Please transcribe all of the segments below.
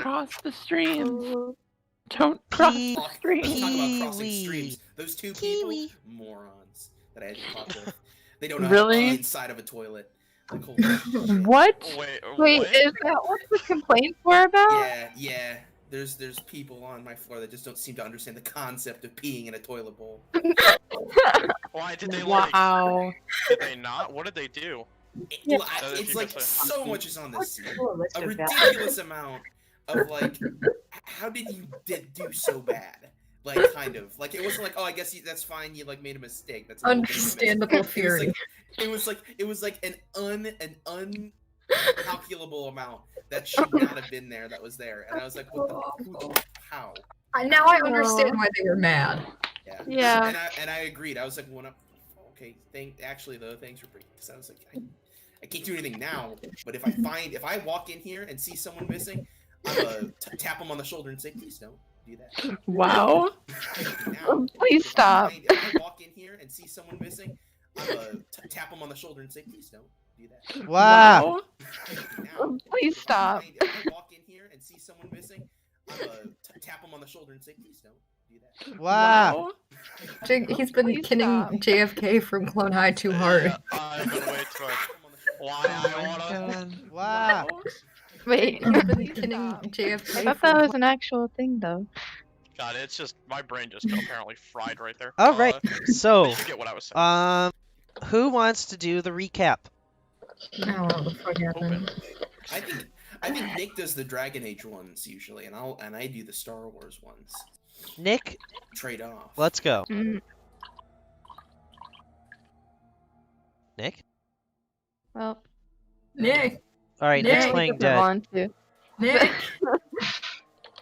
cross the streams. Oh. Don't cross the Let's streams. talk about crossing streams. Those two people, morons that I had to talk with. They don't know how to Really? pee inside of a toilet. Like, holy shit. What? Wait, what? is that what the complaints were about? Yeah. There's people on my floor that just don't seem to understand the concept of peeing in a toilet bowl. Why did they Wow. Did they not? What did they do? Yeah. It's like so much is on this scene. Cool list A of that. ridiculous amount of like, how did you do so bad? Like, kind of like it wasn't like, oh, I guess that's fine. You like made a mistake. That's a little bit of a mistake. Understandable fury. It was like an uncalculable amount that should not have been there. That was there, and I was like, what the, how? Now I understand why they were mad. Yeah. And I agreed. I was like, well, okay. Actually, though, thanks for bringing this. I was like, I can't do anything now, but if I walk in here and see someone missing, I'm gonna tap them on the shoulder and say, please don't do that. Wow. Now, Please stop. If I walk in here and see someone missing, I'm gonna tap them on the shoulder and say, please don't do that. Wow. Now, Please stop. If I walk in here and see someone missing, I'm gonna tap them on the shoulder and say, please don't do that. Wow. He's been Please kidding stop. JFK from Clone High too hard. I've been way too much. Why I wanna... Wow. He's Wait. been Please kidding stop. JFK. I thought that was an actual thing, though. God, it's just my brain just apparently fried right there. All right. So, Forget what I was saying. who wants to do the recap? I don't know what the fuck happened. I think Nick does the Dragon Age ones usually, and I do the Star Wars ones. Nick, Trade off. let's go. Mm, Nick? well, Nick! All right, Nick. Nick's playing if you dead. want to. Nick! It's-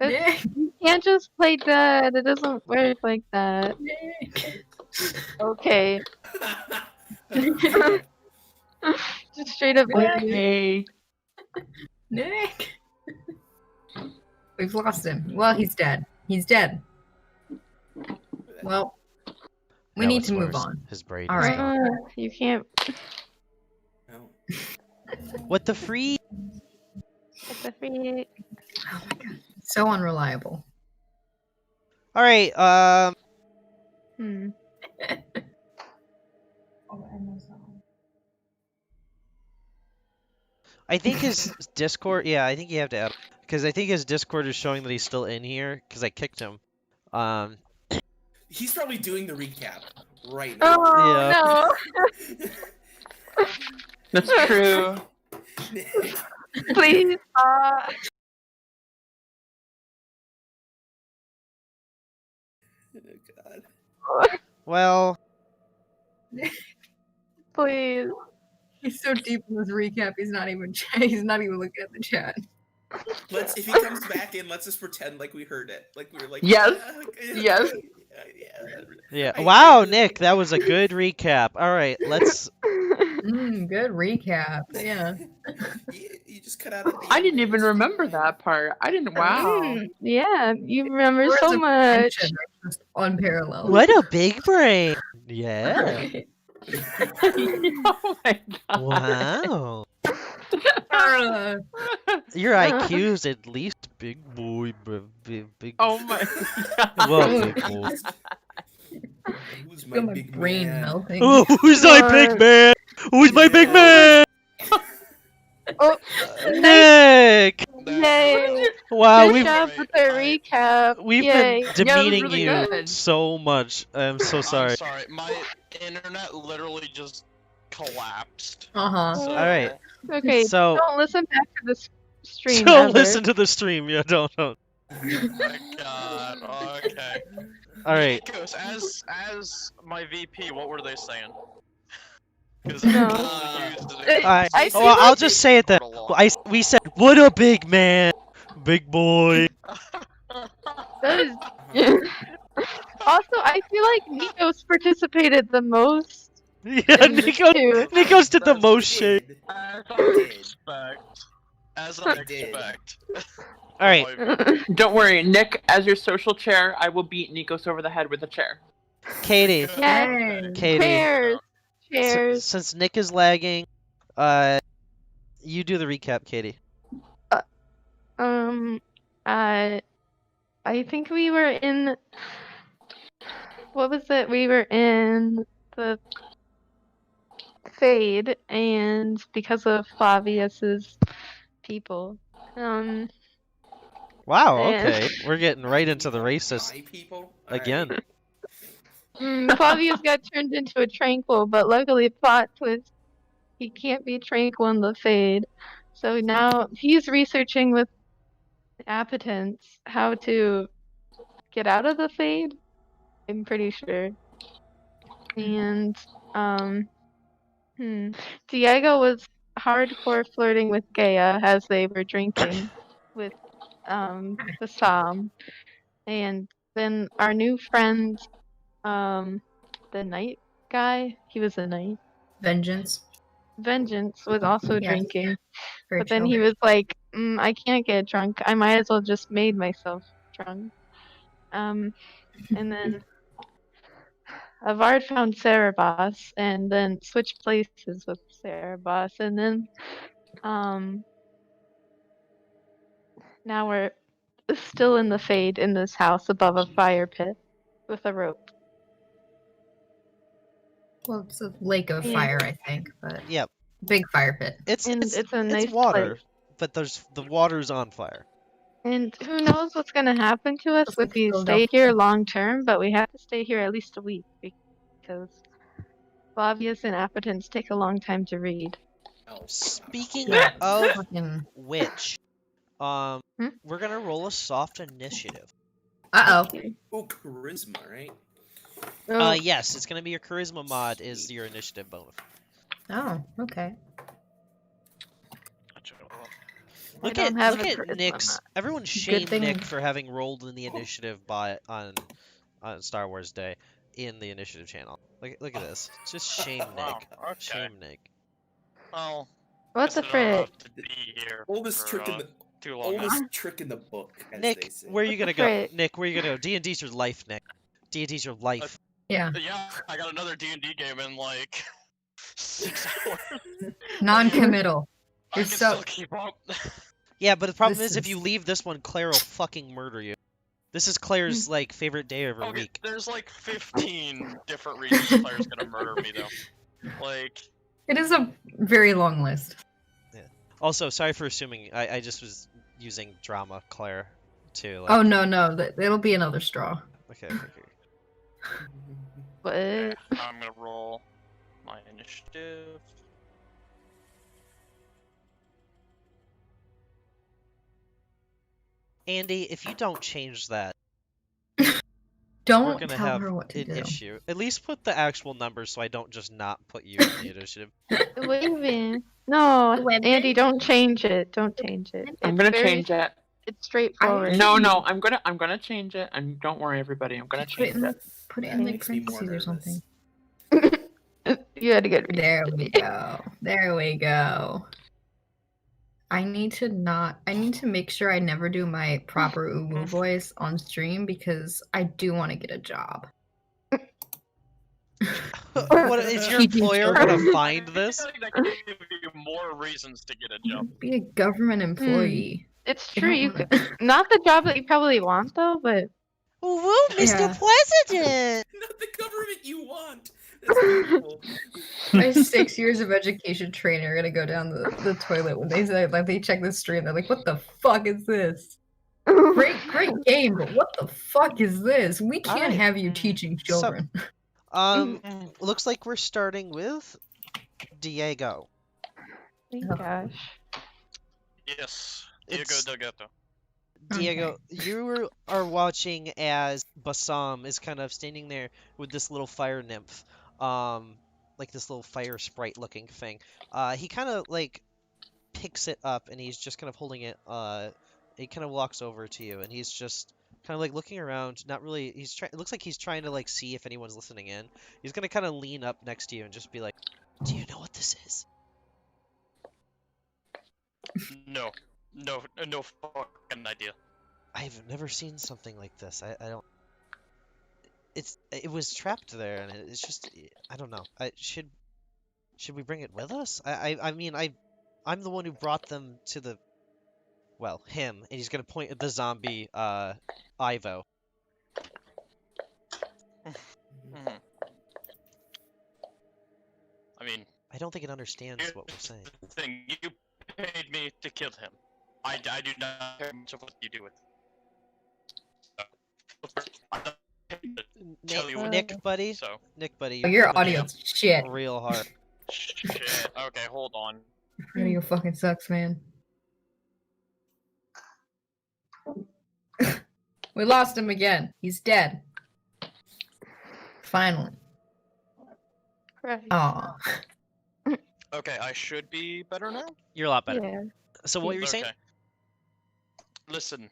Nick! You can't just play dead. It doesn't work like that. Nick! Okay. Just straight up. Nick. Okay. Nick! We've lost him. Well, he's dead. He's dead. Well, we That need was to move worse. on. His brain. All is right. gone. You can't. No. What the free? It's a free. Oh my god. So unreliable. All right. Hmm. I think his Discord. Yeah, I think you have to add because I think his Discord is showing that he's still in here because I kicked him. He's probably doing the recap right now. Oh Yeah. no! That's true. Please. Oh, God. Well, Please. He's so deep in this recap, he's not even looking at the chat. If he comes back in, let's just pretend like we heard it. Like we were like, Yes. yeah, Yes. yeah. I- Wow, I- Nick, that was a good recap. All right, let's. Good recap. Yeah. You just cut out. I didn't even remember that part. I didn't. Wow. Mm. Yeah, you remember Words so of much. friendship are just unparalleled. What a big brain! Yeah. Oh my god. Wow. Uh, Your IQ is at least big boy, big. Oh my god. Well, big boy. Who's feel my big brain man? melting. Oh, who's my big man? Who's my big man? Oh, Nick! yay. Wow, Good we've job with the recap. we've Yay. been Yeah, that was demeaning really you good. so much. I'm so sorry. I'm sorry. My internet literally just collapsed. Uh-huh. So, All right. Okay, So don't listen back to the stream. don't ever. listen to the stream. Yeah, don't. Oh my god. Okay. All right. Nikos, as my VP, what were they saying? Because No. I, I oh, feel I'll like just say it then. We said, what a big man, big boy. That is... Also, I feel like Nikos participated the most. Yeah, Nikos did the most shit. As I expect. As I I did. expect. All right. Don't worry, Nick, as your social chair, I will beat Nikos over the head with a chair. Katie. Yay. Katie. Cheers. Cheers. Since Nick is lagging, you do the recap, Katie. I think we were in. What was it? We were in the Fade, and because of Flavius's people, Wow, and okay. We're getting right into the racist My people. again. Flavius got turned into a tranquil, but luckily, plot twist, he can't be tranquil in the Fade. So now he's researching with appetence how to get out of the Fade. I'm pretty sure. And Diego was hardcore flirting with Gaia as they were drinking with the Psalm. And then our new friend, the knight guy, he was a knight. Vengeance. Vengeance was also Yes. drinking. Very But then chill. he was like, I can't get drunk. I might as well just made myself drunk. And then Avard found Cerebos and then switched places with Cerebos. And then now we're still in the Fade in this house above a fire pit with a rope. Well, it's a lake of Yeah. fire, I think, but Yep. big fire pit. It's And it's a nice water, place. but the water's on fire. And who knows what's going to happen to us Just if like we stay Philadelphia. here long term, but we have to stay here at least a week because Flavius and Appetence take a long time to read. Speaking Yeah. of Fucking. which, Hmm? we're gonna roll a soft initiative. Uh oh. Oh, charisma, right? Oh, Yes, it's gonna be your charisma mod is your initiative bonus. Oh, okay. I Look don't have a at charisma Nick's. mod. Everyone shame thing. Nick for having rolled in the initiative on Star Wars Day in the initiative channel. Look at this. Just shame Wow, Nick. okay. Shame Nick. Well, What guess the I don't frick? have to be here Oldest for, trick in the too long. oldest trick in the book, as they Nick, say. where are you What gonna the go? frick? Nick, where are you gonna go? D&D's your life, Nick. D&D's your life. Yeah. Yeah, I got another D&D game in like 6 hours. Non-committal. I You're can so. still keep up. Yeah, but the problem This is if you is- leave this one, Claire will fucking murder you. This is Claire's like favorite day of her Okay, week. there's like 15 different reasons Claire's gonna murder me though. Like, It is a very long list. Also, sorry for assuming. I just was using drama, Claire, too. Like, Oh no, it'll be another straw. Okay. What? I'm gonna roll my initiative. Andy, if you don't change that, Don't we're gonna tell have her what to an do. issue. At least put the actual numbers so I don't just not put you in the initiative. Waving. No, Waving? Andy, don't change it. Don't change it. I'm It's gonna very- change it. It's straightforward. No, I'm gonna change it, and don't worry, everybody. I'm gonna Put it change in it. Put it That in the makes me more parentheses or nervous. something. You had to get rid. There we go. There we go. I need to make sure I never do my proper Uwu voice on stream because I do want to get a job. What is your Teaching employer children. gonna find this? I think that gave you more reasons to get a job. Be a government employee. It's I true. don't You wanna- could, not the job that you probably want though, but Woo, Mr. Yeah. President! Not the government you want. That's beautiful. My 6 years of education training are gonna go down the toilet when they say like they check the stream. They're like, "What the fuck is this? Great game, but what the fuck is this? We can't Alright. have you teaching children." Looks like we're starting with Diego. oh gosh. Yes, It's- Diego Delgado. Diego, you are watching as Bassam is kind of standing there with this little fire nymph, like this little fire sprite looking thing. He kind of like picks it up and he's just kind of holding it. He kind of walks over to you and he's just kind of like looking around. Not really. It looks like he's trying to like see if anyone's listening in. He's gonna kind of lean up next to you and just be like, "Do you know what this is?" No fucking idea. I've never seen something like this. I don't. It was trapped there, and it's just I don't know. Should we bring it with us? I mean I'm the one who brought them to the well, him, and he's gonna point at the zombie, Ivo. Mhm. I mean, I don't think it understands what we're saying. the thing, you paid me to kill him. I do not care much of what you do with it. I'm not paid to tell you what to Nick, do, buddy, so. Nick, buddy, Oh, you're your coming in audio's shit. real hard. Shit. Okay, hold on. Your audio fucking sucks, man. We lost him again. He's dead. Finally. Right. Aw. Okay, I should be better now? You're a lot better. Yeah. So what were you saying? Okay. Listen.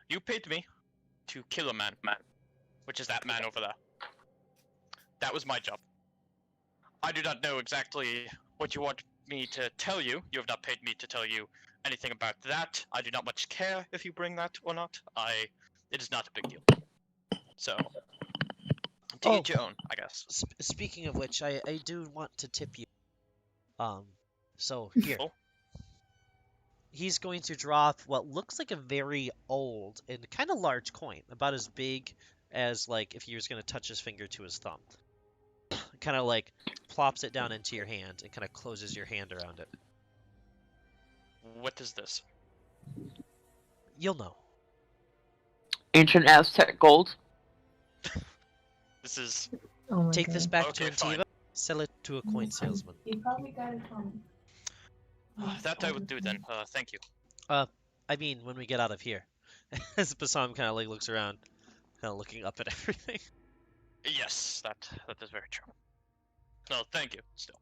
You paid me to kill a man, which is that man over there. That was my job. I do not know exactly what you want me to tell you. You have not paid me to tell you anything about that. I do not much care if you bring that or not. It is not a big deal. So, to each your own, I guess. Speaking of which, I do want to tip you. So here. Oh. He's going to drop what looks like a very old and kind of large coin, about as big as like if he was going to touch his finger to his thumb. Kind of like plops it down into your hand and kind of closes your hand around it. What is this? You'll know. Ancient Aztec gold. This is. Oh my Take this back Okay, to fine. Antiva, sell it to a coin salesman. You probably got it from. That I would do then. Thank you. I mean, when we get out of here. As Basam kind of like looks around, kind of looking up at everything. Yes, that is very true. No, thank you. Still.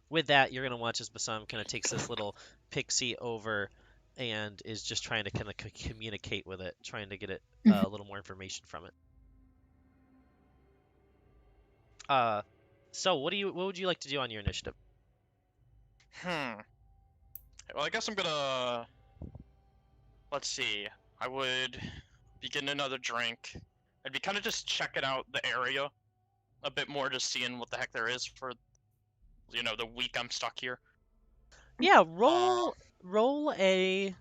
With that, you're gonna watch as Basam kind of takes this little pixie over and is just trying to kind of communicate with it, trying to get it a little more information from it. So what would you like to do on your initiative? Well, I guess I'm gonna. Let's see. I would be getting another drink. I'd be kind of just checking out the area a bit more, just seeing what the heck there is for, the week I'm stuck here. Yeah, roll a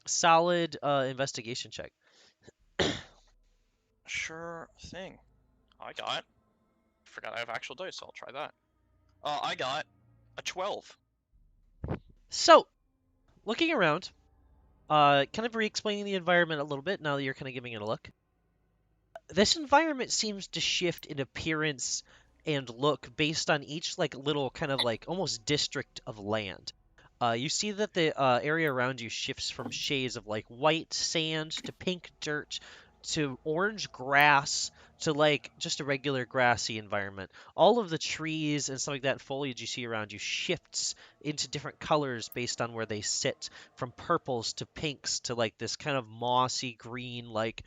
solid investigation check. Sure thing. Forgot I have actual dice, so I'll try that. I got a 12. So, looking around, kind of re-explaining the environment a little bit now that you're kind of giving it a look. This environment seems to shift in appearance and look based on each like little kind of like almost district of land. You see that the area around you shifts from shades of like white sand to pink dirt to orange grass to like just a regular grassy environment. All of the trees and stuff like that, foliage you see around you shifts into different colors based on where they sit, from purples to pinks to like this kind of mossy green like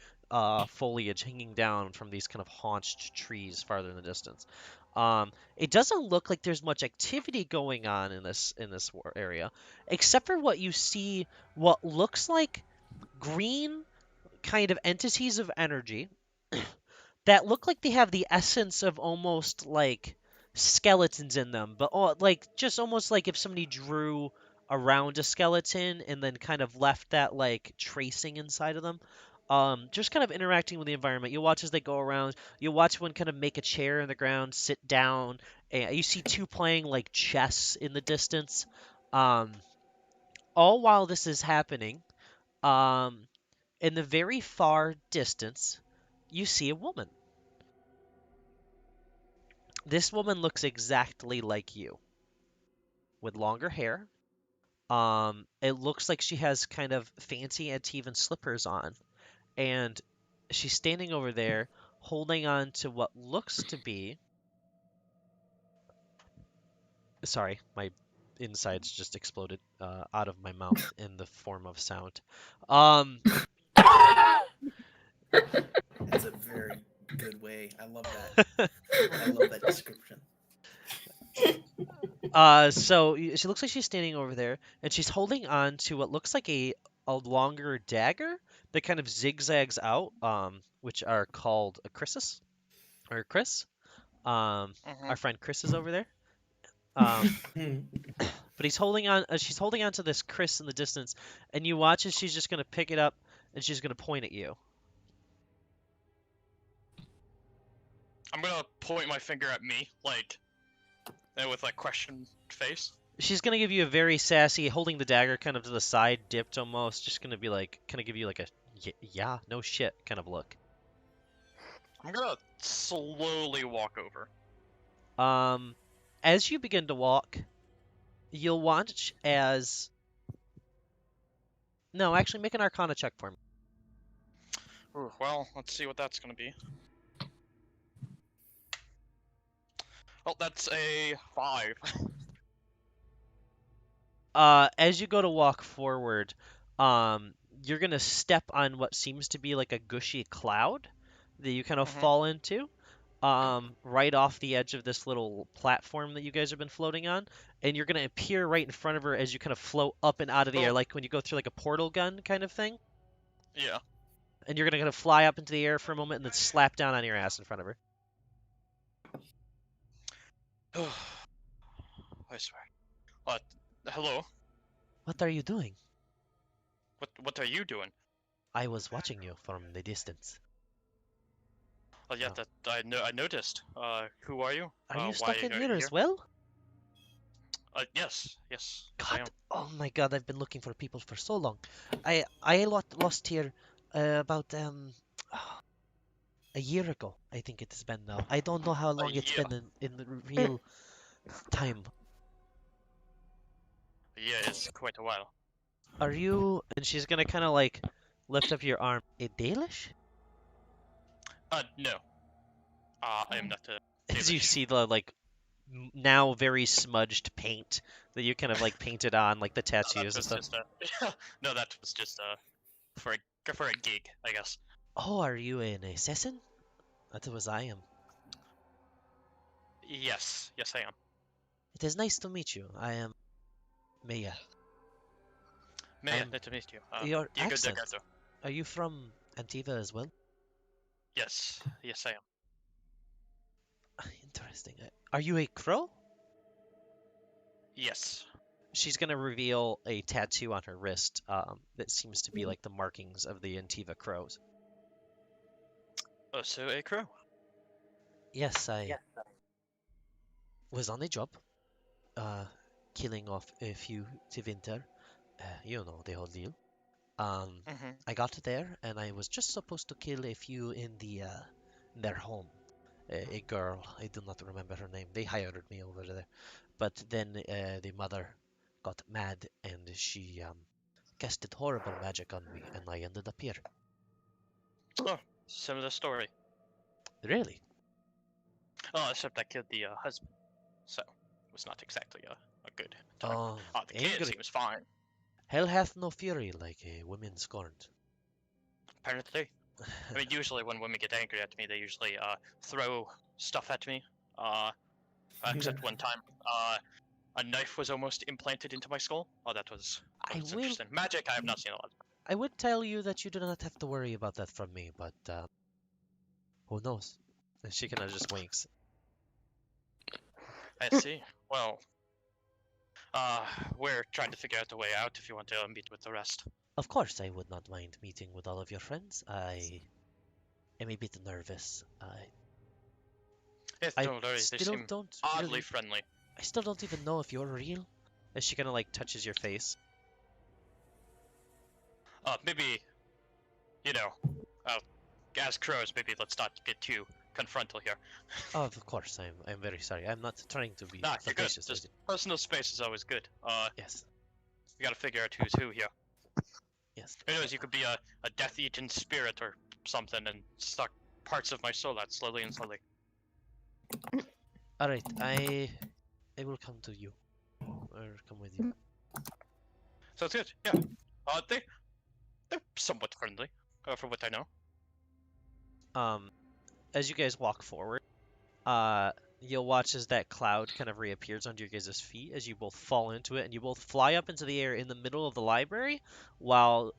foliage hanging down from these kind of haunched trees farther in the distance. It doesn't look like there's much activity going on in this area, except for what you see, what looks like green kind of entities of energy that look like they have the essence of almost like skeletons in them, but like just almost like if somebody drew around a skeleton and then kind of left that like tracing inside of them. Just kind of interacting with the environment. You watch as they go around. You watch one kind of make a chair in the ground, sit down, and you see two playing like chess in the distance. Um, all while this is happening, in the very far distance, you see a woman. This woman looks exactly like you, with longer hair. It looks like she has kind of fancy Antivan slippers on, and she's standing over there holding on to what looks to be. Sorry, my insides just exploded out of my mouth in the form of sound. That's a very good way. I love that. I love that description. So she looks like she's standing over there, and she's holding on to what looks like a longer dagger that kind of zigzags out, which are called a Chrisus, or Chris. Our friend Chris is over there. But he's holding on. She's holding on to this Chris in the distance, and you watch as she's just gonna pick it up and she's gonna point at you. I'm gonna point my finger at me, like, and with like question face. She's gonna give you a very sassy, holding the dagger kind of to the side, dipped almost. Just gonna be like, kind of give you like a yeah, no shit kind of look. I'm gonna slowly walk over. As you begin to walk, you'll watch as. No, actually, make an Arcana check for me. Ooh, well, let's see what that's gonna be. Oh, that's a 5. As you go to walk forward, you're gonna step on what seems to be like a gushy cloud that you kind of fall into, right off the edge of this little platform that you guys have been floating on, and you're gonna appear right in front of her as you kind of float up and out of the air, like when you go through like a portal gun kind of thing. Yeah. And you're gonna kind of fly up into the air for a moment and then slap down on your ass in front of her. I swear. Hello? What are you doing? What are you doing? I was watching you from the distance. Oh yeah, Oh. I noticed. Who are you? Are you Why stuck in are here you as well? Yes, I am. God, oh my God, I've been looking for people for so long. I lost here about a year ago. I think it has been now. I don't know how long it's year. been in the real time. Yeah, it's quite a while. Are you? And she's gonna kind of like lift up your arm. A Dalish? No. I am not a. As you Dalish. see the like now very smudged paint that you kind of like painted on, like the tattoos and stuff. No, that was just for a gig, I guess. Oh, are you an assassin? That was I am. Yes, I am. It is nice to meet you. I am Maya. May I'm- nice to meet you. Your Diego accent. Delgado. Are you from Antiva as well? Yes, I am. Interesting. Are you a crow? Yes. She's gonna reveal a tattoo on her wrist that seems to be like the markings of the Antiva crows. Oh, so a crow. Yes, I was on a job, killing off a few to winter. You know the whole deal. I got there and I was just supposed to kill a few in their home. A girl, I do not remember her name. They hired me over there, but then the mother got mad and she casted horrible magic on me, and I ended up here. Oh, similar story. Really? Oh, except I killed the husband, so it was not exactly a good time. Oh, The kid angry. seems fine, Hell hath no fury like a woman scorned. apparently. I mean, usually when women get angry at me, they usually throw stuff at me. Except one time, a knife was almost implanted into my skull. Oh, that was interesting. Magic, I have not seen a lot. I would tell you that you do not have to worry about that from me, but who knows? And she kind of just winks. I see. Well, we're trying to figure out a way out if you want to meet with the rest. Of course, I would not mind meeting with all of your friends. I am a bit nervous. Yes, I don't worry, they still seem don't oddly really, friendly. I still don't even know if you're real. As she kind of like touches your face. Maybe, you know, as crows, maybe let's not get too confrontal here. Oh, of course, I'm very sorry. I'm not trying to be Nah, you're good. flirtatious with Just you. personal space is always good. Yes, We gotta figure out who's who here. yes. Who knows, you could be a death-eaten spirit or something and suck parts of my soul out slowly and slowly. All right, I will come to you, or come with you. Sounds good, yeah. They're somewhat friendly, from what I know. As you guys walk forward, you'll watch as that cloud kind of reappears under your guys' feet as you both fall into it, and you both fly up into the air in the middle of the library, while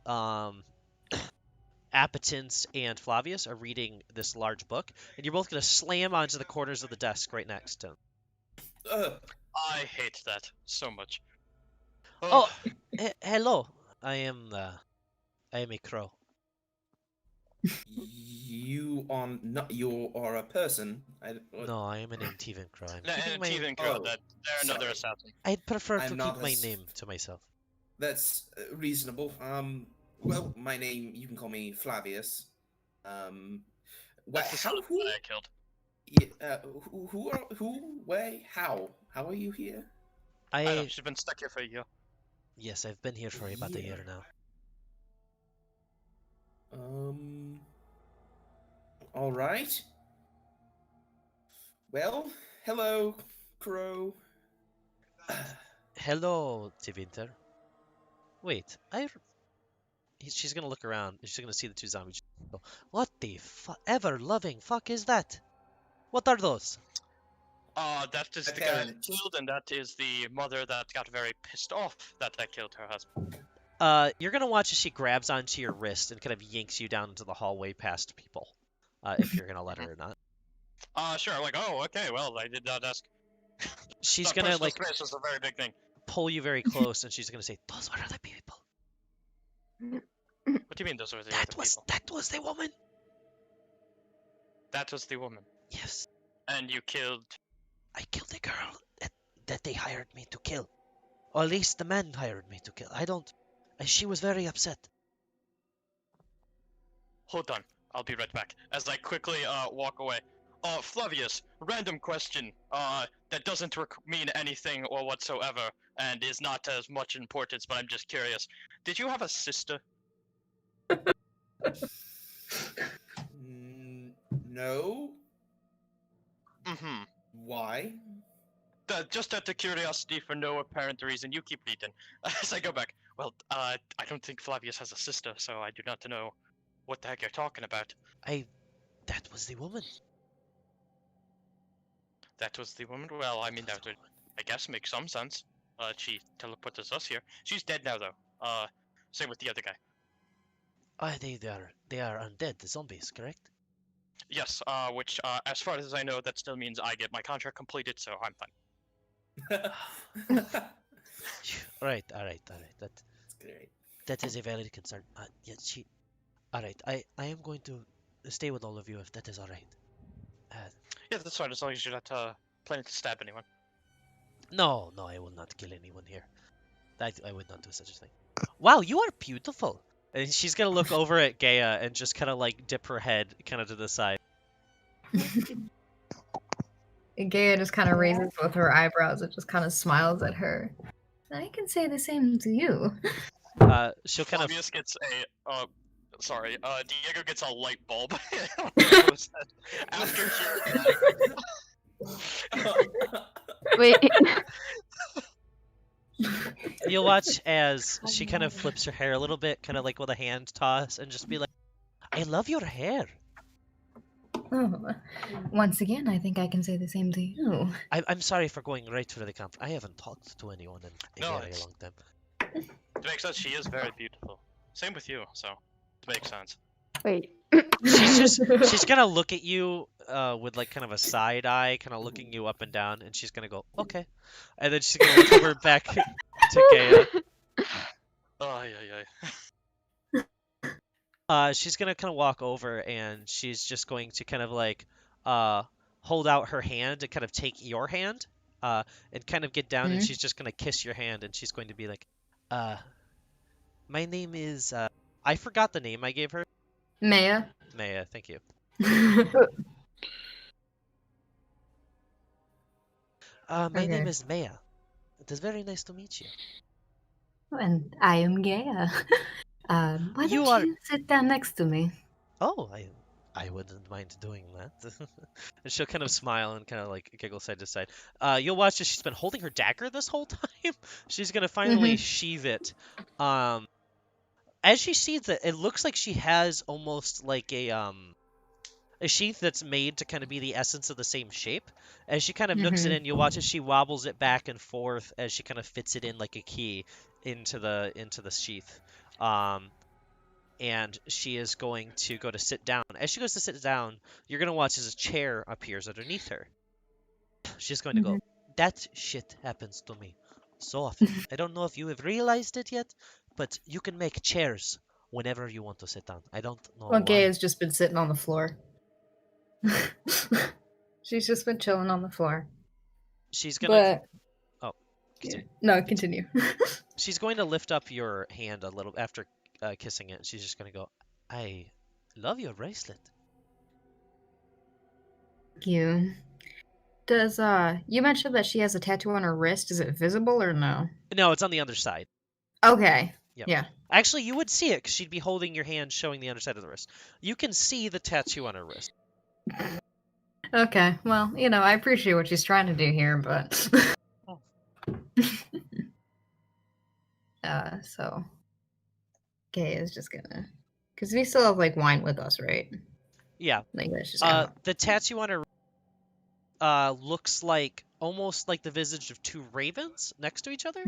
Appetence and Flavius are reading this large book, and you're both gonna slam onto the corners of the desk right next to them. Ugh. I hate that so much. Oh, hello. I am a crow. You are a person. No, I am an Antivan crow. I'm No, keeping and my. Teven Crow, Oh, that they're another sorry. assassin. I'd prefer to I'm keep not my as- name to myself. That's reasonable. Well, my name, you can call me Flavius. That's the son How, of the who, guy I killed. how are you here? I know, I she's been stuck here for a year. yes, I've been here for about a year now. All right. Well, hello, Crow. Hello, Tevinter. Wait, she's gonna look around. She's gonna see the two zombies. Go, what the ever-loving fuck is that? What are those? That is the Okay. guy that killed, and that is the mother that got very pissed off that I killed her husband. You're gonna watch as she grabs onto your wrist and kind of yanks you down into the hallway past people. If you're gonna let her or not. Sure, I'm like, oh, okay, well, I did not ask. She's That gonna personal like space is a very big thing. pull you very close, and she's gonna say, "Those were the people. What do you mean those were the other people? That was the woman." That was the woman. Yes, And you killed... I killed the girl that they hired me to kill. Or at least the man hired me to kill. I don't. She was very upset. Hold on, I'll be right back. As I quickly, walk away. Flavius, random question, that doesn't mean anything or whatsoever, and is not as much importance, but I'm just curious. Did you have a sister? No. Mm-hmm. Why? Just out of curiosity for no apparent reason, you keep reading. As I go back, well, I don't think Flavius has a sister, so I do not know what the heck you're talking about. That was the woman. That was the woman? Well, I mean, that would, I guess, make some sense. She teleported us here. She's dead now, though. Same with the other guy. They are undead, the zombies, correct? Yes, which, as far as I know, that still means I get my contract completed, so I'm fine. All right. That's great. That is a valid concern. Yeah. All right. I am going to stay with all of you if that is all right. Yeah, that's fine, as long as you're not, planning to stab anyone. No, I will not kill anyone here. I would not do such a thing. Wow, you are beautiful. And she's gonna look over at Gaia and just kind of like dip her head kind of to the side. And Gaia just kind of raises both her eyebrows and just kind of smiles at her. I can say the same to you. She'll kind of Flavius gets a, Diego gets a light bulb on his head after he... Wait. You'll watch as she kind of flips her hair a little bit, kind of like with a hand toss, and just be like, "I love your hair." Oh, once again, I think I can say the same to you. I'm sorry for going right for the comp. I haven't talked to anyone in a No, very it's- long time. It makes sense, she is very beautiful. Same with you, so it makes sense. Wait. She's gonna look at you with like kind of a side eye, kind of looking you up and down, and she's gonna go, "Okay," and then she's gonna look over back to Gaia. Oh, yeah. She's gonna kind of walk over, and she's just going to kind of like hold out her hand and kind of take your hand, and kind of get down, and she's just gonna kiss your hand, and she's going to be like, my name is I forgot the name I gave her. Maya. Maya, thank you. My name Okay. is Maya. It is very nice to meet you. And I am Gaia. Why You don't are- you sit down next to me? Oh, I wouldn't mind doing that. And she'll kind of smile and kind of like giggle side to side. You'll watch as she's been holding her dagger this whole time. She's gonna finally sheath it. As she sheathes it, it looks like she has almost like a sheath that's made to kind of be the essence of the same shape. As she kind of nooks it in, you'll watch as she wobbles it back and forth as she kind of fits it in like a key into the sheath. And she is going to go to sit down. As she goes to sit down, you're going to watch as a chair appears underneath her. She's going to go, "That shit happens to me so often. I don't know if you have realized it yet, but you can make chairs whenever you want to sit down. I don't know Well, Gay why. has just been sitting on the floor. She's just been chilling on the floor. She's gonna. But Continue. no, continue. She's going to lift up your hand a little after kissing it. She's just gonna go, I love your bracelet. Thank you. Does you mentioned that she has a tattoo on her wrist? Is it visible or no? No, it's on the underside. Okay. Yep. Yeah. Actually, you would see it because she'd be holding your hand, showing the underside of the wrist. You can see the tattoo on her wrist. Okay. Well, I appreciate what she's trying to do here, but so Gay is just gonna, because we still have like wine with us, right? Yeah. Like that's just kind The tattoo on her looks like almost like the visage of two ravens next to each other,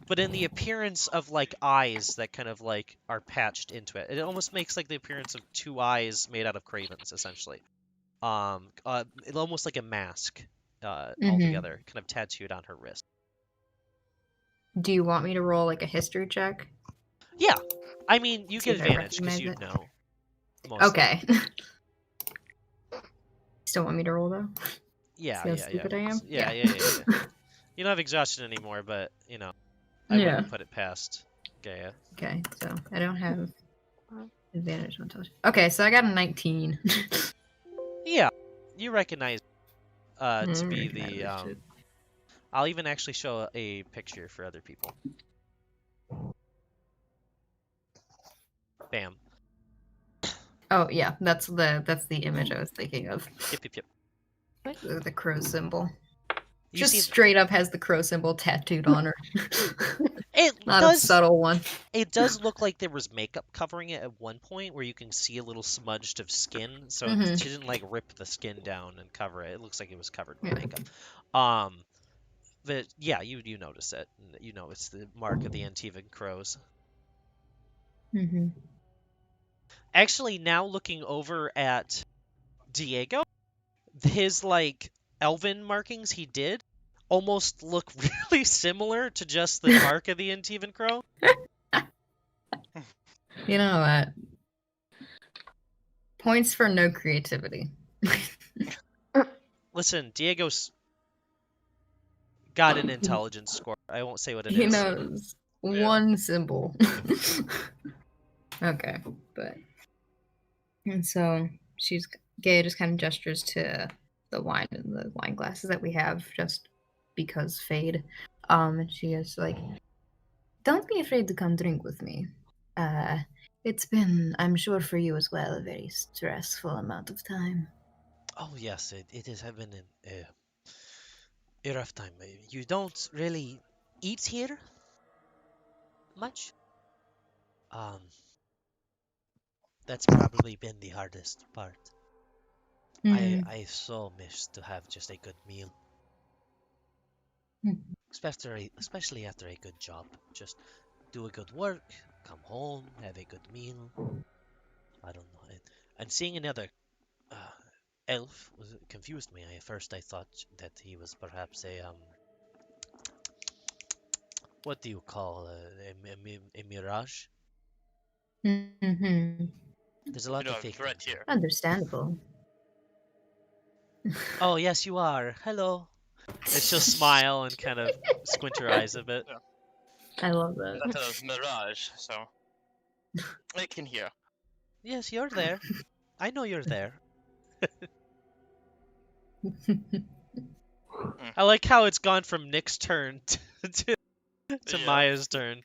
but in the appearance of like eyes that kind of like are patched into it. It almost makes like the appearance of two eyes made out of cravens, essentially. It almost like a mask, altogether, kind of tattooed on her wrist. Do you want me to roll like a history check? Yeah, I mean you See get if I advantage because recognize you'd it. know. Mostly. Okay. Still want me to roll though? Yeah, See how yeah, stupid I am? yeah. You don't have exhaustion anymore, but I Yeah. wouldn't put it past Gaia. Okay, so I don't have advantage on touch. Okay, so I got a 19. Yeah, you recognize to be Mm, the understood. I'll even actually show a picture for other people. Bam. Oh yeah, that's the image I was thinking of. Yep. The crow symbol. You Just see, straight up has the crow symbol tattooed on her. it Not a does. subtle one. It does look like there was makeup covering it at one point, where you can see a little smudged of skin. So she didn't like rip the skin down and cover it. It looks like it was covered with Yeah. makeup. But yeah, you notice it. You know it's the mark of the Antivan crows. Mm-hmm. Actually, now looking over at Diego, his like elven markings he did almost look really similar to just the mark of the Antivan crow. You know what? Points for no creativity. Listen, Diego's got an intelligence score. I won't say what it He is. knows Yeah. one symbol. Okay, but and so Gaia just kind of gestures to the wine and the wine glasses that we have, just because fade. And she is like, "Don't be afraid to come drink with me. It's been, I'm sure for you as well, a very stressful amount of time." Oh yes, it has been a rough time. You don't really eat here much. That's probably been the hardest part. I so miss to have just a good meal. Especially after a good job. Just do a good work, come home, have a good meal. I don't know. And seeing another elf confused me. At first I thought that he was perhaps a what do you call a mirage? Mm-hmm. There's a lot of I'm fake threat things. here. Understandable. Oh yes, you are. Hello. And she'll smile and kind of squint her eyes a bit. I love that. That's a mirage, so I can hear. Yes, you're there. I know you're there. I like how it's gone from Nick's turn to Yeah. Maya's turn.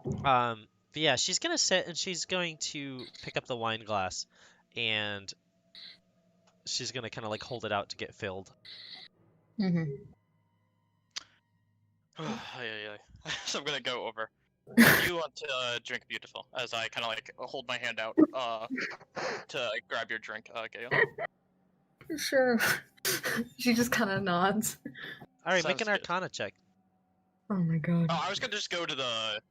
But yeah, she's gonna sit and she's going to pick up the wine glass, and she's gonna kind of like hold it out to get filled. Mm-hmm. So I'm gonna go over. You want to drink, beautiful? As I kind of like hold my hand out to grab your drink, Gail. Sure. She just kind of nods. All right, make Sounds an good. Arcana check. Oh my god. Oh, I was gonna just go to the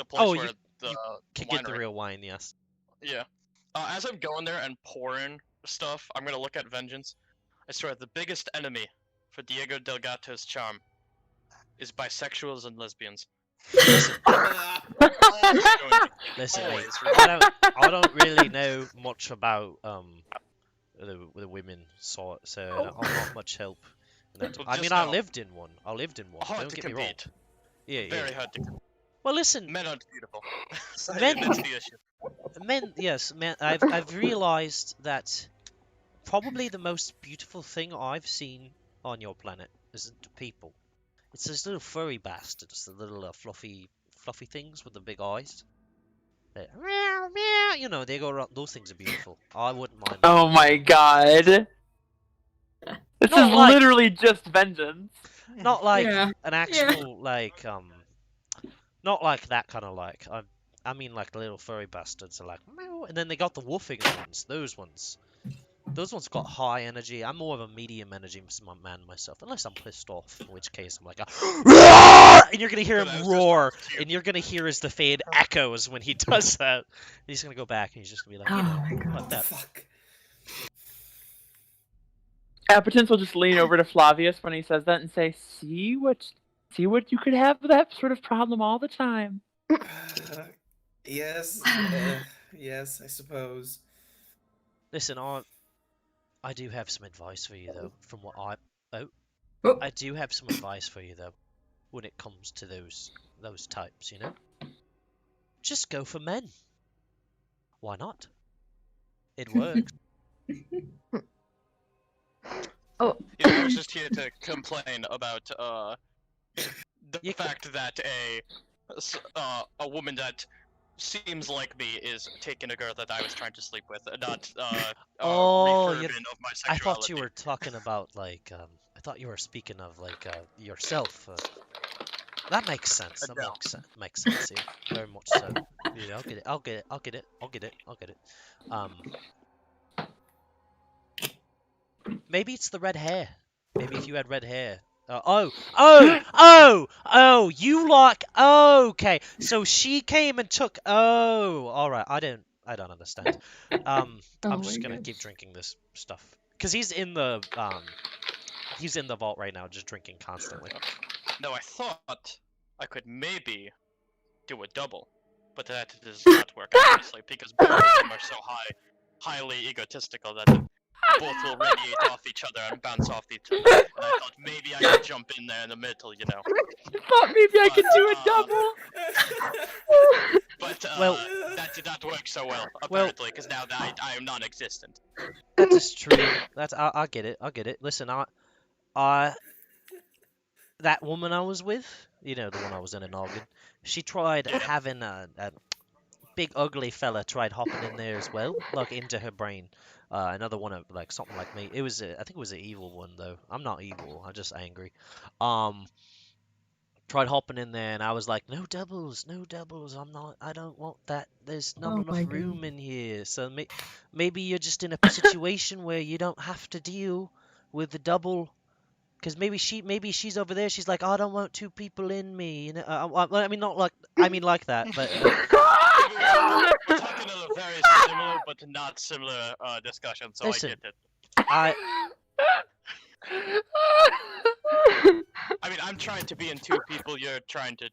place Oh, where you the Can get the winery. real wine, yes. Yeah. As I'm going there and pouring stuff, I'm gonna look at Vengeance. I swear, the biggest enemy for Diego Delgato's charm is bisexuals and lesbians. Listen, listen, mate. I don't really know much about the women sort, so I'm not much help. in that. Well, I just mean, I know- lived in one. I lived in one. Hard Don't to get me wrong. compete. Yeah, Very yeah. hard to compete. Well, listen, Men aren't beautiful. So Men- that's the issue. men. Yes, men. I've realized that probably the most beautiful thing I've seen on your planet isn't people. It's those little furry bastards, the little fluffy things with the big eyes. Meow, meow. You know, they go around. Those things are beautiful. I wouldn't mind. Oh my god. This Not is like- literally just vengeance. Not like Yeah. an actual not like that kind of like. I mean like the little furry bastards are like meow, and then they got the woofing ones. Those ones got high energy. I'm more of a medium energy man myself, unless I'm pissed off, in which case I'm like, roar! And you're gonna hear So that him was just roar, off to you. and you're gonna hear as the fade echoes when he does that. And he's gonna go back, and he's just gonna be like, you Oh know, my god. like What the that. fuck? Appetence will just lean over to Flavius when he says that and say, see what you could have that sort of problem all the time. Yes. Yes, I suppose. Listen, I do have some advice for you though. From what Oh. I do have some advice for you though, when it comes to those types, you know. Just go for men. Why not? It works. Oh, Yeah, I was just here to complain about the You fact that a woman that seems like me is taking a girl that I was trying to sleep with, not Oh, refurbing you're- of my I sexuality. thought you were talking about like I thought you were speaking of like yourself. That makes sense. That No. makes sense. Yeah, very much so. Yeah, I'll get it. Maybe it's the red hair. Maybe if you had red hair. You like. Okay, so she came and took. Oh, all right. I don't understand. I'm Oh just my gonna God. keep drinking this stuff because he's in the vault right now, just drinking constantly. No, I thought I could maybe do a double, but that does not work obviously because both of them are so highly egotistical that both will radiate off each other and bounce off each other. And I thought maybe I could jump in there in the middle, you know. Thought maybe I could do a double. But Well- that did not work so well apparently because now that I am non-existent. That is true. I get it. I get it. Listen, I that woman I was with, you know, the one I was in Noggin, she tried Yeah. having a big ugly fella tried hopping in there as well, like into her brain. Another one of like something like me. I think it was an evil one though. I'm not evil. I'm just angry. Tried hopping in there, and I was like, no doubles, no doubles. I don't want that. There's not Oh my enough room in here. So maybe you're just in a situation where you don't have to deal with the double. Because maybe she's over there. She's like, I don't want two people in me. You know, I mean not like like that, but We're talking of a very similar but not similar discussion, so Listen. I get it. I I mean, I'm trying to be in two people. You're trying to.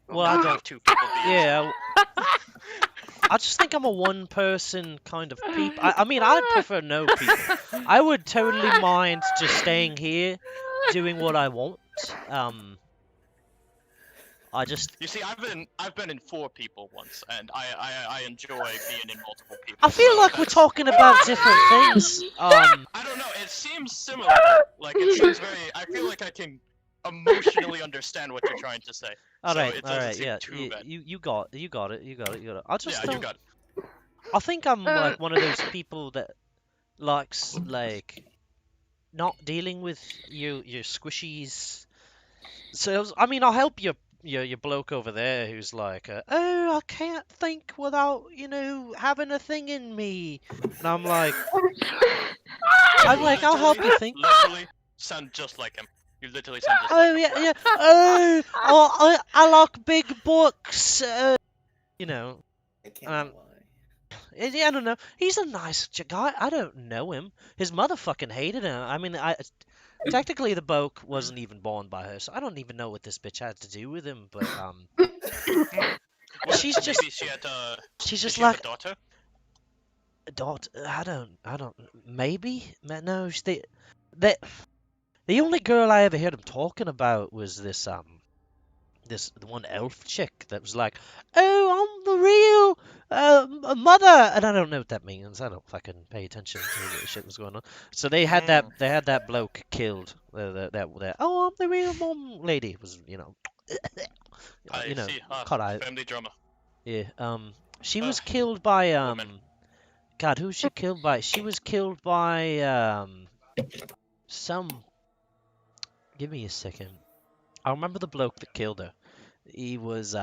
Well, I not don't- have two people. Be in yeah. I just think I'm a one person kind of peep. I mean, I'd prefer no people. I would totally mind just staying here, doing what I want. I just You see, I've been in four people once, and I enjoy being in multiple people. I feel so like we're that's- talking about different things. I don't know. It seems similar. Like it seems very. I feel like I can emotionally understand what you're trying to say. All So right, it all doesn't right, seem yeah, too bad. you got it. I just Yeah, don't. you got it. I think I'm like one of those people that likes like not dealing with your squishies. So I mean, I'll help your bloke over there who's like, oh, I can't think without having a thing in me, and I'm like, I'll help you think. Literally sound just like him. You literally sound just Oh like him. yeah. I like big books. You know. I can't Um, lie. Yeah, I don't know. He's a nice guy. I don't know him. His mother fucking hated him. I mean, technically the bloke wasn't even born by her, so I don't even know what this bitch had to do with him. But Well, she's just maybe she had a. she's Did just she have like a daughter? I don't. Maybe no. The only girl I ever heard him talking about was this the one elf chick that was like, "Oh, I'm the real mother," and I don't know what that means. I don't fucking pay attention to what shit was going on. So they had that bloke killed. That oh, I'm the real mom lady was I see. cut out. Family drama. Yeah. She Oh, was killed by women. God, who was she killed by? She was killed by some. Give me a second. I remember the bloke that killed her. He was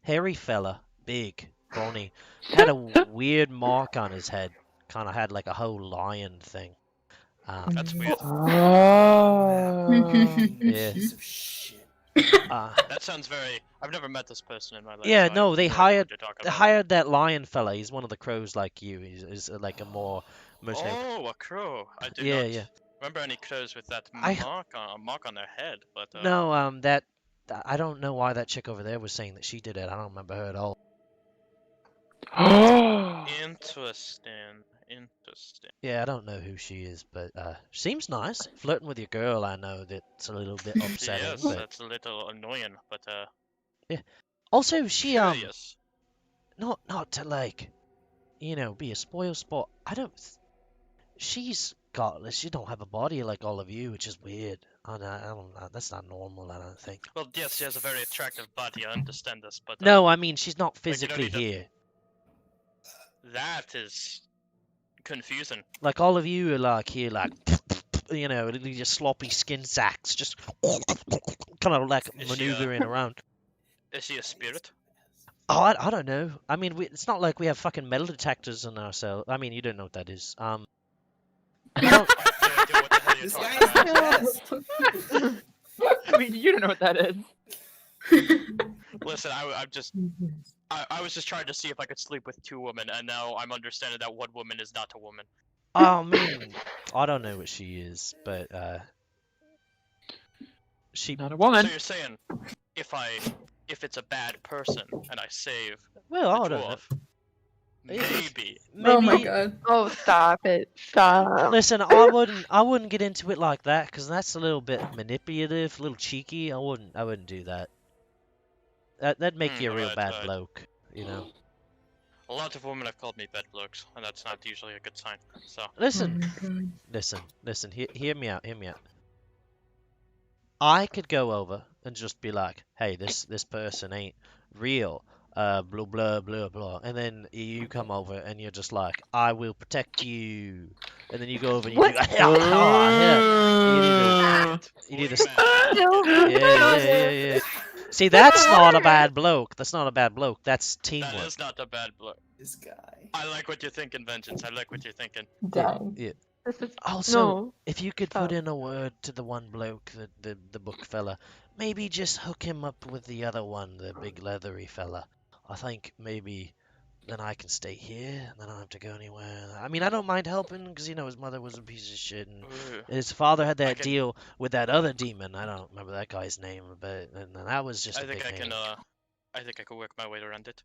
hairy fella, big, bony, had a weird mark on his head. Kind of had like a whole lion thing. That's weird. Oh. Yeah. Piece of shit. That sounds very. I've never met this person in my life. Yeah, so I no, have they no idea hired what you're talking they about. hired that lion fella. He's one of the crows like you. He's like a more mercenary. Oh, a crow. I do Yeah, not yeah. remember any crows with that I- mark on their head, but No, that I don't know why that chick over there was saying that she did it. I don't remember her at all. interesting. Interesting. Yeah, I don't know who she is, but seems nice. Flirting with your girl, I know that's a little bit upsetting, Yes, but that's a little annoying, but also she curious. not to like, be a spoil sport. She don't have a body like all of you, which is weird. I don't know, that's not normal, I don't think. Well, yes, she has a very attractive body. I understand this, but No, I mean she's not you don't physically need to- here. that is confusing. Like all of you are like here, like just sloppy skin sacks, just kind of like Is she, maneuvering around. Is she a spirit? Oh, I don't know. I mean, it's not like we have fucking metal detectors in our cell. I mean, you don't know what that is. I don't. I have no idea what the hell you're This talking guy about. is the best. I mean, you don't know what that is. Listen, I was just trying to see if I could sleep with two women, and now I'm understanding that one woman is not a woman. I mean, I don't know what she is, but she. Not a So woman. you're saying if it's a bad person and I save Well, I the don't know. dwarf, maybe. Oh my Maybe- god. Oh, stop it. Stop. Listen, I wouldn't get into it like that because that's a little bit manipulative, a little cheeky. I wouldn't do that. That'd make you a real Right, bad right. bloke, you know. A lot of women have called me bed blokes, and that's not usually a good sign. So Listen, Oh my God. listen. Hear me out. I could go over and just be like, "Hey, this person ain't real." Blah blah blah blah, and then you come over and you're just like, "I will protect you," and then you go over and you do, you do this. Yeah. See, that's not a bad bloke. That's not a bad bloke. That's that teamwork. is not a bad bloke. This guy. I like what you're thinking, Vengeance. I like what you're thinking. Dang. This is Also, no. if you could put Oh. in a word to the one bloke, the book fella, maybe just hook him up with the other one, the big leathery fella. I think maybe then I can stay here, and then I don't have to go anywhere. I mean, I don't mind helping because his mother was a piece of shit, and Ooh. his father had that can- deal with that other demon. I don't remember that guy's name, but and that was just I a think big I can. name. I think I can work my way around it.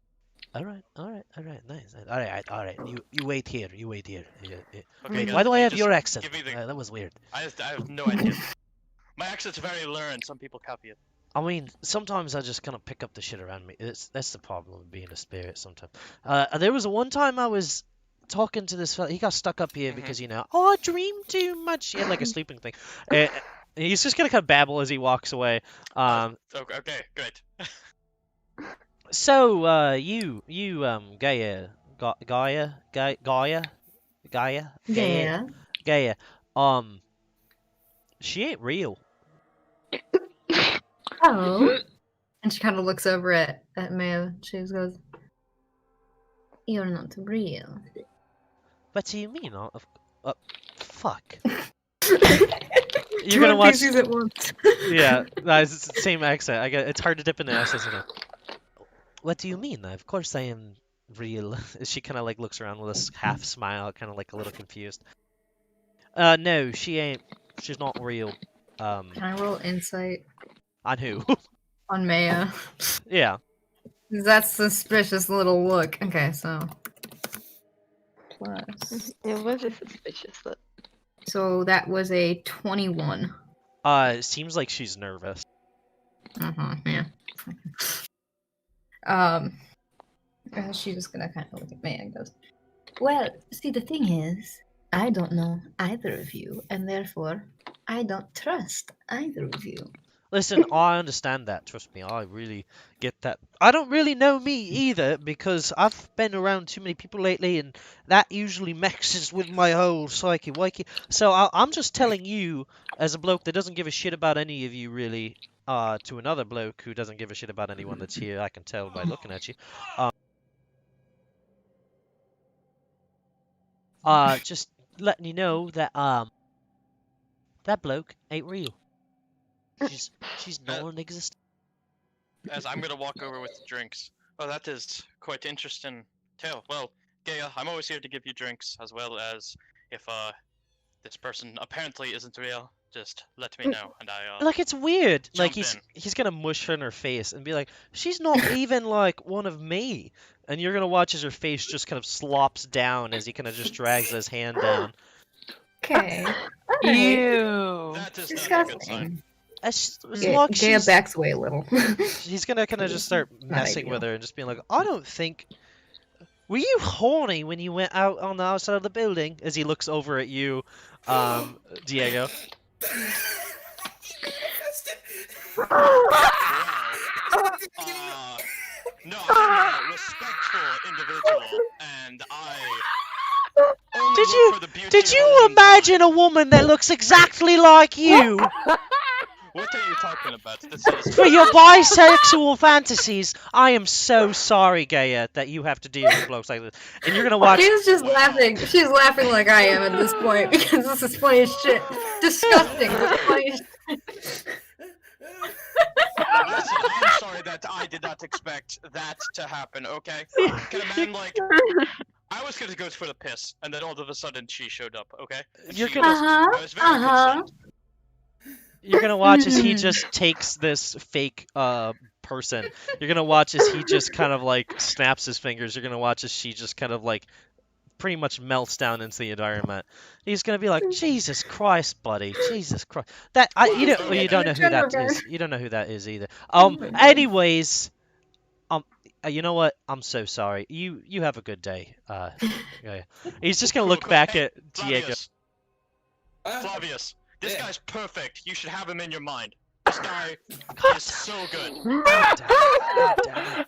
All right, nice. All right. You wait here. Yeah. Okay, Wait, guys, why do I you have just your accent? give me the- That was weird. I have no idea. My accent's very learned. Some people copy it. I mean, sometimes I just kind of pick up the shit around me. That's the problem with being a spirit sometimes. There was one time I was talking to this fella. He got stuck up here Mhm. because, I dream too much. He had like a sleeping thing. He's just gonna kind of babble as he walks away. Okay, great. So, you, Gaia, Yeah. she ain't real. Oh. And she kind of looks over at Mayo. She just goes, "You're not real." What do you mean? Fuck. You're gonna watch- PCs at once. Yeah, it's the same accent. It's hard to dip in the accents. What do you mean? Of course I am real. She kind of like looks around with a half smile, kind of like a little confused. No, she ain't. She's not real. Can I roll insight On who? on Maya? Yeah. That's suspicious little look. Okay, so plus. It was a suspicious look. So that was a 21. Seems like she's nervous. Yeah. She's just gonna kind of look at Maya and goes, "Well, see, the thing is, I don't know either of you, and therefore, I don't trust either of you." Listen, I understand that. Trust me, I really get that. I don't really know me either because I've been around too many people lately, and that usually mixes with my whole psyche wikey. So I'm just telling you, as a bloke that doesn't give a shit about any of you really, to another bloke who doesn't give a shit about anyone that's here. I can tell by looking at you. Just letting you know that that bloke ain't real. She's non-existent. As I'm gonna walk over with the drinks. Oh, that is quite interesting tale. Well, Gaia, I'm always here to give you drinks, as well as if this person apparently isn't real, just let me know, and I Like, it's weird. Like, jump in. he's gonna mush her in her face and be like, she's not even like one of me. And you're gonna watch as her face just kind of slops down as he kind of just drags his hand down. Okay. Ew. That is not a good sign. Disgusting. As Gaia long she's, backs away a little. he's gonna kind of just start Not messing ideal. with her and just being like, I don't think. Were you horny when you went out on the outside of the building? As he looks over at you, Diego. No, I'm a respectful individual, and I only Did look you for the beauty did in you all imagine a woman that looks exactly like you What are you talking about? This is for your bisexual fantasies? I am so sorry, Gaia, that you have to deal with blokes like this. And you're gonna watch. She's just Wow. laughing. She's laughing like I am at this point because this is funny as shit. Disgusting, but funny as Listen, I'm sorry that I did not expect that to happen, okay? Can a man, like... I was gonna go for the piss, and then all of a sudden she showed up, okay? And You're she gonna- was- I was very concerned. You're gonna watch as he just takes this fake person. You're gonna watch as he just kind of like snaps his fingers. You're gonna watch as she just kind of like pretty much melts down into the environment. He's gonna be like, Jesus Christ, buddy, Jesus Christ. That you know, well, you don't know who that is. You don't know who that is either. Anyways, you know what? I'm so sorry. You have a good day. Yeah. He's just gonna look back at Diego. Flavius, this Yeah. guy's perfect. You should have him in your mind. This guy is so good. God damn it.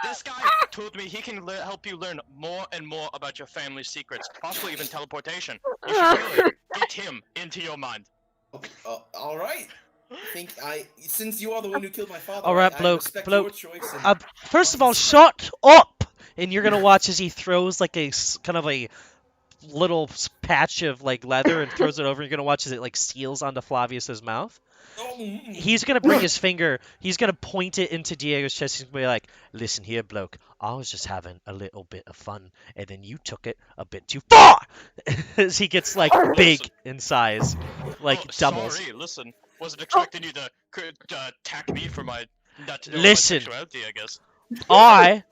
This guy told me he can help you learn more and more about your family's secrets, possibly even teleportation. You should really get him into your mind. Okay, all right. Since you are the one who killed my father, All right, I bloke, respect bloke. your choice. And First of all, shut up! And you're gonna watch as he throws like a kind of a little patch of like leather and throws it over. You're gonna watch as it like seals onto Flavius's mouth. He's gonna bring his finger. He's gonna point it into Diego's chest. He's gonna be like, "Listen here, bloke. I was just having a little bit of fun, and then you took it a bit too far." As he gets like big in size, like Oh, doubles. Sorry, listen. Wasn't expecting you to attack me for my Listen. sexuality, I guess. I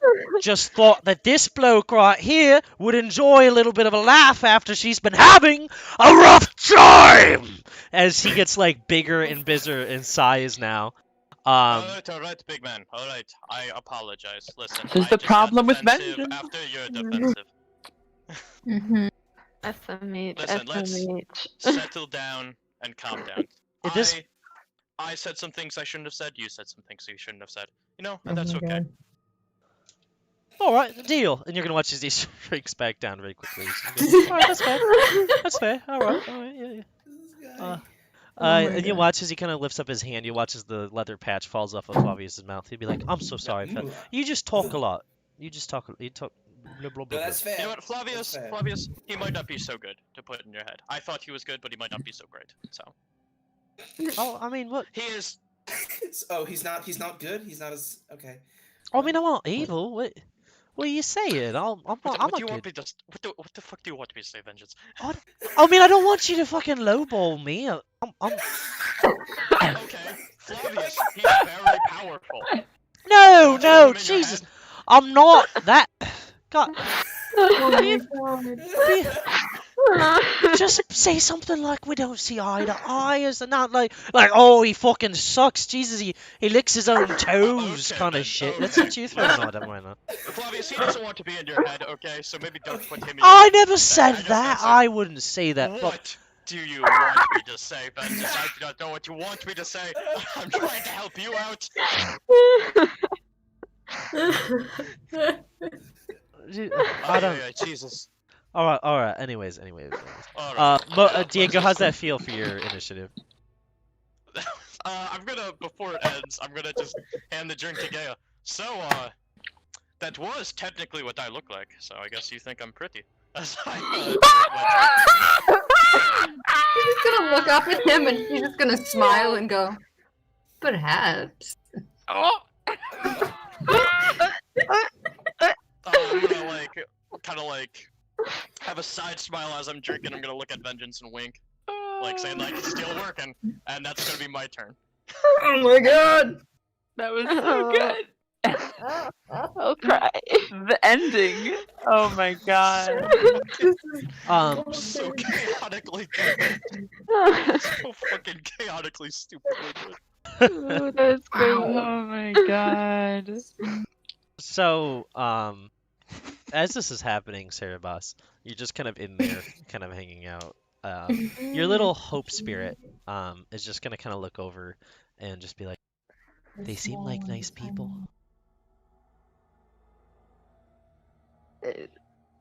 just thought that this bloke right here would enjoy a little bit of a laugh after she's been having a rough time. As he gets like bigger and bigger in size now. All right, big man. All right, I apologize. Listen, This is I the just got problem with defensive vengeance. After you're defensive, Mm-hmm. SMH, Listen, let's- SMH. settle down and calm down. This- I said some things I shouldn't have said. You said some things you shouldn't have said. You know, and that's okay. All right, deal. And you're gonna watch as he shrinks back down very quickly. All right, that's fair. That's fair. All right, yeah. And you watch as he kind of lifts up his hand. You watch as the leather patch falls off of Flavius's mouth. He'd be like, "I'm so sorry, fella. You just talk a lot. You talk. You talk. Blah, blah, blah, No, that's blah." fair. You know what, Flavius? That's fair. Flavius, he might not be so good to put in your head. I thought he was good, but he might not be so great. So Oh, I mean, what? he is. Oh, he's not good. He's not as okay. I mean, I'm not evil. Well, you say it. I'm What a do you want good. me to? What the fuck do you want me to say, Vengeance? I mean, I don't want you to fucking lowball me. I'm. Okay, Flavius, he's very powerful. No, Don't you want no, him in your Jesus. head? I'm not that. God, Oh do you, my do you, god. just say something like we don't see eye to eye, is not like oh he fucking sucks. Jesus, he licks his own toes, Okay kind then. of shit. That's Okay. what you throw. No, I don't mind that. Flavius, he doesn't want to be in your head, okay? So maybe don't put him in your I head. never said I guess that. that's it. I wouldn't say that. But What do you want me to say, Vengeance? I do not know what you want me to say. I'm trying to help you out. I don't. Yeah, Jesus. All right. Anyways. Alright. Diego, Let's how's that just- feel for your initiative? I'm gonna, before it ends, I'm gonna just hand the drink to Gaia. So, that was technically what I look like, so I guess you think I'm pretty. As I, She's just gonna look up at him and she's just gonna smile and go, perhaps. I'm gonna, like, kinda, like, have a side smile as I'm drinking. I'm gonna look at Vengeance and wink. Like, saying, like, it's still working, and that's gonna be my turn. Oh my god! That was so good. I'll cry. The ending. Oh my god. So chaotically good. So fucking chaotically stupidly good. Ooh, that was great. Oh my god. So, as this is happening, Cerebus, you're just kind of in there, kind of hanging out. Your little hope spirit, is just gonna kind of look over and just be like, they seem like nice people.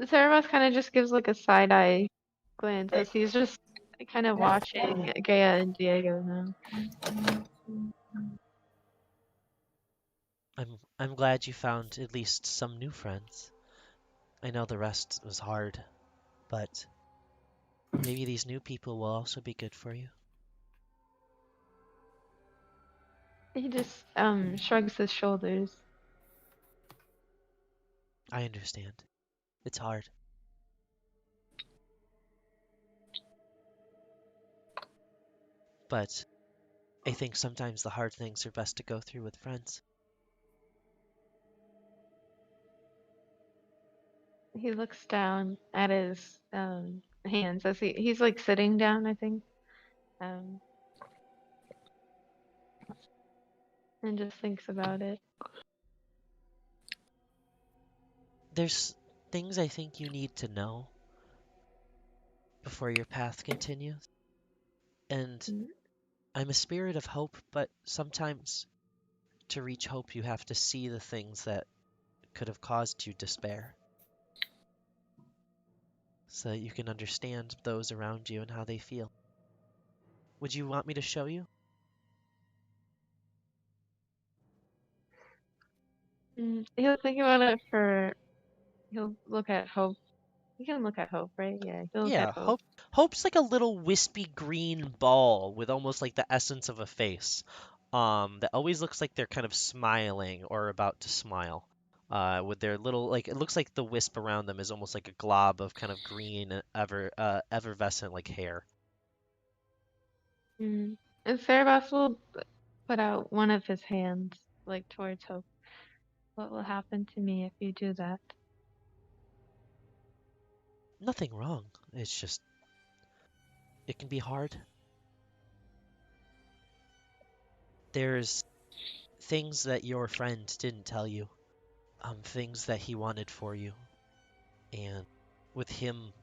Cerebus kind of just gives like a side eye glance as he's just kind of watching Gaia and Diego now. I'm glad you found at least some new friends. I know the rest was hard, but maybe these new people will also be good for you. He just shrugs his shoulders. I understand. It's hard. But I think sometimes the hard things are best to go through with friends. He looks down at his hands as he's like sitting down, I think. Um, and just thinks about it. There's things I think you need to know before your path continues. And Mm. I'm a spirit of hope, but sometimes to reach hope you have to see the things that could have caused you despair. So that you can understand those around you and how they feel. Would you want me to show you? He'll think about it for. He'll look at Hope. He can look at Hope, right? Yeah, he'll look Yeah, at Hope. Hope's like a little wispy green ball with almost like the essence of a face. That always looks like they're kind of smiling or about to smile. With their little like it looks like the wisp around them is almost like a glob of kind of green effervescent like hair. And Cerebus will put out one of his hands, like towards Hope. What will happen to me if you do that? Nothing wrong. It's just it can be hard. There's things that your friend didn't tell you. Things that he wanted for you. And with him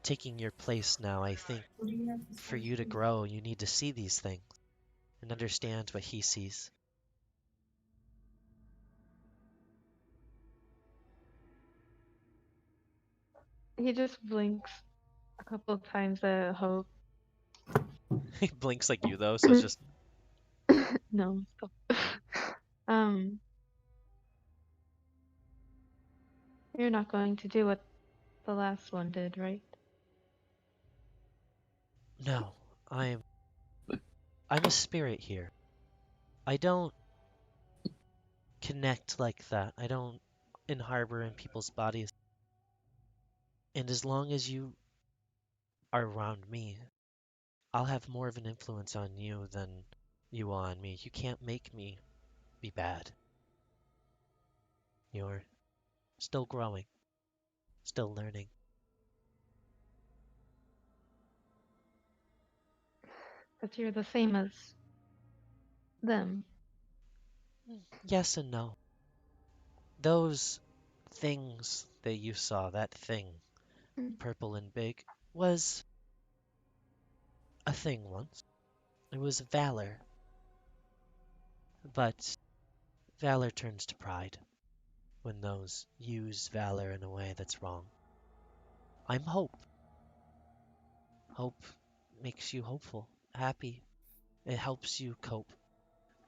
taking your place now, I think for you to grow, you need to see these things and understand what he sees. He just blinks a couple of times at Hope. He blinks like you though, so it's just No, stop. Um, you're not going to do what the last one did, right? no. I'm a spirit here. I don't connect like that. and harbor in people's bodies. And as long as you are around me, I'll have more of an influence on you than you on me. You can't make me be bad. You're still growing, still learning. But you're the same as them. Yes and no. Those things that you saw, that thing, Mm. purple and big, was a thing once. It was valor. But valor turns to pride when those use valor in a way that's wrong. I'm hope. Hope makes you hopeful, happy. It helps you cope.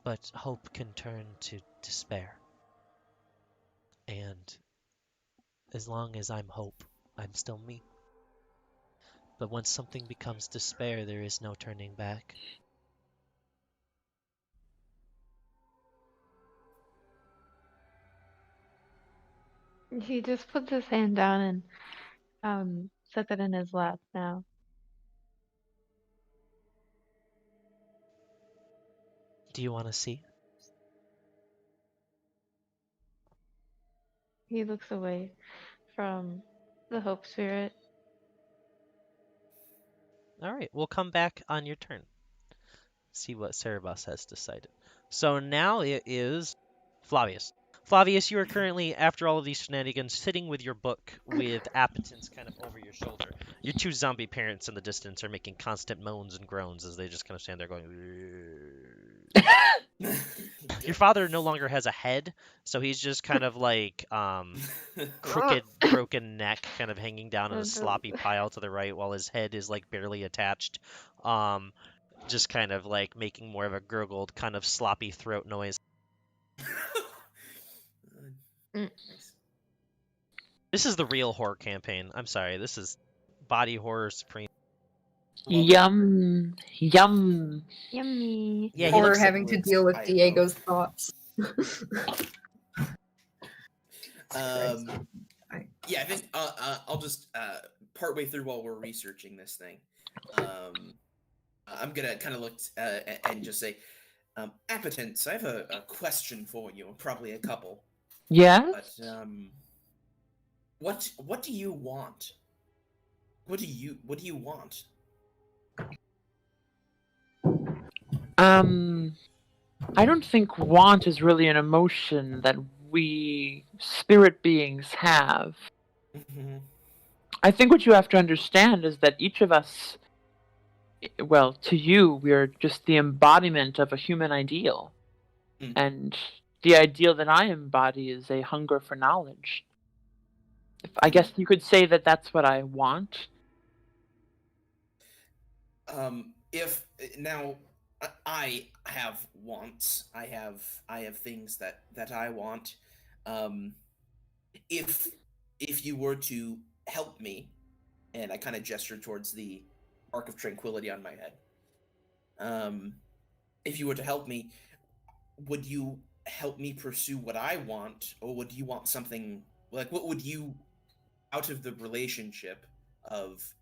But hope can turn to despair. And as long as I'm hope, I'm still me. But once something becomes despair, there is no turning back. He just puts his hand down and sets it in his lap now. Do you want to see? He looks away from the Hope Spirit. Alright, we'll come back on your turn. See what Cerebus has decided. So now it is Flavius. Flavius, you are currently, after all of these shenanigans, sitting with your book with appetence kind of over your shoulder. Your two zombie parents in the distance are making constant moans and groans as they just kind of stand there going. Your father no longer has a head, so he's just kind of like crooked, broken neck kind of hanging down in a sloppy pile to the right while his head is like barely attached. Just kind of like making more of a gurgled kind of sloppy throat noise. Nice. This is the real horror campaign. I'm sorry, this is Body Horror Supreme. Yum. Yum. Yummy. Yeah, he Or looks like having to words deal with I Diego's thoughts. Yeah, I think I'll just partway through while we're researching this thing, I'm gonna kind of look and just say, Appetence, I have a question for you, probably a couple. Yes? But what do you want? What do you want? I don't think want is really an emotion that we spirit beings have. Mhm. I think what you have to understand is that each of us, well, to you, we're just the embodiment of a human ideal. Mm. And the ideal that I embody is a hunger for knowledge. I guess you could say that that's what I want. If now I have wants, I have things that I want. If you were to help me, and I kind of gesture towards the arc of tranquility on my head. If you were to help me, would you help me pursue what I want, or would you want something like what would you out of the relationship of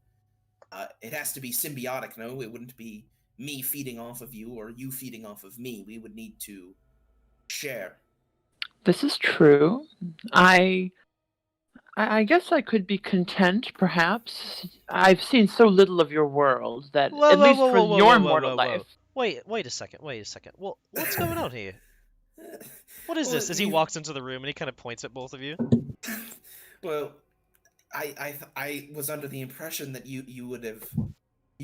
it has to be symbiotic, no? It wouldn't be me feeding off of you or you feeding off of me. We would need to share. This is true. I guess I could be content, perhaps. I've seen so little of your world that, Whoa, at whoa, least whoa, for whoa, whoa, your whoa, mortal whoa, whoa. life. Wait a second. Well, what's going on here? What is Well, this? As he walks into the room and he kind of points at both of you. Well, I was under the impression that you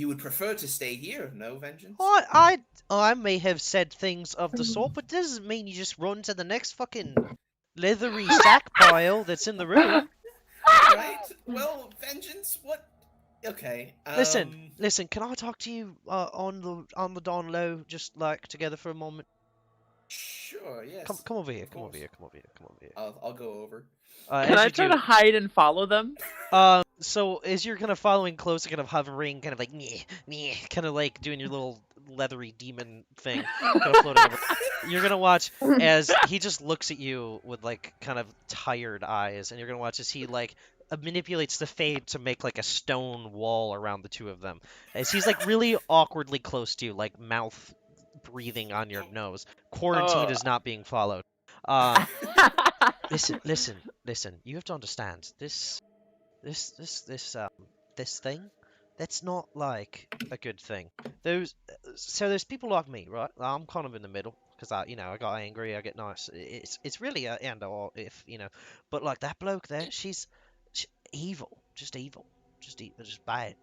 would prefer to stay here. No, Vengeance. I may have said things of the sort, but doesn't mean you just run to the next fucking leathery sack pile that's in the room. Right? Well, Vengeance. What? Okay. Listen. Can I talk to you on the Don Low, just like together for a moment? Sure. Yes. Come over here. of Come over course. here. Come over here. I'll go over. Can As I you try do, to hide and follow them? So as you're kind of following close, kind of hovering, kind of like meh, meh, kind of like doing your little leathery demon thing, kind of floating over. You're gonna watch as he just looks at you with like kind of tired eyes, and you're gonna watch as he like manipulates the fade to make like a stone wall around the two of them. As he's like really awkwardly close to you, like mouth breathing on your nose. Quarantine Oh. is not being followed. Listen. You have to understand this thing, that's not like a good thing. There's people like me, right? I'm kind of in the middle because I got angry, I get nice. It's really a and or if but like that bloke there, she's evil, just evil. Just bad.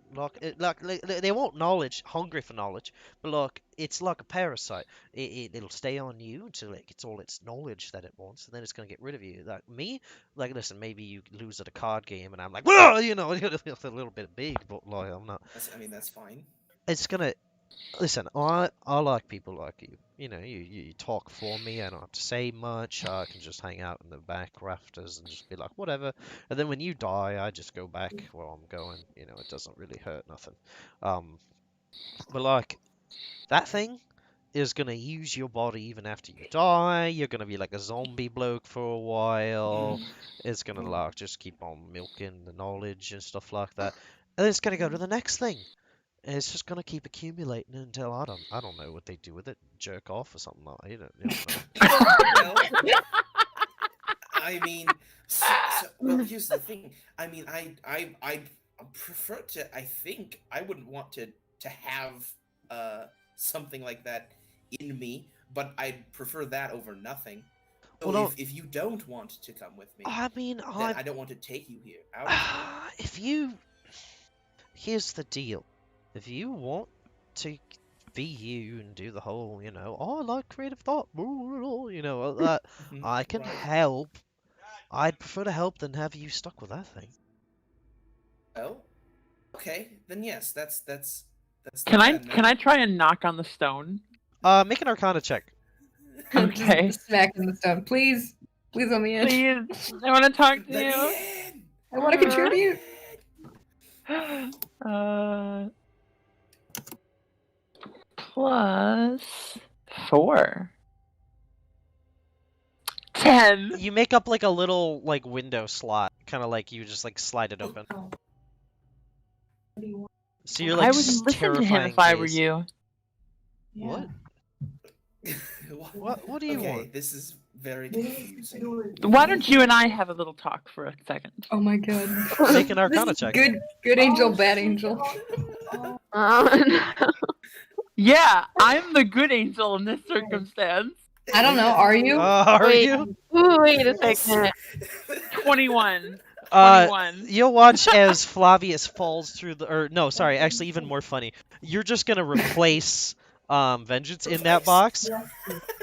They want knowledge, hungry for knowledge, but look, it's like a parasite. It'll stay on you until it gets all its knowledge that it wants, and then it's gonna get rid of you. Like me, like listen, maybe you lose at a card game, and I'm like, well, it's a little bit big, but like I'm not. That's fine. It's gonna listen. I like people like you. You talk for me. I don't have to say much. I can just hang out in the back rafters and just be like whatever. And then when you die, I just go back where I'm going. It doesn't really hurt nothing. But like that thing is gonna use your body even after you die. You're gonna be like a zombie bloke for a while. It's gonna like just keep on milking the knowledge and stuff like that. And then it's gonna go to the next thing. And it's just gonna keep accumulating until I don't know what they do with it. Jerk off or something like that. You don't know. I mean, well, here's the thing. I mean, I prefer to. I think I wouldn't want to have something like that in me, but I'd prefer that over nothing. So Well, if you don't want to come with me, I mean, then I don't want to take you here. Here's the deal. If you want to be you and do the whole, I like creative thought, that I can Right. help. I'd prefer to help than have you stuck with that thing. Oh, okay, then yes, that's. Can not I bad can I try and knock on the stone? Make an Arcana check. Okay. Just smacking the stone. Please let me in. Please, I want to talk to Let you. me in! I want to contribute. Plus 4. 10. You make up like a little like window slot, kind of like you just like slide it open. So you're like I would listen to him terrifying if I were gaze. you. What? What do you Okay, want? this is very confusing. Why don't you and I have a little talk for a second? Oh my god. Make an Arcana check. Good angel, bad angel. No. Yeah, I'm the good angel in this circumstance. I don't know. Are you? Are Wait. you? Ooh, wait a second. 21. Uh, 21. You'll watch as Flavius falls through the, or no, sorry, actually even more funny. You're just gonna replace Vengeance in that box,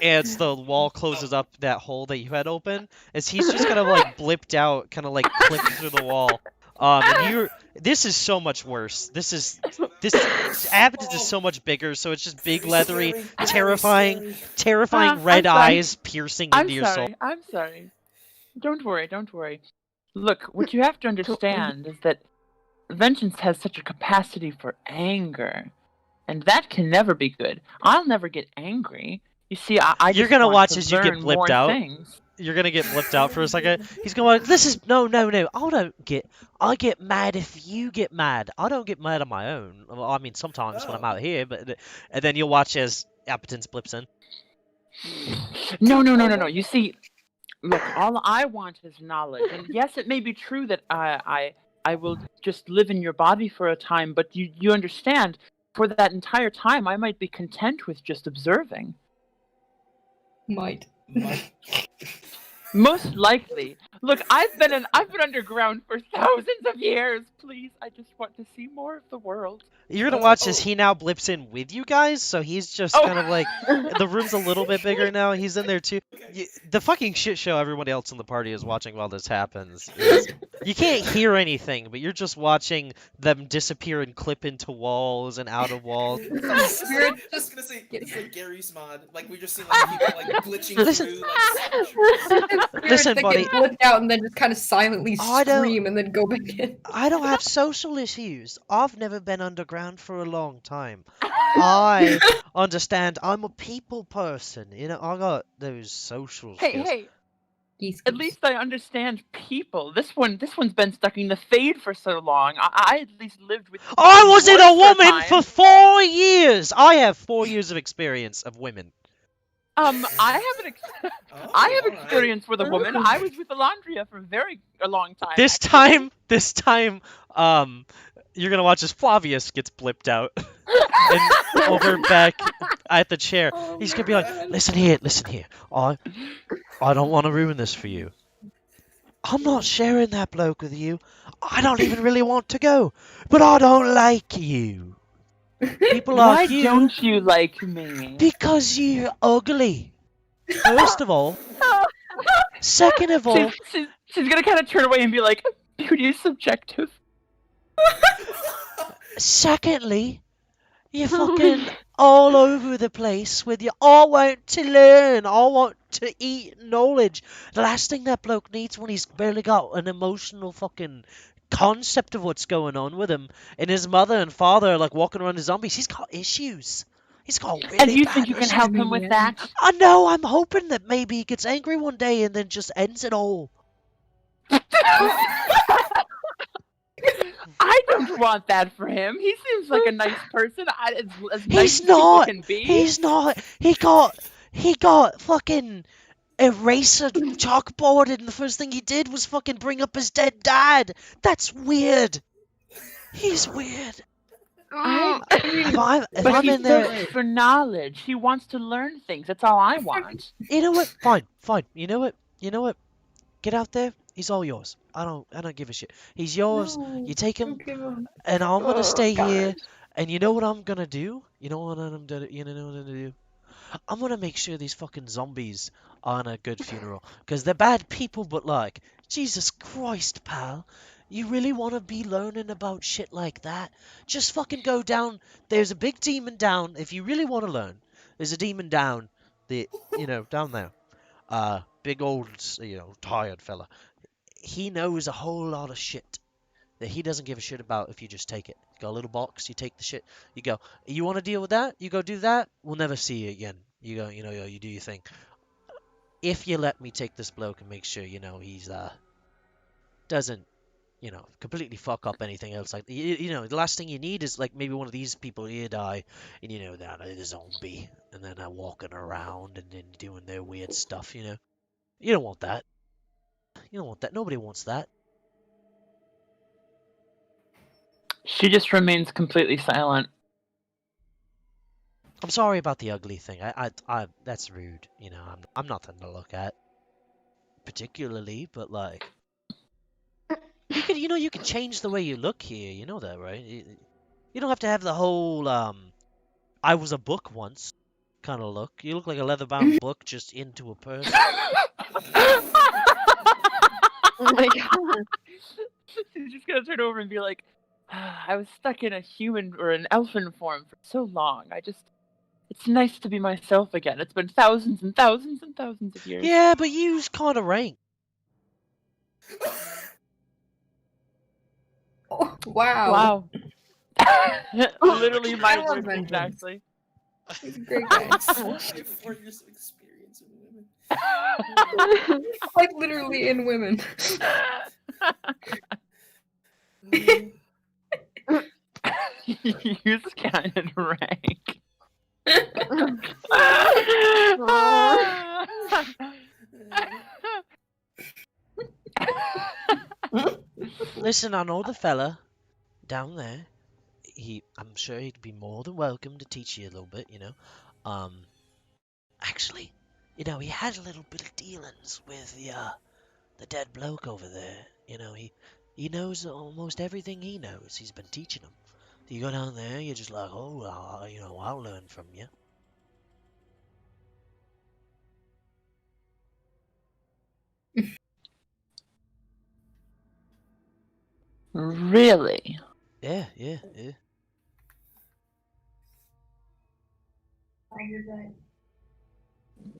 as the wall closes up that hole that you had open, as he's just kind of like blipped out, kind of like clipped through the wall. And this is so much worse. This Abacus is so much bigger, so it's just big, Very leathery, scary, terrifying, very terrifying I'm red sorry. eyes piercing I'm into your soul. sorry. I'm sorry. Don't worry. Look, what you have to understand is that vengeance has such a capacity for anger, and that can never be good. I'll never get angry. You see, I You're just gonna want watch to as you get learn blipped more out. things. You're gonna get blipped out for a second. He's going like, this is no. I get mad if you get mad. I don't get mad on my own. Well, I mean, sometimes when I'm out here, but and then you'll watch as Appetence blips in. No. You see, look, all I want is knowledge. And yes, it may be true that I will just live in your body for a time, but you understand, for that entire time, I might be content with just observing. Might. Most likely. Look, I've been underground for thousands of years. Please, I just want to see more of the world. You're gonna watch as he now blips in with you guys, so he's just kind of like the room's a little bit bigger now. He's in there too. The fucking shit show everybody else in the party is watching while this happens is you can't hear anything, but you're just watching them disappear and clip into walls and out of walls. Spirit Just gonna say get- it's like Gary's mod. Like we just see like people like glitching Listen. through. Like, Listen, that buddy. get blipped out and then just kind of silently I don't- scream and then go back in. I don't have social issues. I've never been underground for a long time. I understand. I'm a people person. You know, I got those social Hey, skills. hey. Geese, At geese. least I understand people. This one's been stuck in the Fade for so long. I at least lived with. I was in a boys woman time. for 4 years. I have 4 years of experience of women. I have I have alright. experience with a woman. I was with Alondria for a long time. This time, you're gonna watch as Flavius gets blipped out and over back at the chair. Oh He's my gonna be like, God. listen here. I don't want to ruin this for you. I'm not sharing that bloke with you. I don't even really want to go, but I don't like you. People Why like you don't you like me? because you're ugly. First of all. Second of all, She's gonna kind of turn away and be like, "Beauty is subjective." secondly, you're fucking all over the place with your I want to learn, I want to eat knowledge. The last thing that bloke needs when he's barely got an emotional fucking concept of what's going on with him, and his mother and father are like walking around as zombies. He's got issues. He's got really And you bad think you can issues. help him with that? I know, I'm hoping that maybe he gets angry one day and then just ends it all. I don't want that for him. He seems like a nice person. As nice He's as people not. can be. He's not. He got fucking eraser chalkboarded, and the first thing he did was fucking bring up his dead dad. That's weird. He's weird. If But I'm he's in there, thirsty for knowledge. He wants to learn things. That's all I want. you know what? Fine. You know what? Get out there. He's all yours. I don't give a shit. He's yours. No, You take him, don't give him. and I'm gonna Oh, stay God. here. And you know what I'm gonna do? You know what I'm gonna do? I'm gonna make sure these fucking zombies are on a good funeral. Because they're bad people, but like, Jesus Christ, pal. You really want to be learning about shit like that? Just fucking go down. There's a big demon down. If you really want to learn, there's a demon down. Down there. Big old, tired fella. He knows a whole lot of shit that he doesn't give a shit about if you just take it. You got a little box, you take the shit, you go, you want to deal with that? You go do that, we'll never see you again. You go, you do your thing. If you let me take this bloke and make sure, he's, doesn't, completely fuck up anything else. Like, the last thing you need is, like, maybe one of these people here die, and, they're a zombie, and then they're walking around and then doing their weird stuff, You don't want that. You don't want that. Nobody wants that. She just remains completely silent. I'm sorry about the ugly thing. I that's rude. I'm nothing to look at, particularly. But like, you can change the way you look here. You know that, right? You don't have to have the whole I was a book once kind of look. You look like a leather-bound book just into a purse. Oh my God. She's just gonna turn over and be like, I was stuck in a human or an elfin form for so long. It's nice to be myself again. It's been thousands and thousands and thousands of years. Yeah, but you's kind of rank. Oh, wow. Wow. Literally I my love words vengeance. exactly. He's a great guy. I have 4 years of experience with women. Like literally in women. You's kind of rank. Listen, I know the fella down there. I'm sure he'd be more than welcome to teach you a little bit. Actually, he had a little bit of dealings with the dead bloke over there. He knows almost everything he knows. He's been teaching him. You go down there, you're just like, oh, I'll learn from you. Really? Yeah.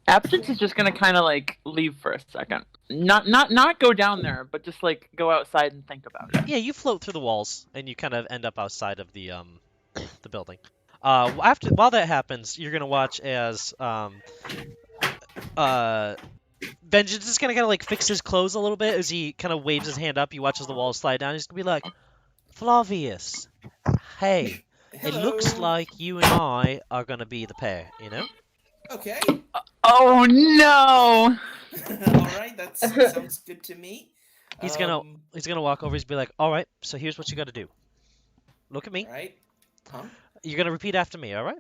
Absence is just gonna kind of like leave for a second. Not go down there, but just like go outside and think about it. Yeah, you float through the walls, and you kind of end up outside of the the building. While that happens, you're gonna watch as Vengeance is gonna kind of like fix his clothes a little bit as he kind of waves his hand up. He watches the walls slide down. He's gonna be like, Flavius, hey, it looks Hello. like you and I are gonna be the pair, you know? Okay. Oh no! All right, that sounds good to me. He's gonna walk over. He's be like, all right, so here's what you gotta do. Look at me. All right. Huh? You're gonna repeat after me, all right?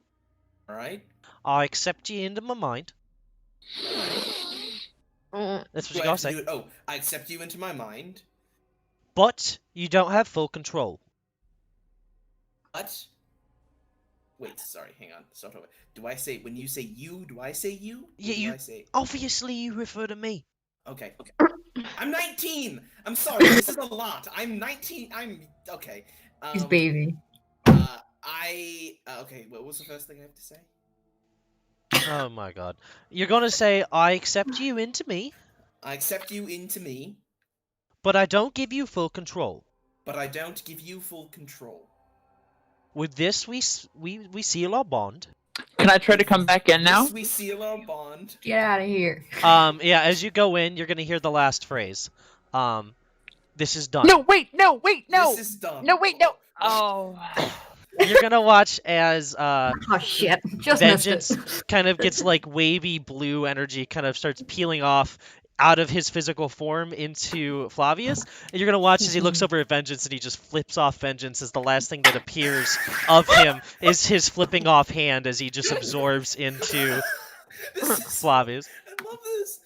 All right. I accept you into my mind. That's what Do you I gotta have to say. do it? Oh, I accept you into my mind. But you don't have full control. But wait, sorry, hang on. Stop. Do I say when you say you? Do I say you? Yeah, Or do you- I say Obviously, you refer to me. okay. I'm 19. I'm sorry. This is a lot. I'm 19. I'm okay. He's baby. Okay. What was the first thing I have to say? Oh my god. You're gonna say, I accept you into me, I accept you into me, but I don't give you full control. but I don't give you full control. With this, we seal our bond. Can I try to come back in now? This we seal our bond. Get out of here. Yeah, as you go in, you're gonna hear the last phrase. This is done. No, wait, no. This is done. No, wait, no. Oh. You're gonna watch as Oh shit. Just missed Vengeance it. kind of gets like wavy blue energy kind of starts peeling off out of his physical form into Flavius, and you're gonna watch as he looks over at Vengeance and he just flips off Vengeance as the last thing that appears of him is his flipping off hand as he just absorbs into Flavius. I love this.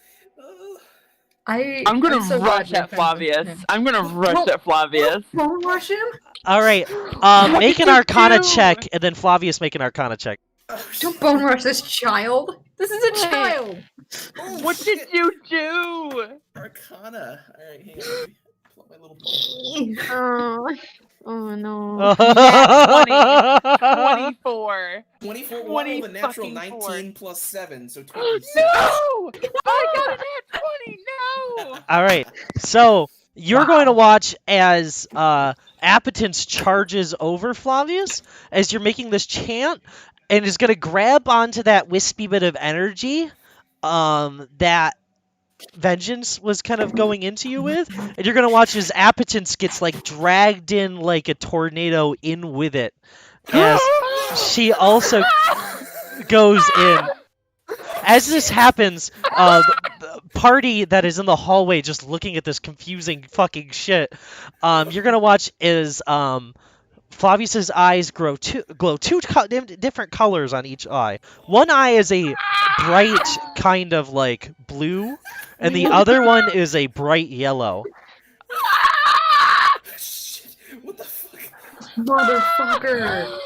I'm gonna I'm so rush glad at that Flavius. I'm gonna rush at Flavius. Don't rush him. All right, What make did an you Arcana do? check, and then Flavius make an Arcana check. Don't bone rush this child. This is a child. Oh, What did shit. you do? Arcana. All right, hang on. Pull up my little book. Oh no. 24. 24. Well, I rolled a natural 24. 19 plus 7, so 26. No! I got an at 20. No! All right, so you're going to watch as Appetence charges over Flavius as you're making this chant, and is going to grab onto that wispy bit of energy that Vengeance was kind of going into you with, and you're going to watch as Appetence gets like dragged in like a tornado in with it as she also goes in. As this happens, the party that is in the hallway just looking at this confusing fucking shit, you're gonna watch as Flavius's eyes glow two different colors on each eye. One eye is a bright kind of like blue, and the other one is a bright yellow. Shit. What the fuck? Motherfucker.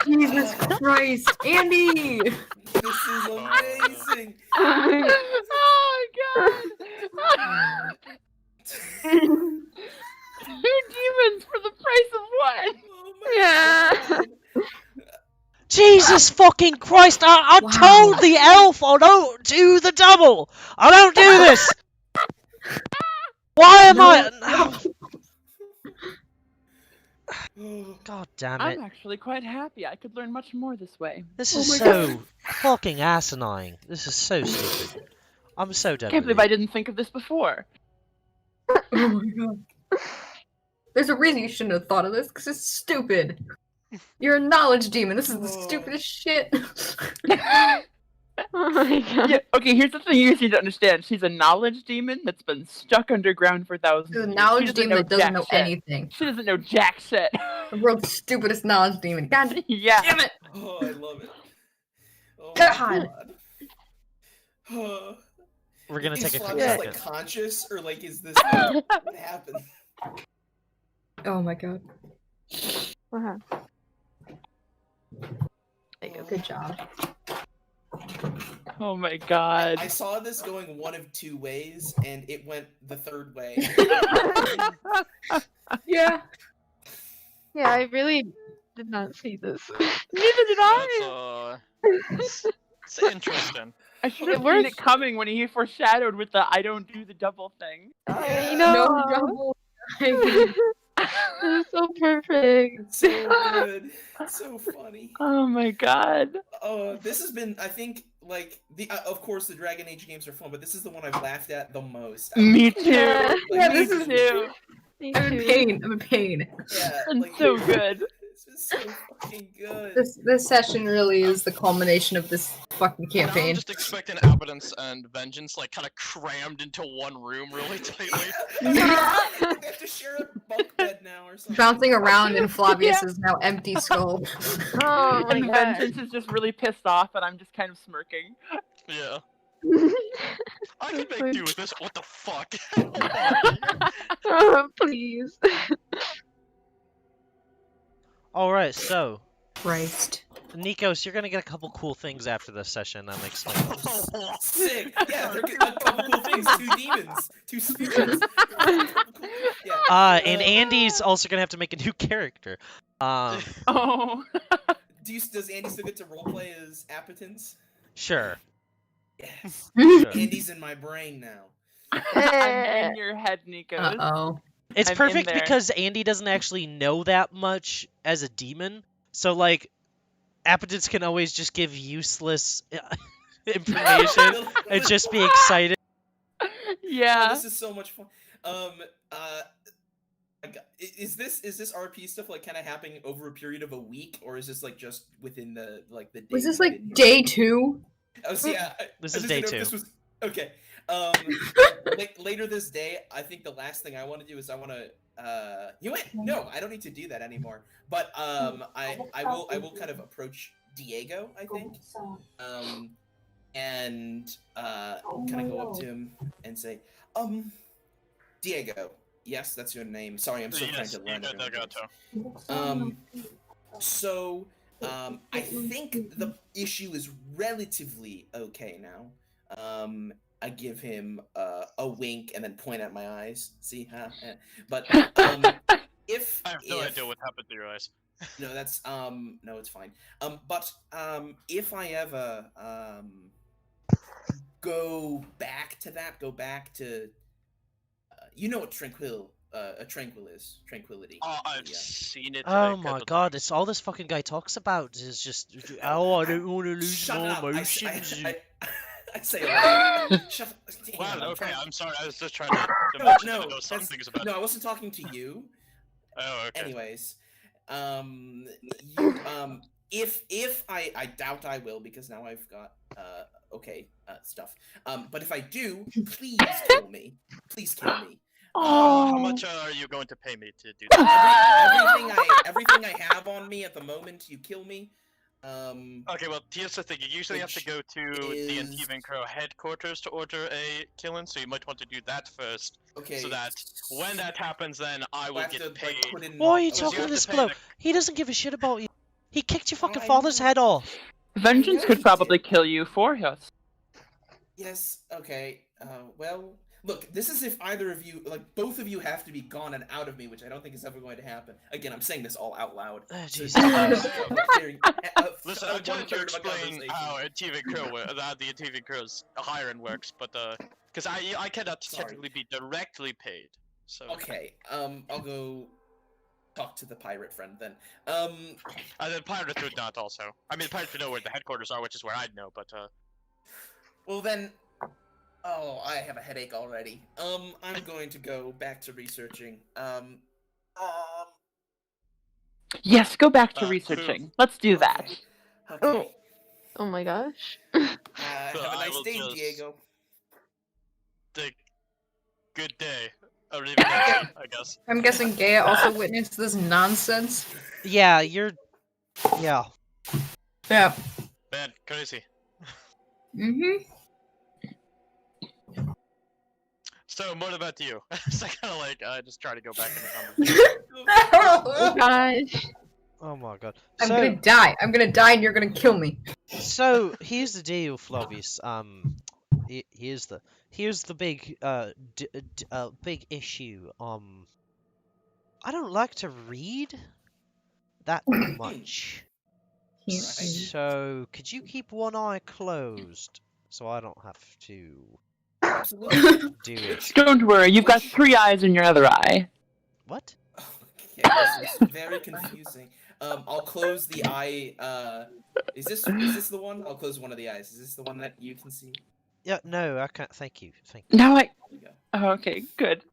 Jesus Christ. Andy. This is amazing. Oh god! Two demons for the price of one. Oh my Yeah. God. Jesus fucking Christ! I Wow. told the elf I don't do the double. I don't do this. Why am I? God damn it! I'm actually quite happy. I could learn much more this way. This Oh is my so fucking asinine. This is so stupid. I'm so done. Can't with believe you. I didn't think of this before. Oh my god. There's a reason you shouldn't have thought of this, because it's stupid. You're a knowledge demon. This is the stupidest shit. Oh my god. Yeah, okay, here's the thing you guys need to understand. She's a knowledge demon that's been stuck underground for thousands There's of a years. knowledge She demon that doesn't jack know shit. anything. She doesn't know jack shit. The world's stupidest knowledge demon. God Yeah. damn it! Oh, I love it. Oh my God. God. We're gonna Is take a quick Flavius, second. like conscious, or like is this what happened? Oh my god. Uh-huh. There you go. Good job. Oh my god. I saw this going one of two ways, and it went the third way. Yeah. Yeah, I really did not see this. Neither did I. It's interesting. I should It have seen works. it coming when he foreshadowed with the "I don't do the double" thing. I No know. double. It was so perfect. So good. So funny. Oh my god. This has been, I think, like, of course, the Dragon Age games are fun, but this is the one I've laughed at the most. Me too. Yeah. Yeah, Me this is- too. Me I'm in too. pain. I'm in pain. Yeah, And like, so good. It's been so fucking good. This session really is the culmination of this fucking Now I'm campaign. just expecting Abundance and Vengeance like kind of crammed into one room really tightly. They have to share a bunk bed now or something. Bouncing around in Flavius's now empty skull. Oh my And god. Vengeance is just really pissed off, and I'm just kind of smirking. Yeah. I can That's make do with this. What the fuck? Oh, please. Alright, so, Christ. Nikos, you're gonna get a couple cool things after this session, I'm explaining. Sick. Yeah, they're a couple cool things. 2 demons. 2 spirits. Yeah. And Andy's also gonna have to make a new character. Oh. Does Andy still get to roleplay as Appetence? Sure. Yes. Sure. Andy's in my brain now. I'm in your head, Nikos. Uh-oh. It's I'm in perfect there. because Andy doesn't actually know that much as a demon, so like, Appetence can always just give useless information and just be excited. Yeah. Oh, this is so much fun. Is this RP stuff like kind of happening over a period of a week, or is this like just within the day? Was this you've like been here? day 2? Oh, see, This I is just day didn't know if 2. this was okay. Later this day, I think the last thing I want to do is I want to. You know what? No, I don't need to do that anymore. But I will kind of approach Diego, I think. And kind of go up to him and say, Diego. Yes, that's your name. Sorry, I'm still trying to learn it. So, I think the issue is relatively okay now. I give him a wink and then point at my eyes. See, huh? But if I have no idea what happened to your eyes. no, that's no, it's fine. But if I ever go back to you know what tranquility is. I've Yeah. seen it. Oh my god, it's all this fucking guy talks about is just, oh, I don't want to lose Shut more up! emotions. I say a lot. Shut up. Damn, Well, I'm okay, trying- I'm sorry. I was just trying to No, mention no, that I know some that's- things about no, it. I wasn't talking to you. Oh, okay. Anyways, if I doubt I will because now I've got stuff. But if I do, please kill me. Please kill me. How Oh. much are you going to pay me to do that? Everything I have on me at the moment, you kill me. Okay, well, here's the thing. You usually have to Which go to the is- Antivan Crow headquarters to order a killing, so you might want to do that first. Okay. So that when that happens, then I do will have get to, like, paid. put in- Why are you okay. you talking have to to this pay bloke? the- He doesn't give a shit about you. He kicked your fucking I father's know. head off. Vengeance could probably kill you for us. Yes. Okay. Well, look. This is if either of you, like, both of you, have to be gone and out of me, which I don't think is ever going to happen. Again, I'm saying this all out loud. Oh, So Jesus. Listen, I wanted to explain how Antivan Crow, the Antivan Crow's hiring works, but because I cannot Sorry. technically be directly paid. So Okay. I'll go talk to the pirate friend then. and then pirates would not also. I mean, pirates would know where the headquarters are, which is where I'd know, but Well then. Oh, I have a headache already. I'm going to go back to researching. Yes, go back to who- researching. Let's do that. Okay. Okay. Oh my gosh. Have So a I nice will day, just- Diego. the good day. Arrivederci, I guess. I'm guessing Gaia also witnessed this nonsense. Yeah, you're... Yeah. Yeah. Man, crazy. Mm-hmm. So, what about you? So I kind of like, just try to go back in the conversation. Oh gosh. Oh my god. I'm So, gonna die. I'm gonna die, and you're gonna kill me. so here's the deal, Flavius. Here's the big big issue. I don't like to read that much. Here. So, could you keep one eye closed so I don't have to Absolutely. do it? Don't worry, you've got 3 eyes in your other eye. What? Okay, this is very confusing. I'll close the eye. Is this the one? I'll close one of the eyes. Is this the one that you can see? Yeah, no, I can't. Thank you. Thank you. Now There you go. Oh, okay, good.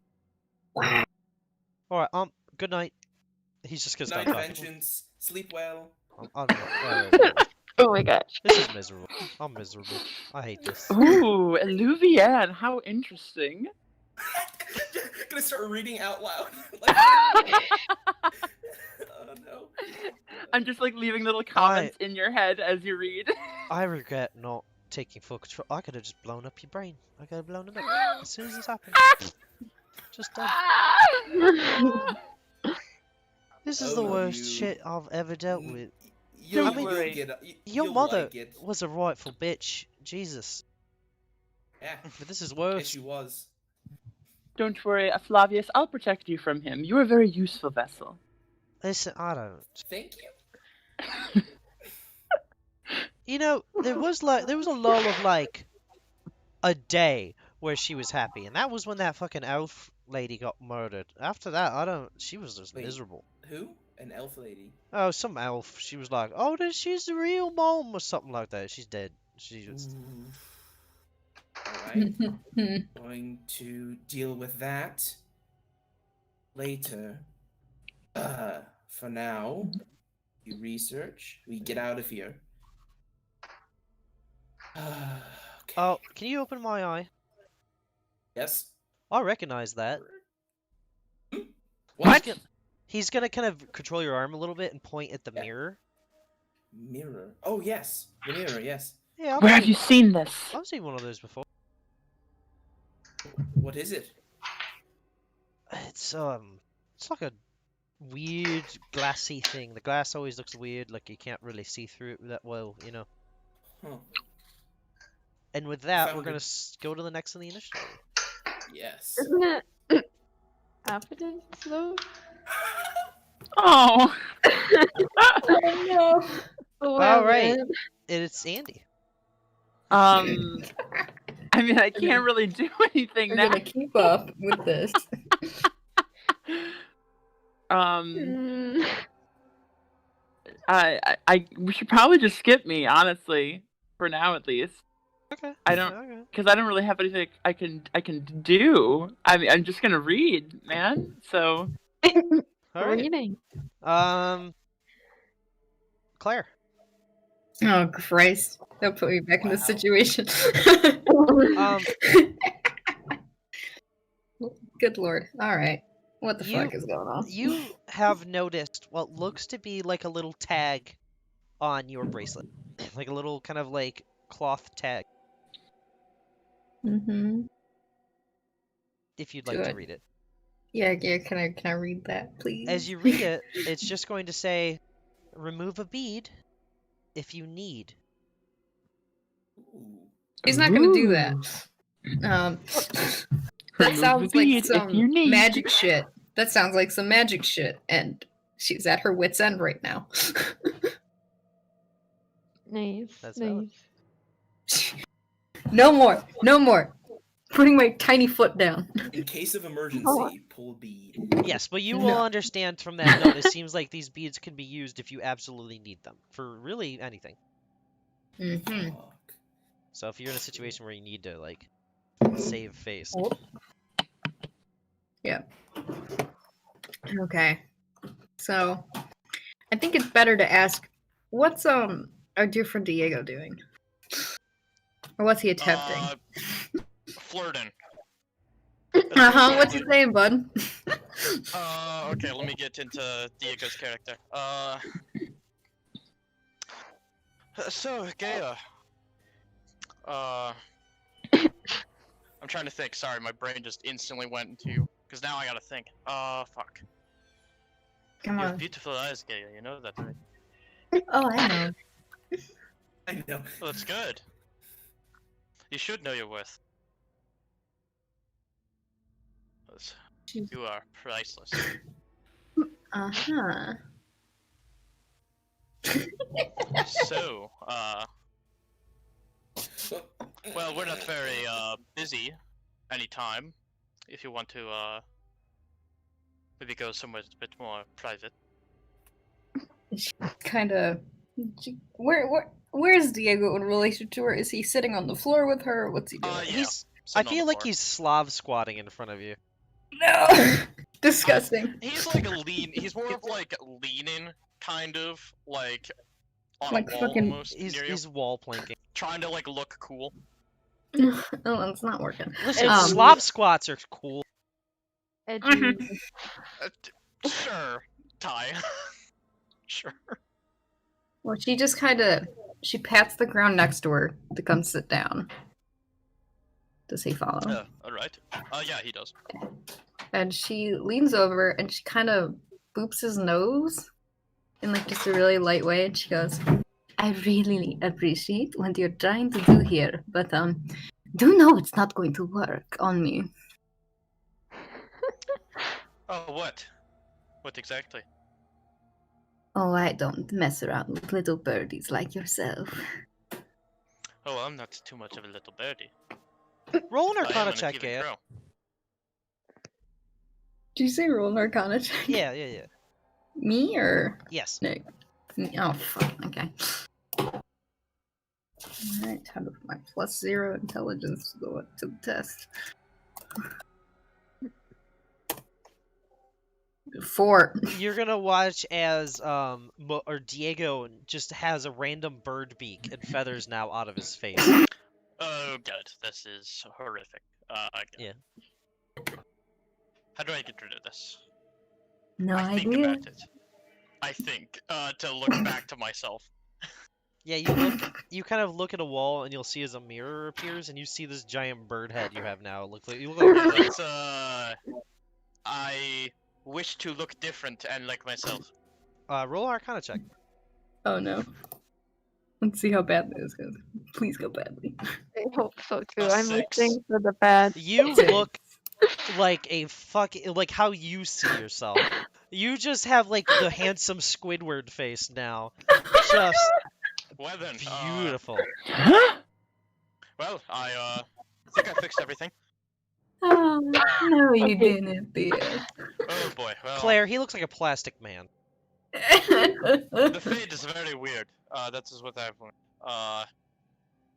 All right. Good night. He's just gonna start Night, talking. vengeance. Sleep well. I'm not. Oh my gosh. This is miserable. I'm miserable. I hate this. Ooh, Eluvian, how interesting. Gonna start reading out loud. Oh no. I'm just like leaving little comments in your head as you read. I regret not taking full control. I could have just blown up your brain. I could have blown it up as soon as this happened. Just done. This is the Oh, worst you- shit I've ever dealt with. You'll, Don't worry. Your you'll mother like it. was a rightful bitch. Jesus. Yeah, But this is yes, worse. she was. Don't worry, Flavius, I'll protect you from him. You're a very useful vessel. Listen, I don't. Thank you. You know, there was a lull of like a day where she was happy, and that was when that fucking elf lady got murdered. After that, I don't. She was just Wait. miserable. Who? An elf lady. Oh, some elf. She was like, "Oh, she's the real mom" or something like that. She's dead. She was. Alright. Going to deal with that later. For now, you research. We get out of here. Okay. Oh, can you open my eye? Yes. I recognize that. What? He's gonna kind of control your arm a little bit and point at the Yeah. mirror. Mirror. Oh yes, the mirror. Yes. Yeah, Where have you seen this? I've seen one of those before. What is it? It's like a weird glassy thing. The glass always looks weird, like you can't really see through it that well, you know. Huh. And with that, Found we're gonna it. go to the next on the initiative. Yes. Isn't it evidence though? Oh. Oh no. Well, right. then. It's Andy. I mean, I can't really do anything We're now. gonna keep up with this. Mm, We should probably just skip me, honestly, for now at least. Okay. I don't- Okay. Because I don't really have anything I can do. I mean, I'm just gonna read, man. So All right. reading. Claire. Oh Christ! That put me back in the Wow. situation. Um, Good lord. Alright. What the You- fuck is going on? you have noticed what looks to be like a little tag on your bracelet, like a little kind of like cloth tag. Mm-hmm. If you'd like to Good. read it. Yeah, can I read that, please? As you read it, it's just going to say, "Remove a bead if you need." Ooh. He's not gonna do that. Ooh. That Remove sounds the like bead if some you need. magic shit. That sounds like some magic shit, and she's at her wit's end right now. Nice. That's nice. valid. No more. No more. Putting my tiny foot down. In case of emergency, pull bead. Yes, but you No. will understand from that note. It seems like these beads can be used if you absolutely need them for really anything. Mm-hmm. Fuck. So if you're in a situation where you need to like save face, Okay. So, I think it's better to ask, what's our dear friend Diego doing? Or what's he attempting? Flirting. What's he saying, bud? Okay, let me get into Diego's character. So, Gaia. I'm trying to think. Sorry, my brain just instantly went into. Because now I gotta think. Fuck. Come You have on. beautiful eyes, Gaia. You know that, right? Oh, I know. I know. Well, that's good. You should know your worth. 'Cause you are priceless. Uh-huh. So, well, we're not very busy anytime. If you want to maybe go somewhere a bit more private. Kind of. Where's Diego in relation to her? Is he sitting on the floor with her? What's he doing? Yeah. He's. I sitting on feel the like floor. he's Slav squatting in front of you. No. Disgusting. He's like a lean. He's more of like leaning, kind of like on Like a wall fucking- almost near you, He's wall planking. trying to like look cool. Oh, it's not working. Listen, Um, Slav squats are cool. Edgy. Sure, Ty. Sure. Well, she just kind of pats the ground next to her to come sit down. Does he follow? All right. Yeah, he does. And she leans over and she kind of boops his nose in like just a really light way, and she goes, "I really appreciate what you're trying to do here, but do know it's not going to work on me." Oh, what? What exactly? Oh, I don't mess around with little birdies like yourself. Oh, I'm not too much of a little birdie. Roll an I am Arcana an check, even Gaia. crow. Did you say roll an Arcana check? Yeah, yeah, yeah. Me or Yes. Nick? Oh, fuck. Okay. Alright, time to put my +0 intelligence to go up to the test. 4. You're gonna watch as Diego just has a random bird beak and feathers now out of his face. Oh, God, this is horrific. Yeah. How do I get rid of this? No I think idea. about it. I think, to look back to myself. Yeah, you kind of look at a wall and you'll see as a mirror appears and you see this giant bird head you have now. You look like It's, I wish to look different and like myself. roll Arcana check. Oh no. Let's see how bad this goes. Please go badly. I hope so too. A I'm 6. listening for the bad. You look like a fucking like how you see yourself. You just have like the handsome Squidward face now. Just Well then, beautiful. well, I think I fixed everything. Oh, no, you didn't, dear. Oh boy, well, Claire, he looks like a plastic man. the fade is very weird. That is what I've learned.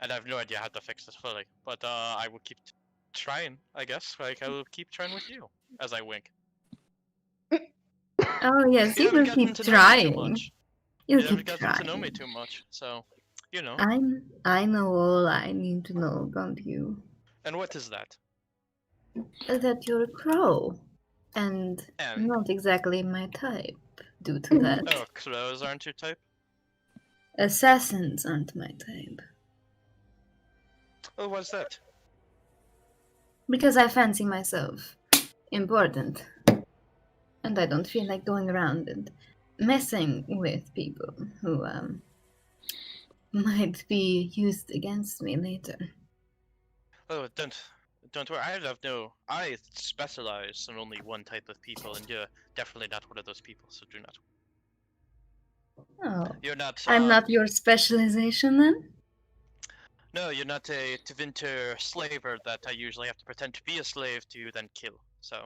And I have no idea how to fix this fully. But I will keep trying, I guess. Like I will keep trying with you as I wink. Oh yes, you haven't will gotten keep to know me too trying. much. You'll You haven't keep gotten to know me trying. too much, so you know. I know all I need to know about you. And what is that? That you're a crow, and And not exactly my type. Due to that, oh, crows aren't your type? assassins aren't my type. Oh, what's that? Because I fancy myself important, and I don't feel like going around and messing with people who might be used against me later. Oh, don't worry. I specialize in only one type of people, and you're definitely not one of those people. So do not. Oh, You're not. I'm not your specialization then? No, you're not a Tevinter slaver that I usually have to pretend to be a slave to then kill. So.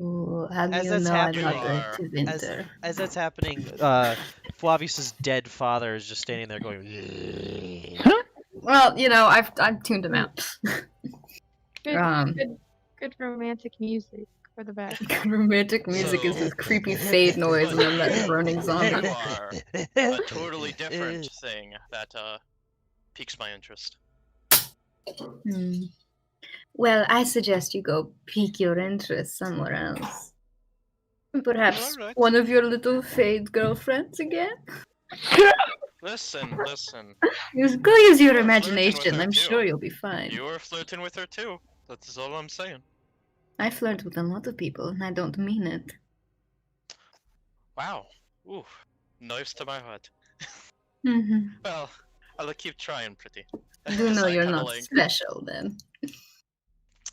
Ooh, how do As you that's know I'm happening- not are- a winter? As that's happening, Flavius's dead father is just standing there going. Well, you know, I've tuned him out. Good, good romantic music for the back. Romantic music is this creepy fade noise and then that droning You zombie. are a totally different thing that piques my interest. Hmm. Well, I suggest you go pique your interest somewhere else. Perhaps Alright. one of your little fade girlfriends again? Listen. Go use your You are flirting with imagination. her I'm too. sure you'll be fine. You are flirting with her too. That's all I'm saying. I flirt with a lot of people, and I don't mean it. Wow. Ooh. Knives to my heart. Mhm. Well, I'll keep trying, pretty. Do know As I you're kinda not like- special then.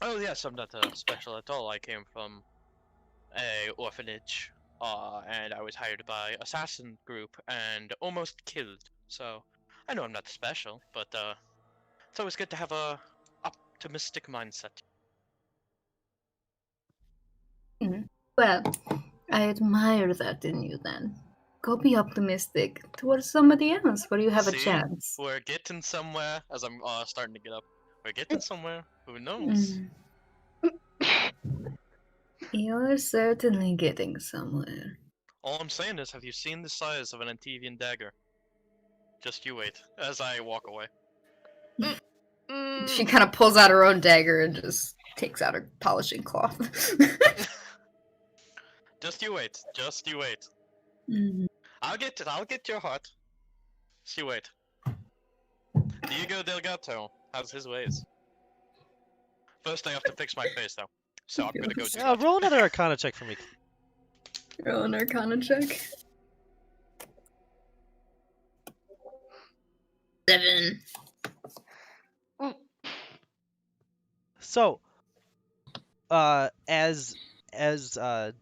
Oh yes, I'm not special at all. I came from a orphanage, and I was hired by assassin group and almost killed. So I know I'm not special, but it's always good to have a optimistic mindset. Well, I admire that in you then. Go be optimistic towards somebody else where you have a See? chance. We're getting somewhere. As I'm starting to get up, we're getting somewhere. Who knows? You're certainly getting somewhere. All I'm saying is, have you seen the size of an Antivian dagger? Just you wait, as I walk away. She kind of pulls out her own dagger and just takes out her polishing cloth. Just you wait. Just you wait. Mhm. I'll get it. I'll get your heart. Just you wait. Diego Delgato has his ways. First, I have to fix my face, though. So I'm gonna go do that. Roll another Arcana check for me. Roll an Arcana check. 7. So, as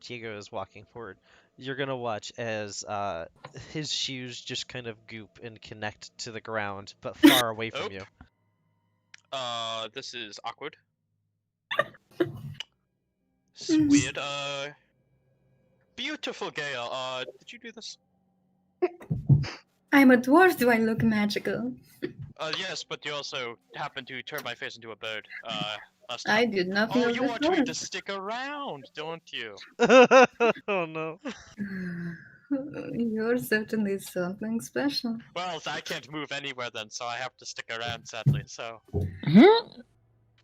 Diego is walking forward, you're gonna watch as his shoes just kind of goop and connect to the ground, but far away from Oop. you. This is awkward. This is weird. Beautiful Gale. Did you do this? I'm a dwarf. Do I look magical? Yes, but you also happened to turn my face into a bird. Last I time. did nothing Oh, of you the want me sort. to stick around, don't you? Oh no. You're certainly something special. Well, I can't move anywhere then, so I have to stick around, sadly. So,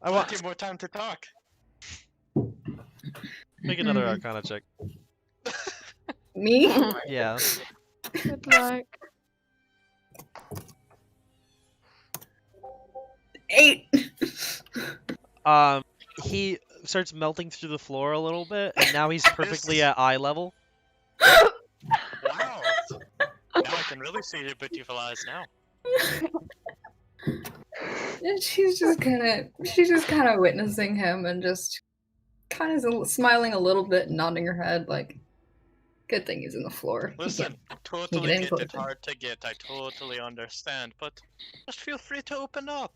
I want plenty more time to talk. make another Mhm. Arcana check. Me? Yeah. Good luck. 8. He starts melting through the floor a little bit, and now he's perfectly at eye level. Wow. Now I can really see your beautiful eyes now. And she's just kind of witnessing him and just kind of smiling a little bit and nodding her head like, good thing he's in the floor. He Listen, can't- totally any get it closer. hard to get. I totally understand, but just feel free to open up.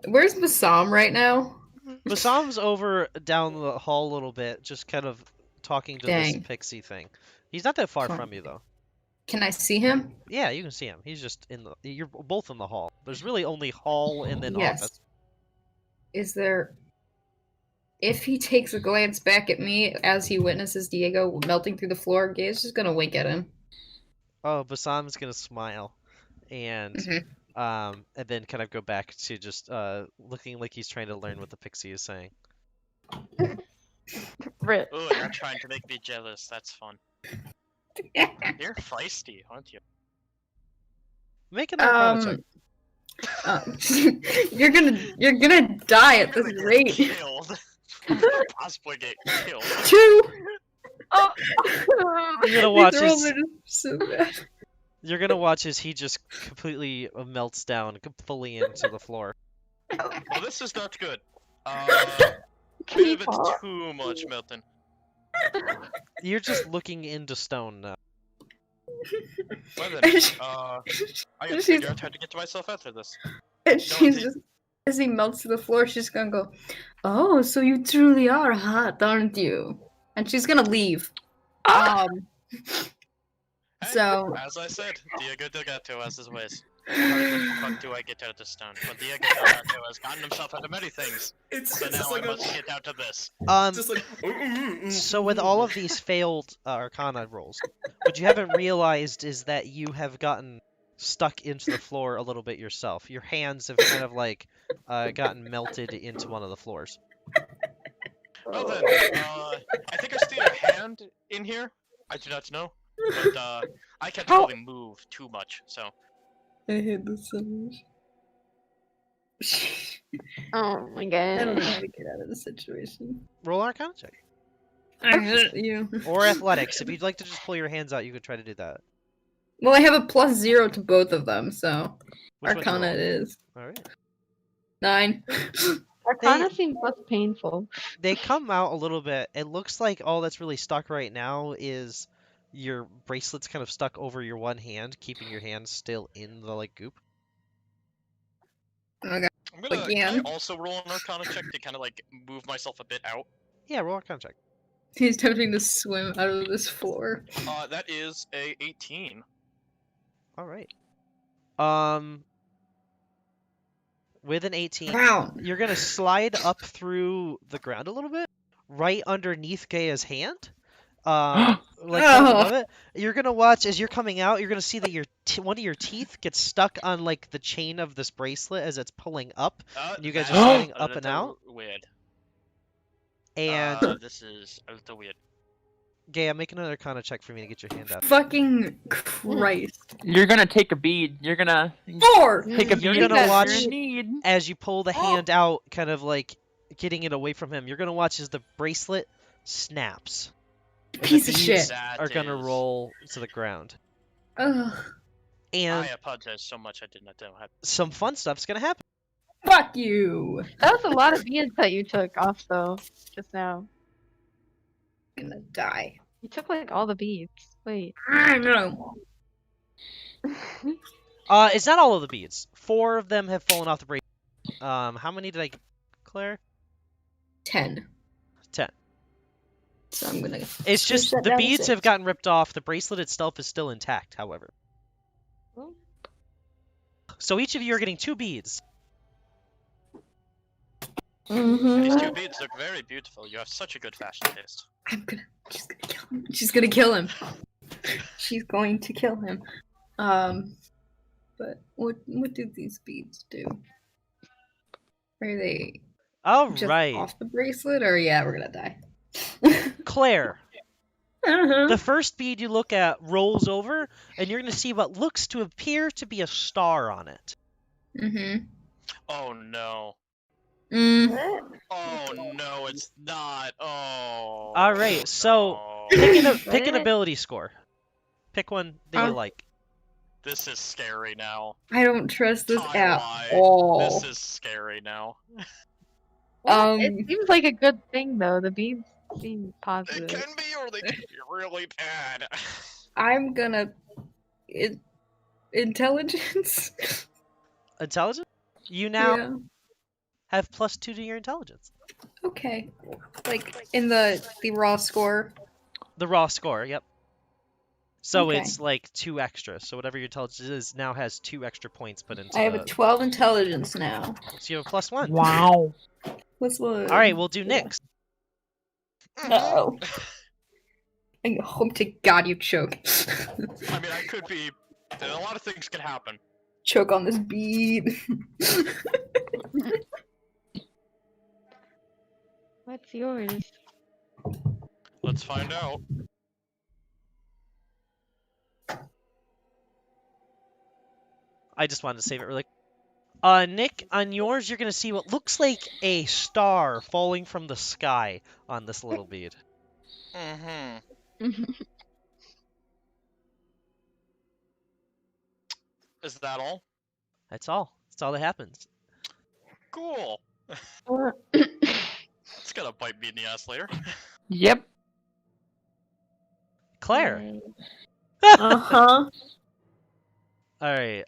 Where's Bassam right now? Basam's over down the hall a little bit, just kind of talking to this Dang. pixie thing. He's not that far Fine. from you though. Can I see him? Yeah, you can see him. He's just in the. You're both in the hall. There's really only hall and then Yes. office. Is there... If he takes a glance back at me as he witnesses Diego melting through the floor, Gabe's just gonna wink at him. Oh, Basam's gonna smile, and Mhm. and then kind of go back to just looking like he's trying to learn what the pixie is saying. Rip. Oh, you're trying to make me jealous. That's fun. You're feisty, aren't you? Make an Arcana check. You're gonna die at this You're gonna rate. get killed. Possibly get killed. 2. Oh. You're gonna watch These rolls his. are just so bad. You're gonna watch as he just completely melts down fully into the floor. Well, this is not good. Can you Bit fall? too much melting. You're just looking into stone now. Well then, I gotta She's- figure out how to get to myself after this. And she's he- just, as he melts to the floor, she's gonna go, "Oh, so you truly are hot, aren't you?" And she's gonna leave. Hey, So- as I said, Diego Delgato has his ways. How the fuck do I get out of stone? But Diego Delgato has gotten himself out of many things, It's so just now like I must get out of this. just like. So with all of these failed Arcana rolls, what you haven't realized is that you have gotten stuck into the floor a little bit yourself. Your hands have kind of like gotten melted into one of the floors. Well then, I think I still have a hand in here. I do not know, but I can't really move too much, so. I hate this so much. Oh my I don't know god. how to get out of the situation. Roll Arcana check. I hate you. Or athletics. If you'd like to just pull your hands out, you could try to do that. Well, I have a +0 to both of them, so Which one do you Arcana roll? it is. Alright. 9. Arcana seems less painful. They come out a little bit. It looks like all that's really stuck right now is your bracelet's kind of stuck over your one hand, keeping your hand still in the like goop. Okay. I'm gonna can I Again. also roll an Arcana check to kind of like move myself a bit out. Yeah, roll a con check. He's attempting to swim out of this floor. That is a 18. Alright. With an 18, Wow. you're gonna slide up through the ground a little bit, right underneath Gaia's hand. Like just above it. You're gonna watch as you're coming out. You're gonna see that your one of your teeth gets stuck on like the chain of this bracelet as it's pulling up. And you guys are That's sliding a up and little out. Weird. And This is a little weird. Gaia, make another Arcana check for me to get your hand out. Fucking Christ. You're gonna take a bead. You're gonna 4! take a You're bead gonna that watch- you're in need. As you pull the hand out, kind of like getting it away from him, you're gonna watch as the bracelet snaps. Piece of beads shit. That Are gonna is- roll to the ground. Ugh. And I apologize so much. I did not know how. some fun stuff's gonna happen. Fuck you. That was a lot of beads that you took off though, just now. I'm gonna die. You took like all the beads. Wait. I know. It's not all of the beads. 4 of them have fallen off the bracelet. How many did I get, Claire? 10. 10. So I'm gonna. It's just that the down to beads 6. have gotten ripped off. The bracelet itself is still intact, however. Oh. So each of you are getting 2 beads. These two beads look very beautiful. You have such a good fashion taste. I'm gonna. She's gonna kill him. She's gonna kill him. She's going to kill him. But what do these beads do? Are they All just right, off the bracelet, or yeah, we're gonna die? Claire. Uh-huh. The first bead you look at rolls over, and you're going to see what looks to appear to be a star on it. Mm-hmm. Oh no. Mm. Oh no, it's not. Oh. All right, so no. pick an ability score. Pick one that you like. This is scary now. I don't trust this Can't at lie. all. This is scary now. It seems like a good thing though. The beads seem They positive. can be, or they can be really bad. I'm gonna. Intelligence. Intelligence? You now Yeah. have +2 to your intelligence. Okay. Like in the raw score. The raw score, yep. So Okay. it's like 2 extra. So whatever your intelligence is now has 2 extra points put into I have a 12 intelligence now. So you have a +1. Wow. What's one? All right, we'll do Nyx. Uh-oh. I hope to God you choke. I mean, I could be. A lot of things can happen. Choke on this bead. What's yours? Let's find out. I just wanted to save it really. Nick, on yours, you're gonna see what looks like a star falling from the sky on this little bead. Mm-hmm. Is that all? That's all. That's all that happens. Cool. It's gonna bite me in the ass later. Yep. Claire. Uh-huh. All right.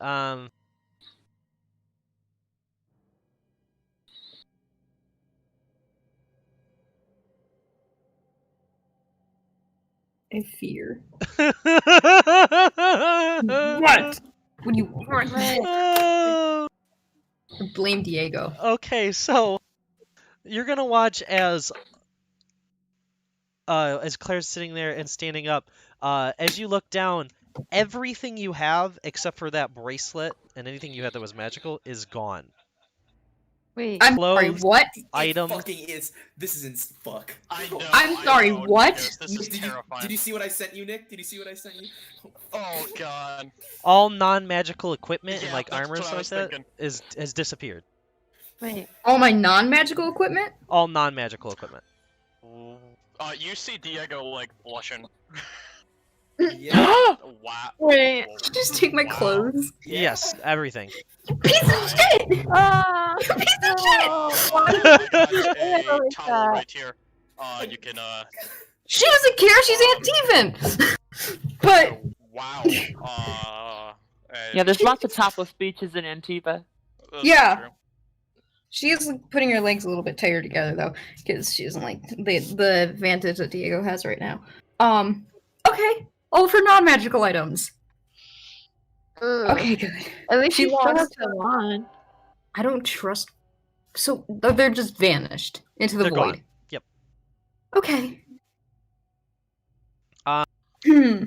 I fear. What? What? What do you want? Oh, Blame Diego. okay, so you're gonna watch as Claire's sitting there and standing up. As you look down, everything you have except for that bracelet and anything you had that was magical is gone. Wait. I'm sorry, Clothes, what? items. It fucking is. This is in fuck. I know. I'm I sorry, know, what? Nikos, This is Did terrifying. you see what I sent you, Nick? Did you see what I sent you? Oh god. All non-magical equipment and Yeah, like that's armor and what I stuff like was that has disappeared. Wait. All my non-magical equipment? All non-magical equipment. You see Diego like blushing. Yeah. Wow. Wait. Just take my Wow. clothes. Yes, everything. You piece of shit! Ah, You piece of no. shit! Why I did got you say it a like towel that? right here. You can She doesn't care, she's anti-vent! But wow. Yeah, there's lots of topless beaches in Antiva. That's Yeah. true. she is putting her legs a little bit tighter together though, because she doesn't like the advantage that Diego has right now. Okay. All for non-magical items. Ugh. Okay, good. At least She she still has lost. them on. I don't trust. So they're just vanished into the They're void. gone. Yep. Okay. Uh, Hmm.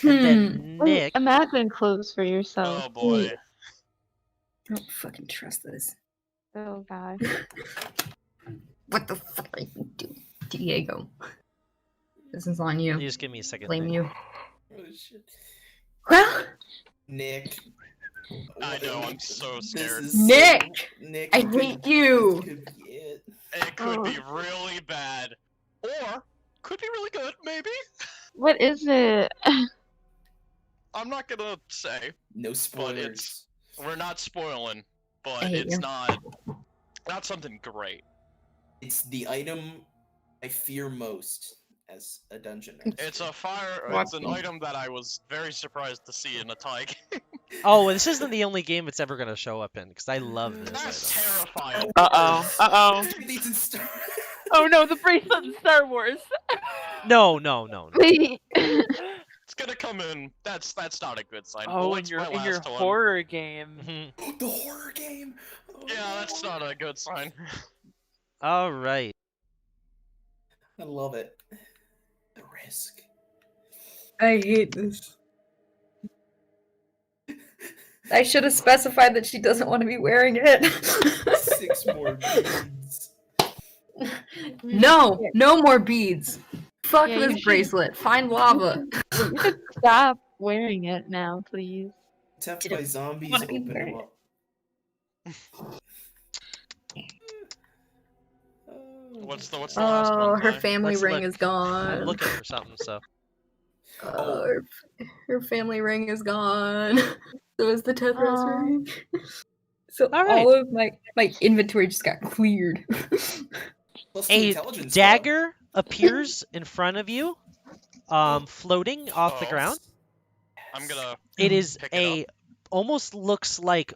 And then Wait, Nick. imagine clothes for yourself. Oh boy. I don't fucking trust this. Oh god. What the fuck are you doing, Diego? This is on you. You just give me a second. Blame Nick. you. Oh shit. Well, Nick. I know, I'm so This scared. is Nick! Nick, I it could- hate you. This could be it. It could Oh. be really bad, or could be really good. Maybe. What is it? I'm not gonna say. No But spoilers. We're not spoiling, but I hate it's you. not something great. It's the item I fear most as a dungeon master. It's a fire. What? It's an item that I was very surprised to see in a tie game. Oh, this isn't the only game it's ever gonna show up in, because I love this That's item. terrifying. Uh-oh. These in Star- Oh no, the bracelet in Star Wars. No. Wait. It's gonna come in. That's not a good sign. Oh, in What's your my in your last one? horror game. Mhm. The horror game. Oh, Yeah, that's no. not a good sign. All right. I love it. The risk. I hate this. I should have specified that she doesn't want to be wearing it. 6 more beads. No, no more beads. Fuck Yeah, you this should- bracelet. Find lava. You should stop wearing it now, please. Tapped Didn't by zombies. wanna be Open them wearing up. What's the last Oh, one? her Ty? family Let's ring look. is gone. I'm looking for something, so. Oh, her family ring is gone. So is the Tethras Aw. ring. So All right. all of my inventory just got cleared. Plus 2 A intelligence, dagger appears in front of you, floating off the Oh. ground. I'm gonna. It is Pick it almost looks like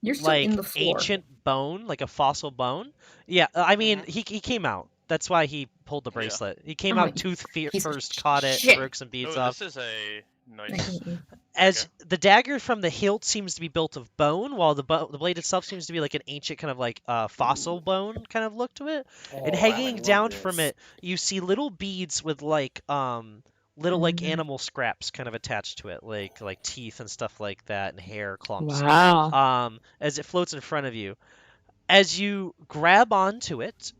You're still like in the floor. ancient bone, like a fossil bone. Yeah, I mean Mhm. he came out. That's why he pulled the Yeah. bracelet. He came Oh, out tooth piece of first, caught it, shit. broke some beads Oh, off. this is a I nice. hate you. As the dagger from the hilt seems to be built of bone, while the blade itself seems to be like an ancient kind of like fossil bone kind of look to it. And hanging down from it, you see little beads with like little like Mhm. animal scraps kind of attached to it, like teeth and stuff like that, and hair clumps. Wow. As it floats in front of you. As you grab onto it,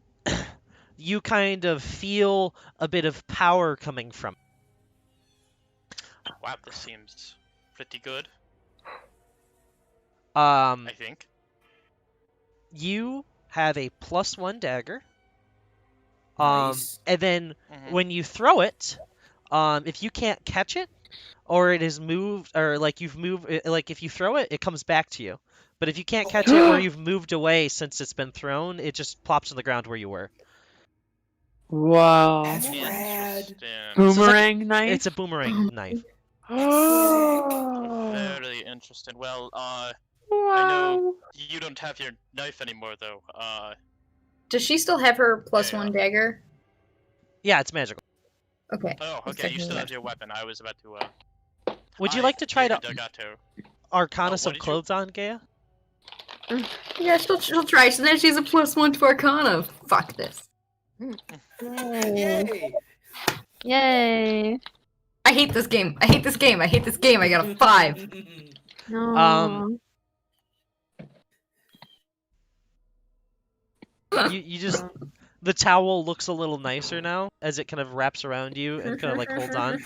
you kind of feel a bit of power coming from it. Wow, this seems pretty good. Um, I think. you have a +1 dagger. Nice. And then Mhm. when you throw it, if you can't catch it, or it is moved, or like you've moved, like if you throw it, it comes back to you. But if you can't catch it, or you've moved away since it's been thrown, it just plops on the ground where you were. Wow. That's rad. Interesting. Boomerang knife. It's a boomerang knife. Oh. Very interesting. Well, Wow. you don't have your knife anymore, though. Does she still have her +1 Yeah. dagger? Yeah, it's magical. Okay. Oh, Let's okay. take You a still look. have your weapon. I was about to. Would you like to try to Got to. arcana what some did you- clothes on, Gaia? Yeah, she'll try. So then she's a +1 to Arcana. Fuck this. Yay! Yay. I hate this game. I hate this game. I hate this game. I got a 5. No. You just the towel looks a little nicer now as it kind of wraps around you and kind of like holds on.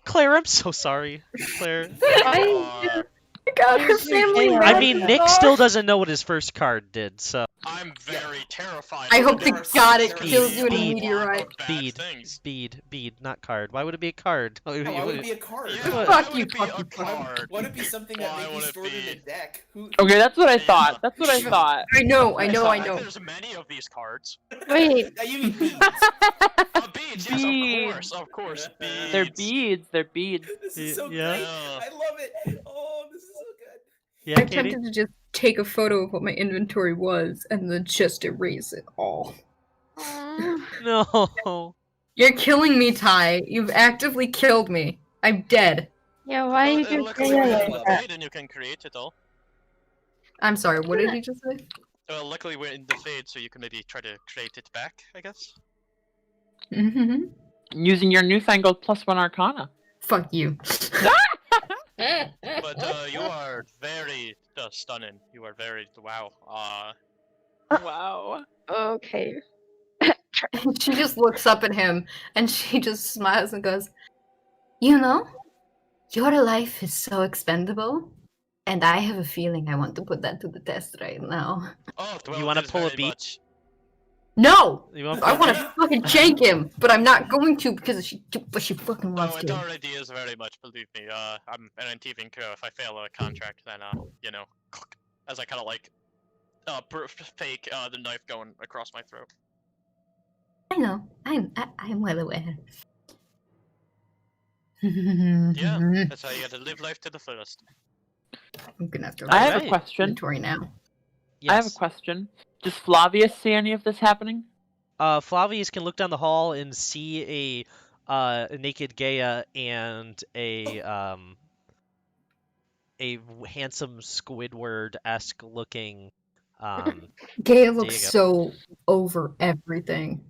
Claire, I'm so sorry, Claire. I Uh, god, her family Yeah. I ran mean, it Nick off. still doesn't know what his first card did, so. I'm very terrified. I hope to There are God it there are kills you in a speed. meteorite. Bead. Things. Bead, not card. Why would it be a card? Why would it be a card? Yeah, What? why Fuck would you, it be fuck a you, fuck you. card? Why would it be something that Why may be would it stored in be- a deck? Who? Okay, that's what I Yeah. thought. That's what I thought. I know, I It's know, not I like know. There's many of these cards. Wait. You mean beads? Beads, Beads. of course, beads. They're beads. They're beads. This is so Yeah. great. I love it. Oh, this is so good. Yeah, I Katie? attempted to just take a photo of what my inventory was and then just erase it all. No. You're killing me, Ty. You've actively killed me. I'm dead. Yeah, why you can Luckily, say we're it in like the that? fade and you can create it all. I'm sorry, what did he just say? Luckily, we're in the fade, so you can maybe try to create it back, I guess. Mm-hmm. Using your newfangled +1 Arcana. Fuck you. But you are very stunning. You are very wow. Wow. Okay. She just looks up at him and she just smiles and goes, "You know, your life is so expendable, and I have a feeling I want to put that to the test right now." Oh, You wanna pull a very beat? much. No! You want I want to fucking shank him, but I'm not going to because she fucking No, wants it to. already is very much. Believe me. And even if I fail a contract, then you know, as I kind of like, fake the knife going across my throat. I know. I'm well aware. Yeah, that's how you gotta live life to the fullest. I'm gonna have to I have Alright. a question. inventory now. Yes. I have a question. Does Flavius see any of this happening? Flavius can look down the hall and see a naked Gaia and a handsome Squidward-esque looking Gaia looks Diego. so over everything.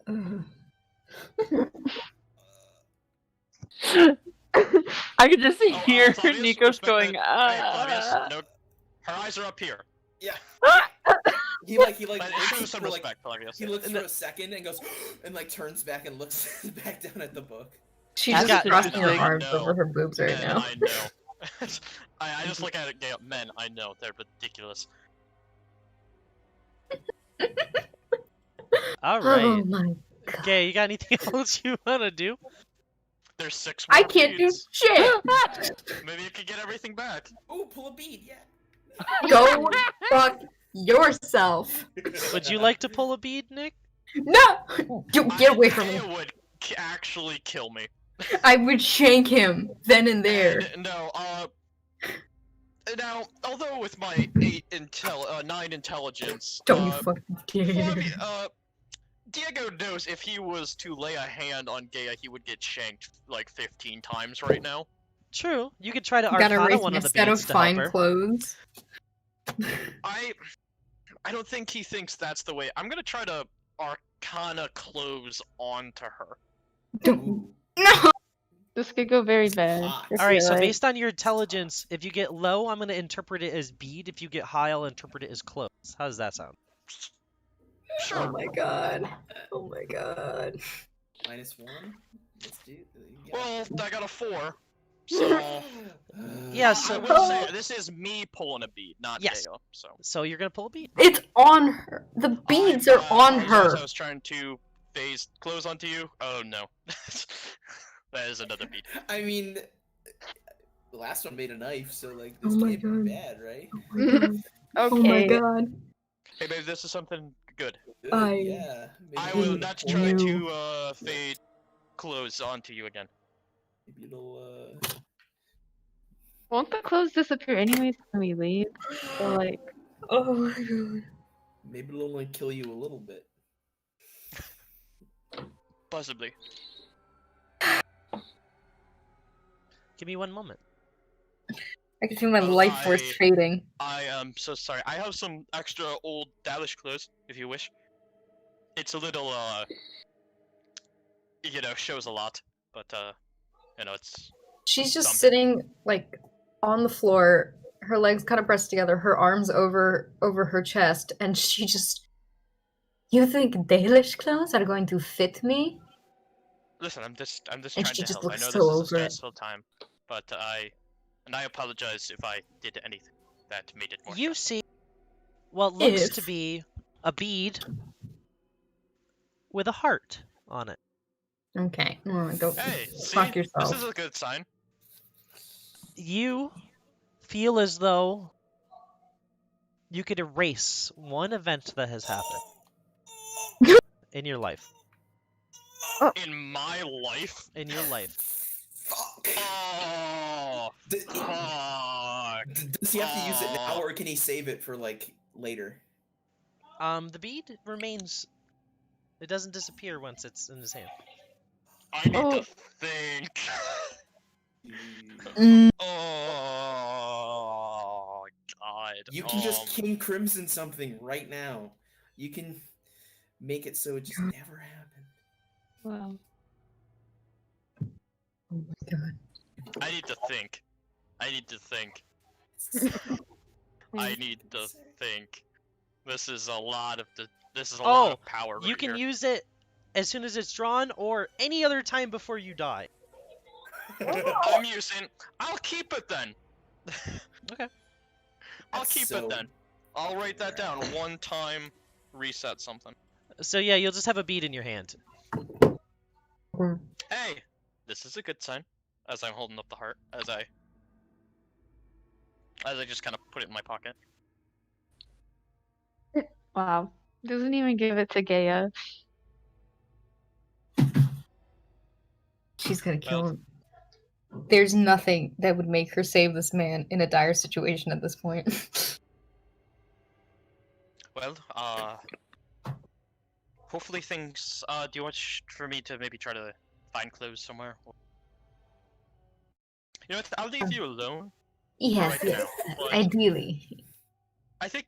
Ugh. I could just Oh, hear Flavius, Nikos respect going, that. Hey, Flavius, no, her eyes are up here. Yeah. He like But looks show some for, like, respect, Flavius. he looks for a second and goes and like turns back and looks back down at the book. She's That's just crossing her interesting. arms No. over her boobs right Men, now. I know. I just look at it, Gail. Men, I know they're ridiculous. All Oh right. my! Okay, you got anything else you want to do? There's 6 more I can't do beads. shit. Maybe you could get everything back. Oh, pull a bead, yeah. Go fuck yourself. Would you like to pull a bead, Nick? No, get away from me. Gaia would actually kill me. I would shank him then and there. And, no, now, although with my 9 intelligence, Don't you fucking dare. Diego knows if he was to lay a hand on Gaia, he would get shanked like 15 times right now. True. You could try to Gotta Arcana raise one my of the set of beads to help fine her. clothes. I don't think he thinks that's the way. I'm gonna try to Arcana close onto her. Don't. Ooh. No. This could go very bad. Hot. I All right, feel so like. based on your intelligence, if you get low, I'm gonna interpret it as bead. If you get high, I'll interpret it as close. How does that sound? Oh my god. Oh my god. -1. Let's do. Well, I got a 4, so Yeah, I so- will say this is me pulling a bead, not Yes. Gaia. So So you're gonna pull a bead. It's on her. The beads are on her. I was trying to phase close onto you. Oh no, that is another bead. I mean, the last one made a knife, so like Oh this my can't God. be bad, right? Oh my Okay. god. Hey, maybe this is something good. Good, I yeah. Maybe I will not try you. to fade close onto you again. Maybe it'll. Won't the clothes disappear anyways when we leave? So like, Oh my god. Maybe it'll only kill you a little bit. Possibly. Give me one moment. I can feel my Oh, life force I- fading. I am so sorry. I have some extra old Dalish clothes, if you wish. It's a little, you know, shows a lot, but, you know, it's... She's just Something. sitting like on the floor, her legs kind of pressed together, her arms over her chest, and she just. You think Dalish clothes are going to fit me? Listen, I'm just And trying she to just help. I looks know so this is a over it. stressful time, but I apologize if I did anything that made it more You stressful. see what looks If. to be a bead with a heart on it. Okay, go Hey, see, fuck this yourself. is a good sign. You feel as though you could erase one event that has happened in your life. In my life. In your life. Fuck. Oh, D- fuck. Does he have to use it now, or can he save it for like later? The bead remains. It doesn't disappear once it's in his hand. I need Oh. to think. Mm, Oh God. You can just King Crimson something right now. You can make it so it just never happened. Wow. oh my god. I need to think. I need to think. I need to think. This is a lot of lot of power You right can here. use it as soon as it's drawn or any other time before you die. I'm using. I'll keep it then. Okay. I'll That's keep so it then. I'll write that down. One time, reset something. So yeah, you'll just have a bead in your hand. Hey, this is a good sign. As I'm holding up the heart, as I just kind of put it in my pocket. Wow. Doesn't even give it to Gaia. She's gonna kill Well. him. There's nothing that would make her save this man in a dire situation at this point. Well, hopefully things. Do you want for me to maybe try to find clothes somewhere? You know what? I'll leave you alone. Yes, Right yes. now, but- Ideally. I think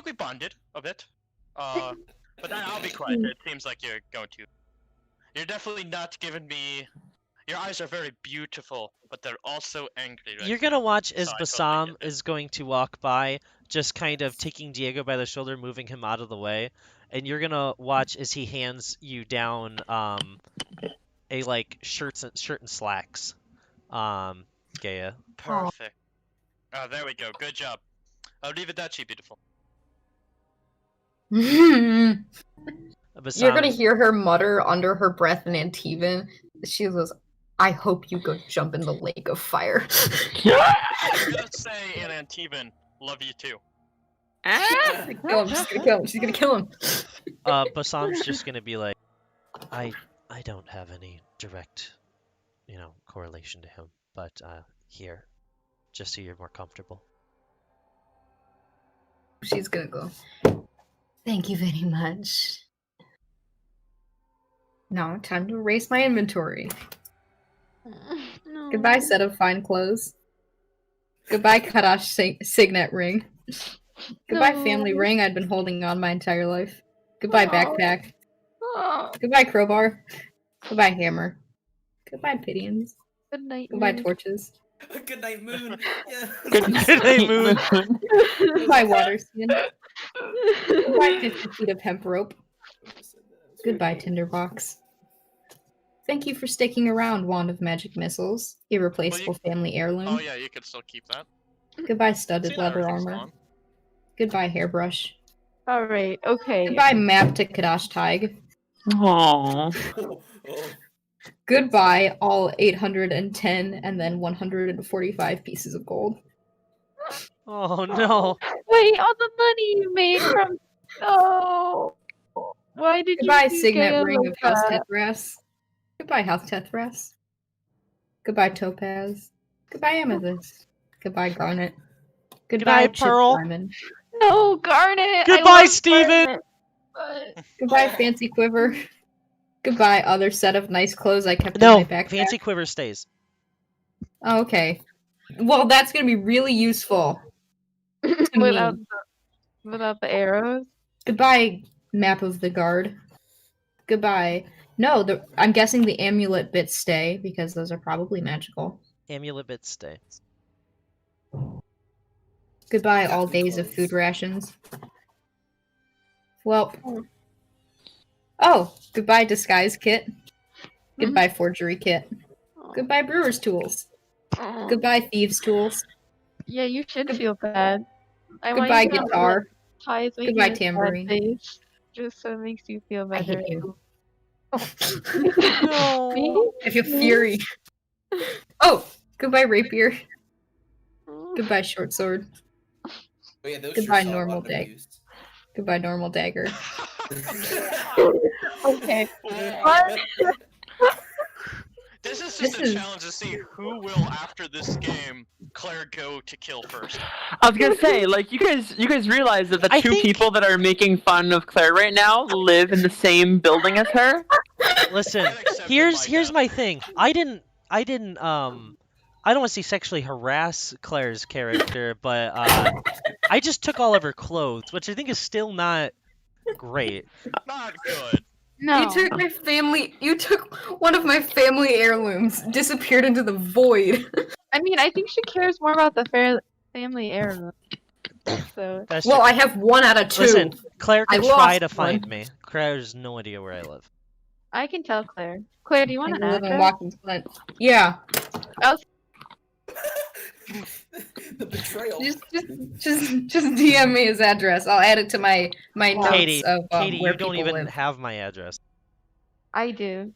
we bonded a bit. But I'll be quiet. It seems like you're going to. You're definitely not giving me. Your eyes are very beautiful, but they're also angry. Right You're gonna watch as So I totally Bassam get it. is going to walk by, just kind of taking Diego by the shoulder, moving him out of the way, and you're gonna watch as he hands you down a like shirt and slacks. Gaia. Perfect. Oh, there we go. Good job. I'll leave it that cheap, beautiful. You're Bassam gonna is- hear her mutter under her breath in Antivan. She goes, I hope you go jump in the lake of fire. I'm gonna say in Antivan, love you too. Kill him, she's gonna kill him. She's gonna kill him. Bassam's just gonna be like, I don't have any direct, correlation to him, but here, just so you're more comfortable. She's gonna go, thank you very much. Now, time to erase my inventory. No. Goodbye, set of fine clothes. Goodbye, Kadash signet ring. Goodbye, family No. ring I'd been holding on my entire life. Goodbye, No. backpack. Oh, Goodbye, crowbar. Goodbye, hammer. Goodbye, pigeons. good night. Goodbye, Moon. torches. Good night, moon. Yeah. Good night, Moon. Goodbye, water skin. Goodbye, 50 feet of hemp rope. Goodbye, tinderbox. Thank you for sticking around, Wand of Magic Missiles. Irreplaceable family heirloom. Oh yeah, you could still keep that. Goodbye, studded See, now leather everything's armor. gone. Goodbye, hairbrush. All right. Okay. Goodbye, map to Kadash Tig. Aww. Oh, oh. Goodbye, all 810 and then 145 pieces of gold. Oh no! Wait, all the money you made from. Oh. Why did Goodbye, you do signet Gaia ring like of House that? Tethras. Goodbye, House Tethras. Goodbye, Topaz. Goodbye, Amethyst. Goodbye, Garnet. Goodbye, Chip Pearl. Diamond. No, Garnet. Goodbye, I love Steven. Garnet, but- Goodbye, Fancy Quiver. Goodbye, other set of nice clothes I kept in No, my backpack. Fancy Quiver stays. Oh, okay. Well, that's gonna be really useful. without without the arrows. Goodbye, map of the guard. Goodbye. No, I'm guessing the amulet bits stay because those are probably magical. Amulet bits stay. Goodbye, all Captain days of Clothes. food rations. Well. Oh, goodbye, disguise kit. Goodbye, forgery kit. Goodbye, brewer's tools. Goodbye, thieves' tools. Yeah, you should feel bad. I want Goodbye, you to have guitar. Ty's making Goodbye, a sad tambourine. face, just so it makes you feel I better. hate you. No. Me? I feel fury. Oh, goodbye, rapier. Goodbye, short sword. Oh yeah, those Goodbye, sure saw a lot normal of dag. abuse. Goodbye, normal dagger. Okay. What? This is just This a is- challenge to see who will, after this game, Claire go to kill first. I was gonna say, like, you guys realize that the I two think- people that are making fun of Claire right now live in the same building as her. Listen, I've accepted here's my death. my thing. I don't want to say sexually harass Claire's character, but I just took all of her clothes, which I think is still not great. Not good. No. You took my family. You took one of my family heirlooms. Disappeared into the void. I mean, I think she cares more about the family heirloom. So That's Well, true. I have 1 out of 2. Listen, Claire I can try lost to find one. me. Claire has no idea where I live. I can tell Claire. Claire, do you want I an live in address? Watkins Glen. Yeah, The betrayal. just DM me his address. I'll add it to my notes Katie, of Katie, where you don't people even live. have my address. I do.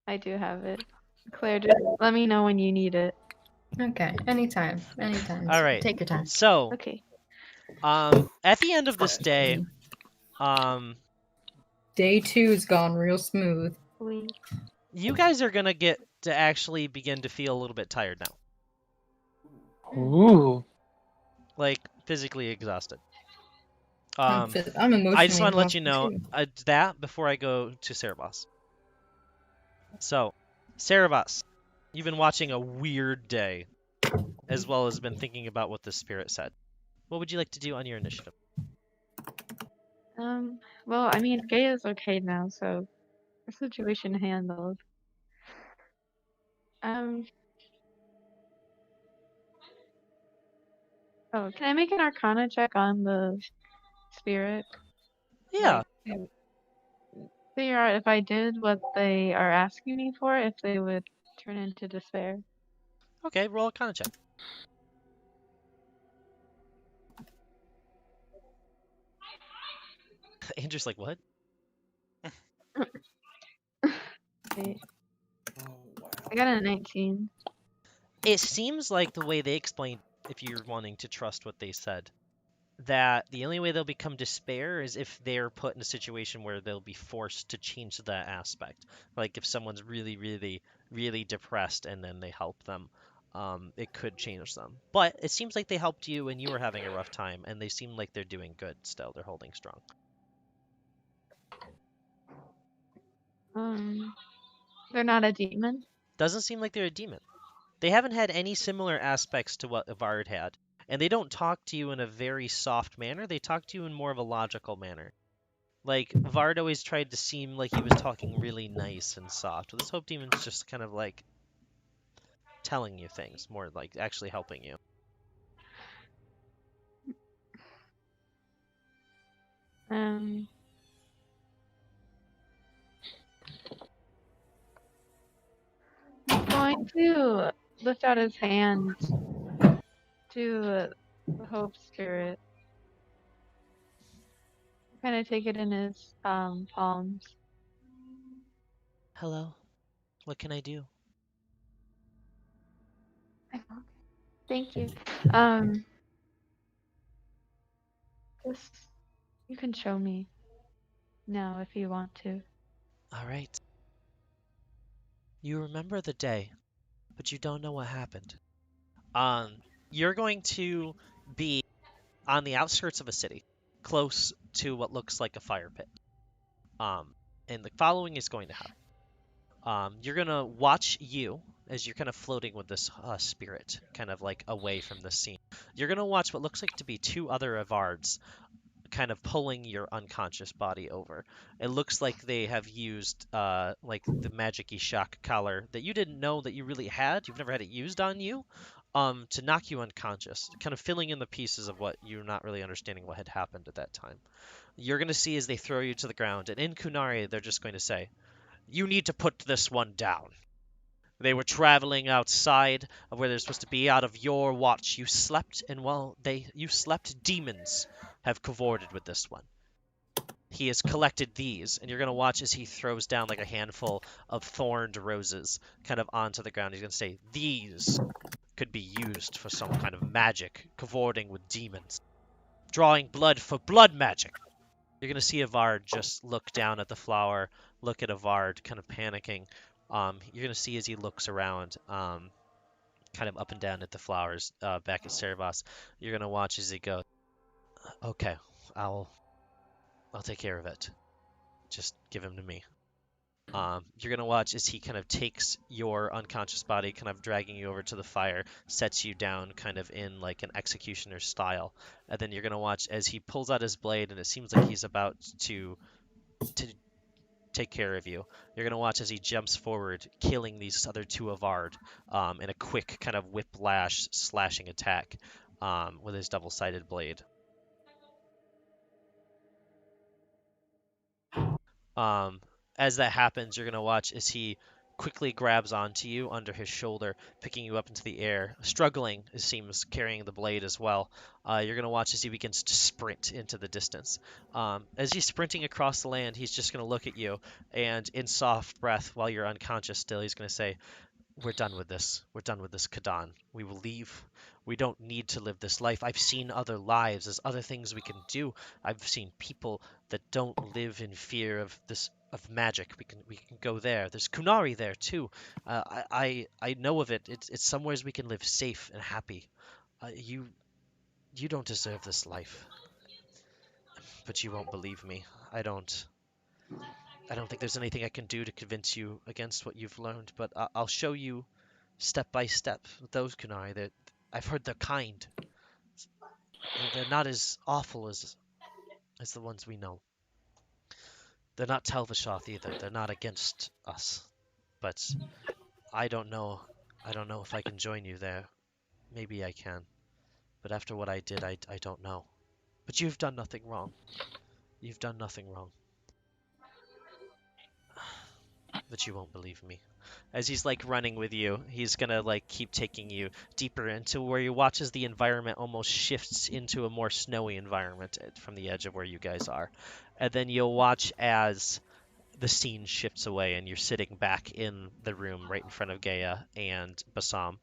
I do have it. Claire, just let me know when you need it. Okay, anytime. All right. Take your time. So, Okay. at the end of this day, Day 2's gone real smooth. Please. you guys are gonna get to actually begin to feel a little bit tired now, Ooh. like physically exhausted. I'm emotionally I just want to let you exhausted, know too. that before I go to Cerebos. So, Cerebos, you've been watching a weird day, as well as been thinking about what the spirit said. What would you like to do on your initiative? Well, I mean, Gay is okay now, so the situation handled. Oh, can I make an Arcana check on the spirit? Yeah. Like, to figure out if I did what they are asking me for, if they would turn into despair. Okay, roll a Arcana check. Andrew's like, what? Wait, Oh wow. I got a 19. It seems like the way they explained, if you're wanting to trust what they said, that the only way they'll become despair is if they're put in a situation where they'll be forced to change that aspect. Like if someone's really, really, really depressed and then they help them, it could change them. But it seems like they helped you and you were having a rough time, and they seem like they're doing good still. They're holding strong. They're not a demon? Doesn't seem like they're a demon. They haven't had any similar aspects to what Avard had. And they don't talk to you in a very soft manner. They talk to you in more of a logical manner. Like, Vard always tried to seem like he was talking really nice and soft. This Hope Demon's just kind of like telling you things, more like actually helping you. I'm going to lift out his hand to the Hope Spirit. Kind of take it in his palms. Hello? What can I do? Thank you. Just, you can show me now if you want to. All right. You remember the day, but you don't know what happened. You're going to be on the outskirts of a city, close to what looks like a fire pit. And the following is going to happen. You're gonna watch you as you're kind of floating with this spirit, kind of like away from the scene. You're gonna watch what looks like to be two other Avards kind of pulling your unconscious body over. It looks like they have used like the magic-y shock collar that you didn't know that you really had. You've never had it used on you, to knock you unconscious, kind of filling in the pieces of what you're not really understanding what had happened at that time. You're going to see as they throw you to the ground, and in Kunari, they're just going to say, You need to put this one down. They were traveling outside of where they're supposed to be, out of your watch. You slept, and while you slept, demons have cavorted with this one. He has collected these, and you're going to watch as he throws down like a handful of thorned roses kind of onto the ground. He's going to say, these could be used for some kind of magic, cavorting with demons. Drawing blood for blood magic. You're going to see Avard just look down at the flower, look at Avard, kind of panicking. You're going to see as he looks around, kind of up and down at the flowers, back at Cerebos. You're going to watch as he goes, okay, I'll take care of it. Just give him to me. You're going to watch as he kind of takes your unconscious body, kind of dragging you over to the fire, sets you down kind of in like an executioner style. And then you're going to watch as he pulls out his blade, and it seems like he's about to take care of you. You're going to watch as he jumps forward, killing these other two Avard in a quick kind of whiplash slashing attack with his double-sided blade. As that happens, you're going to watch as he quickly grabs onto you under his shoulder, picking you up into the air, struggling, it seems, carrying the blade as well. You're going to watch as he begins to sprint into the distance. As he's sprinting across the land, he's just going to look at you, and in soft breath, while you're unconscious still, he's going to say, we're done with this. We're done with this, Kadan. We will leave. We don't need to live this life. I've seen other lives. There's other things we can do. I've seen people that don't live in fear of magic. We can go there. There's Kunari there too. I know of it. It's somewhere we can live safe and happy. You don't deserve this life. But you won't believe me. I don't think there's anything I can do to convince you against what you've learned, but I'll show you step by step with those Kunai. I've heard they're kind. They're not as awful as the ones we know. They're not Telvishoth either. They're not against us. But I don't know. I don't know if I can join you there. Maybe I can. But after what I did, I don't know. But you've done nothing wrong. You've done nothing wrong. But you won't believe me. As he's like running with you, he's gonna like keep taking you deeper into where you watch as the environment almost shifts into a more snowy environment from the edge of where you guys are. And then you'll watch as the scene shifts away and you're sitting back in the room right in front of Gaia and Basam.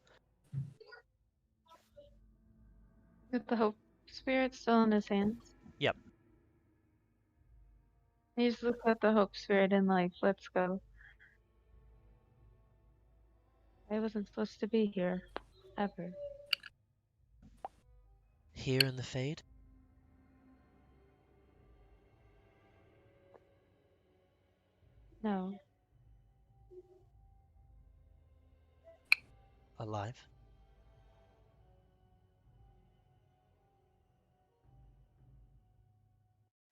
With the Hope Spirit still in his hands? Yep. He just looks at the Hope Spirit and like, let's go. I wasn't supposed to be here. Ever. Here in the Fade? No. Alive?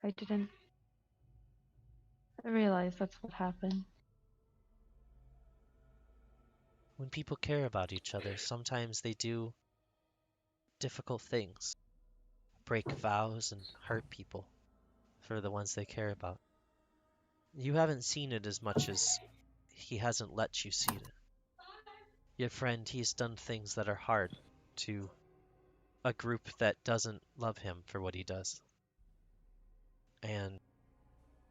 I didn't realize that's what happened. When people care about each other, sometimes they do difficult things. Break vows and hurt people for the ones they care about. You haven't seen it as much as he hasn't let you see it. Your friend, he's done things that are hard to a group that doesn't love him for what he does. And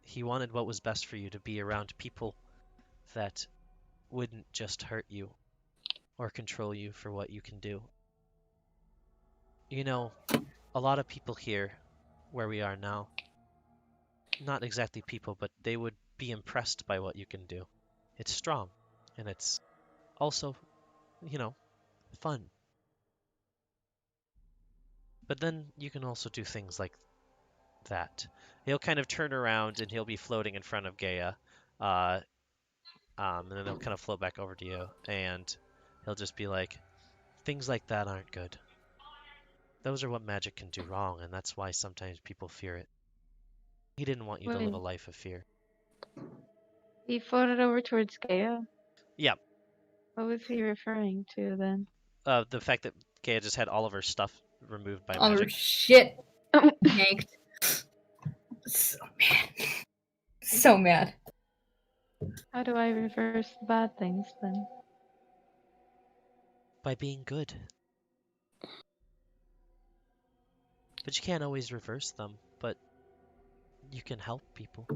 he wanted what was best for you, to be around people that wouldn't just hurt you or control you for what you can do. You know, a lot of people here, where we are now, not exactly people, but they would be impressed by what you can do. It's strong, and it's also, fun. But then you can also do things like that. He'll kind of turn around and he'll be floating in front of Gaia, and then he'll kind of float back over to you, and he'll just be like, things like that aren't good. Those are what magic can do wrong, and that's why sometimes people fear it. He didn't want you to live a life of fear. He floated over towards Gaia? Yeah. What was he referring to then? The fact that Gaia just had all of her stuff removed by All her magic. shit yanked. So mad. So mad. How do I reverse the bad things then? By being good. But you can't always reverse them, but you can help people.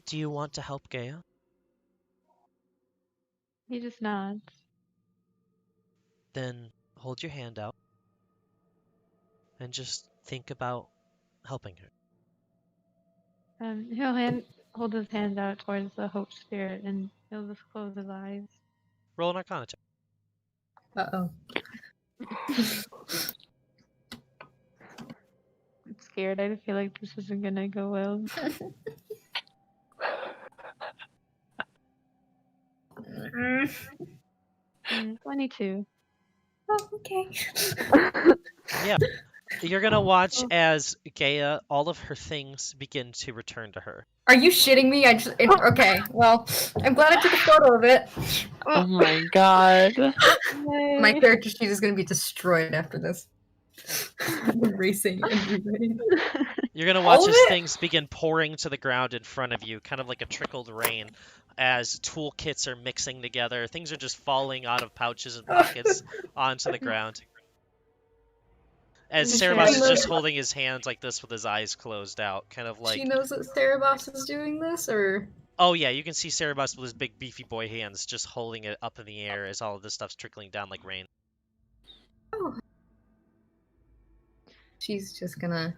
Do you want to help Gaia? He just nods. Then hold your hand out and just think about helping her. He'll hold his hand out towards the Hope Spirit, and he'll just close his eyes. Roll an Arcana check. Uh-oh. I'm scared. I feel like this isn't gonna go well. 22. Oh, okay. Yeah. You're gonna watch as Gaia, all of her things begin to return to her. Are you shitting me? Okay, well, I'm glad I took a photo of it. Oh my god. My character sheet is going to be destroyed after this. Erasing and rewriting. You're gonna All watch of as it? things begin pouring to the ground in front of you, kind of like a trickled rain, as toolkits are mixing together. Things are just falling out of pouches and pockets onto the ground. As Is Cerebos is there- just holding his hands like this with his eyes closed out, kind of like... She knows that Cerebos is doing this, or... Oh yeah, you can see Cerebos with his big beefy boy hands just holding it up in the air as all of this stuff's trickling down like rain. Oh. She's just gonna...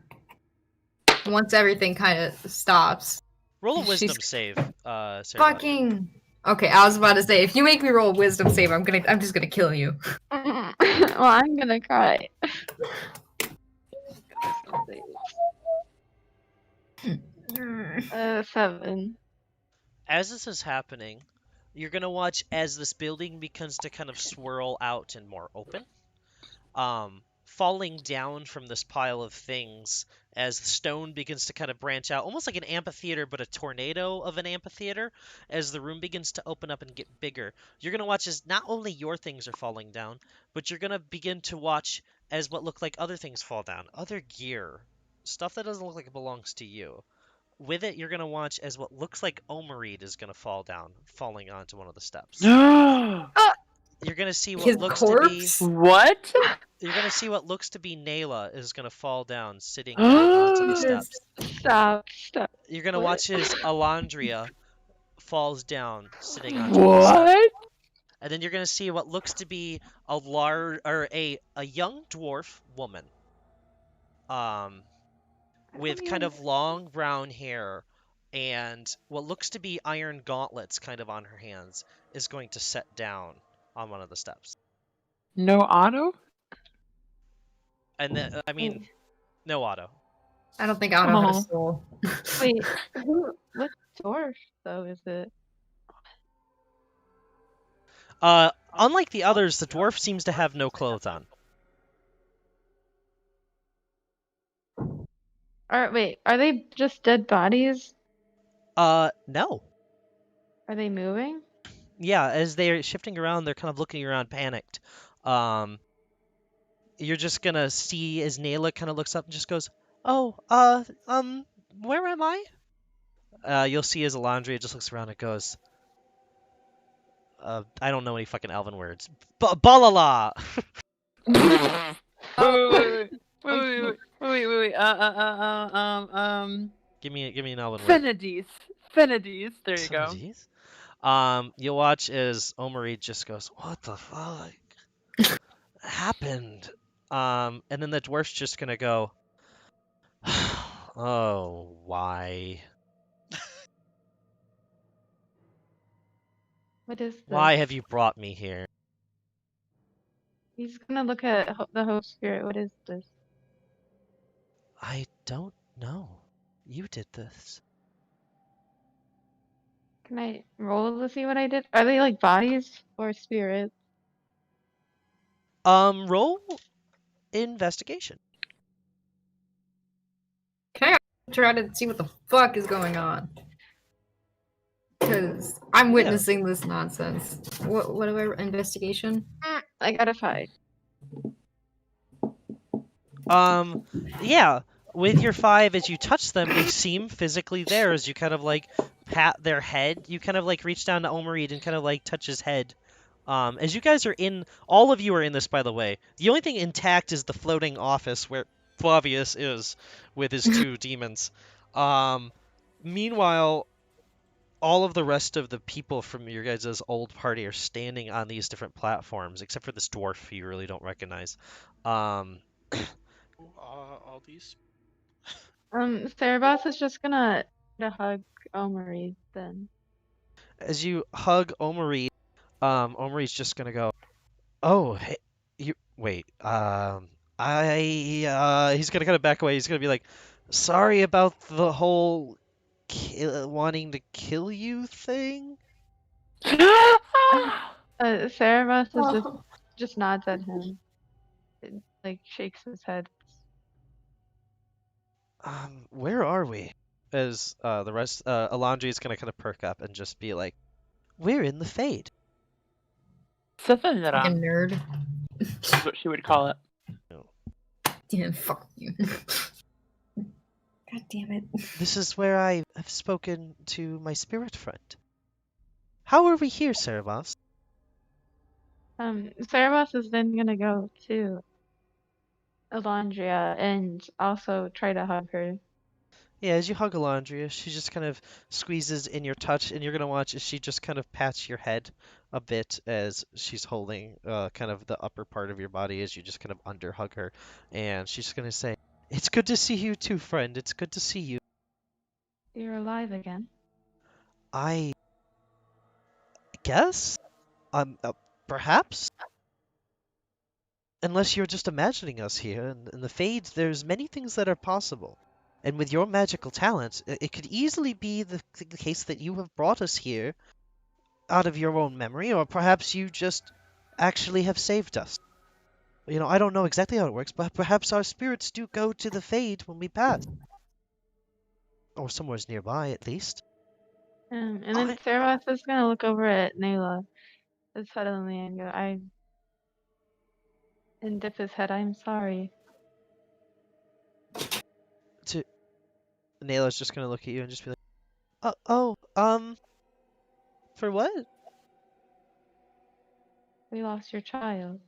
Once everything kind of stops... Roll a She's- wisdom save, Cerebos. Fucking... Okay, I was about to say, if you make me roll a wisdom save, I'm just gonna kill you. Well, I'm gonna cry. 7. As this is happening, you're gonna watch as this building begins to kind of swirl out and more open. Falling down from this pile of things as the stone begins to kind of branch out, almost like an amphitheater, but a tornado of an amphitheater, as the room begins to open up and get bigger. You're gonna watch as not only your things are falling down, but you're gonna begin to watch as what look like other things fall down, other gear, stuff that doesn't look like it belongs to you. With it, you're gonna watch as what looks like Omereed is gonna fall down, falling onto one of the steps. You're gonna see what His looks corpse? to What? be. You're gonna see what looks to be Nayla is gonna fall down, sitting down onto the steps. Stop. You're gonna What? watch as Alondria falls down, sitting onto one of the steps. What? And then you're gonna see what looks to be a young dwarf woman, with kind of long brown hair and what looks to be iron gauntlets kind of on her hands, is going to set down on one of the steps. No auto? And then, I mean, no auto. I don't think Otto had a Oh. soul. Wait, what dwarf though is it? Unlike the others, the dwarf seems to have no clothes on. Wait, are they just dead bodies? No. Are they moving? Yeah, as they're shifting around, they're kind of looking around panicked. You're just gonna see as Nayla kind of looks up and just goes, "Oh, where am I?" You'll see as Alondria just looks around and goes, I don't know any fucking Elven words. Balala! Wait. Give me an Elven word. Fenades. There you go. Jeez. You'll watch as Omari just goes, "What the fuck happened?" And then the dwarf's just gonna go, "Oh, why? What is this? Why have you brought me here?" He's gonna look at the Hope Spirit. What is this? I don't know. You did this. Can I roll to see what I did? Are they like bodies or spirits? Roll investigation. Can I try to see what the fuck is going on? Because I'm witnessing this nonsense. What do I... Investigation? I got a 5. Yeah. With your 5, as you touch them, they seem physically there as you kind of like pat their head. You kind of like reach down to Omerid and kind of like touch his head. As you guys are in, all of you are in this, by the way. The only thing intact is the floating office where Flavius is with his 2 demons. Meanwhile, all of the rest of the people from your guys' old party are standing on these different platforms, except for this dwarf who you really don't recognize. Who are all these? Cerebos is just gonna hug Omori then. As you hug Omerid, Omerid's just gonna go, "Oh, hey, you wait. He's gonna kind of back away. He's gonna be like, "Sorry about the whole wanting to kill you thing." Cerebos is just nods at him. It, like shakes his head. Where are we? As the rest, Alondri is gonna kind of perk up and just be like, "We're in the Fade." Fucking Sithinram nerd. is what she would call it. Damn, fuck you. God damn it. This is where I have spoken to my spirit friend. How are we here, Cerebos? Cerebos is then gonna go to Alondria and also try to hug her. Yeah, as you hug Alondria, she just kind of squeezes in your touch, and you're gonna watch as she just kind of pats your head a bit as she's holding kind of the upper part of your body as you just kind of underhug her, and she's just gonna say, "It's good to see you too, friend. It's good to see you." You're alive again. I guess, perhaps, unless you're just imagining us here. In the Fade, there's many things that are possible. And with your magical talents, it could easily be the case that you have brought us here out of your own memory, or perhaps you just actually have saved us. You know, I don't know exactly how it works, but perhaps our spirits do go to the Fade when we pass. Or somewhere's nearby, at least. And then Cerebos is gonna look over at Nayla suddenly and go, and dip his head, I'm sorry. Nayla's just gonna look at you and just be like, for what? We lost your child.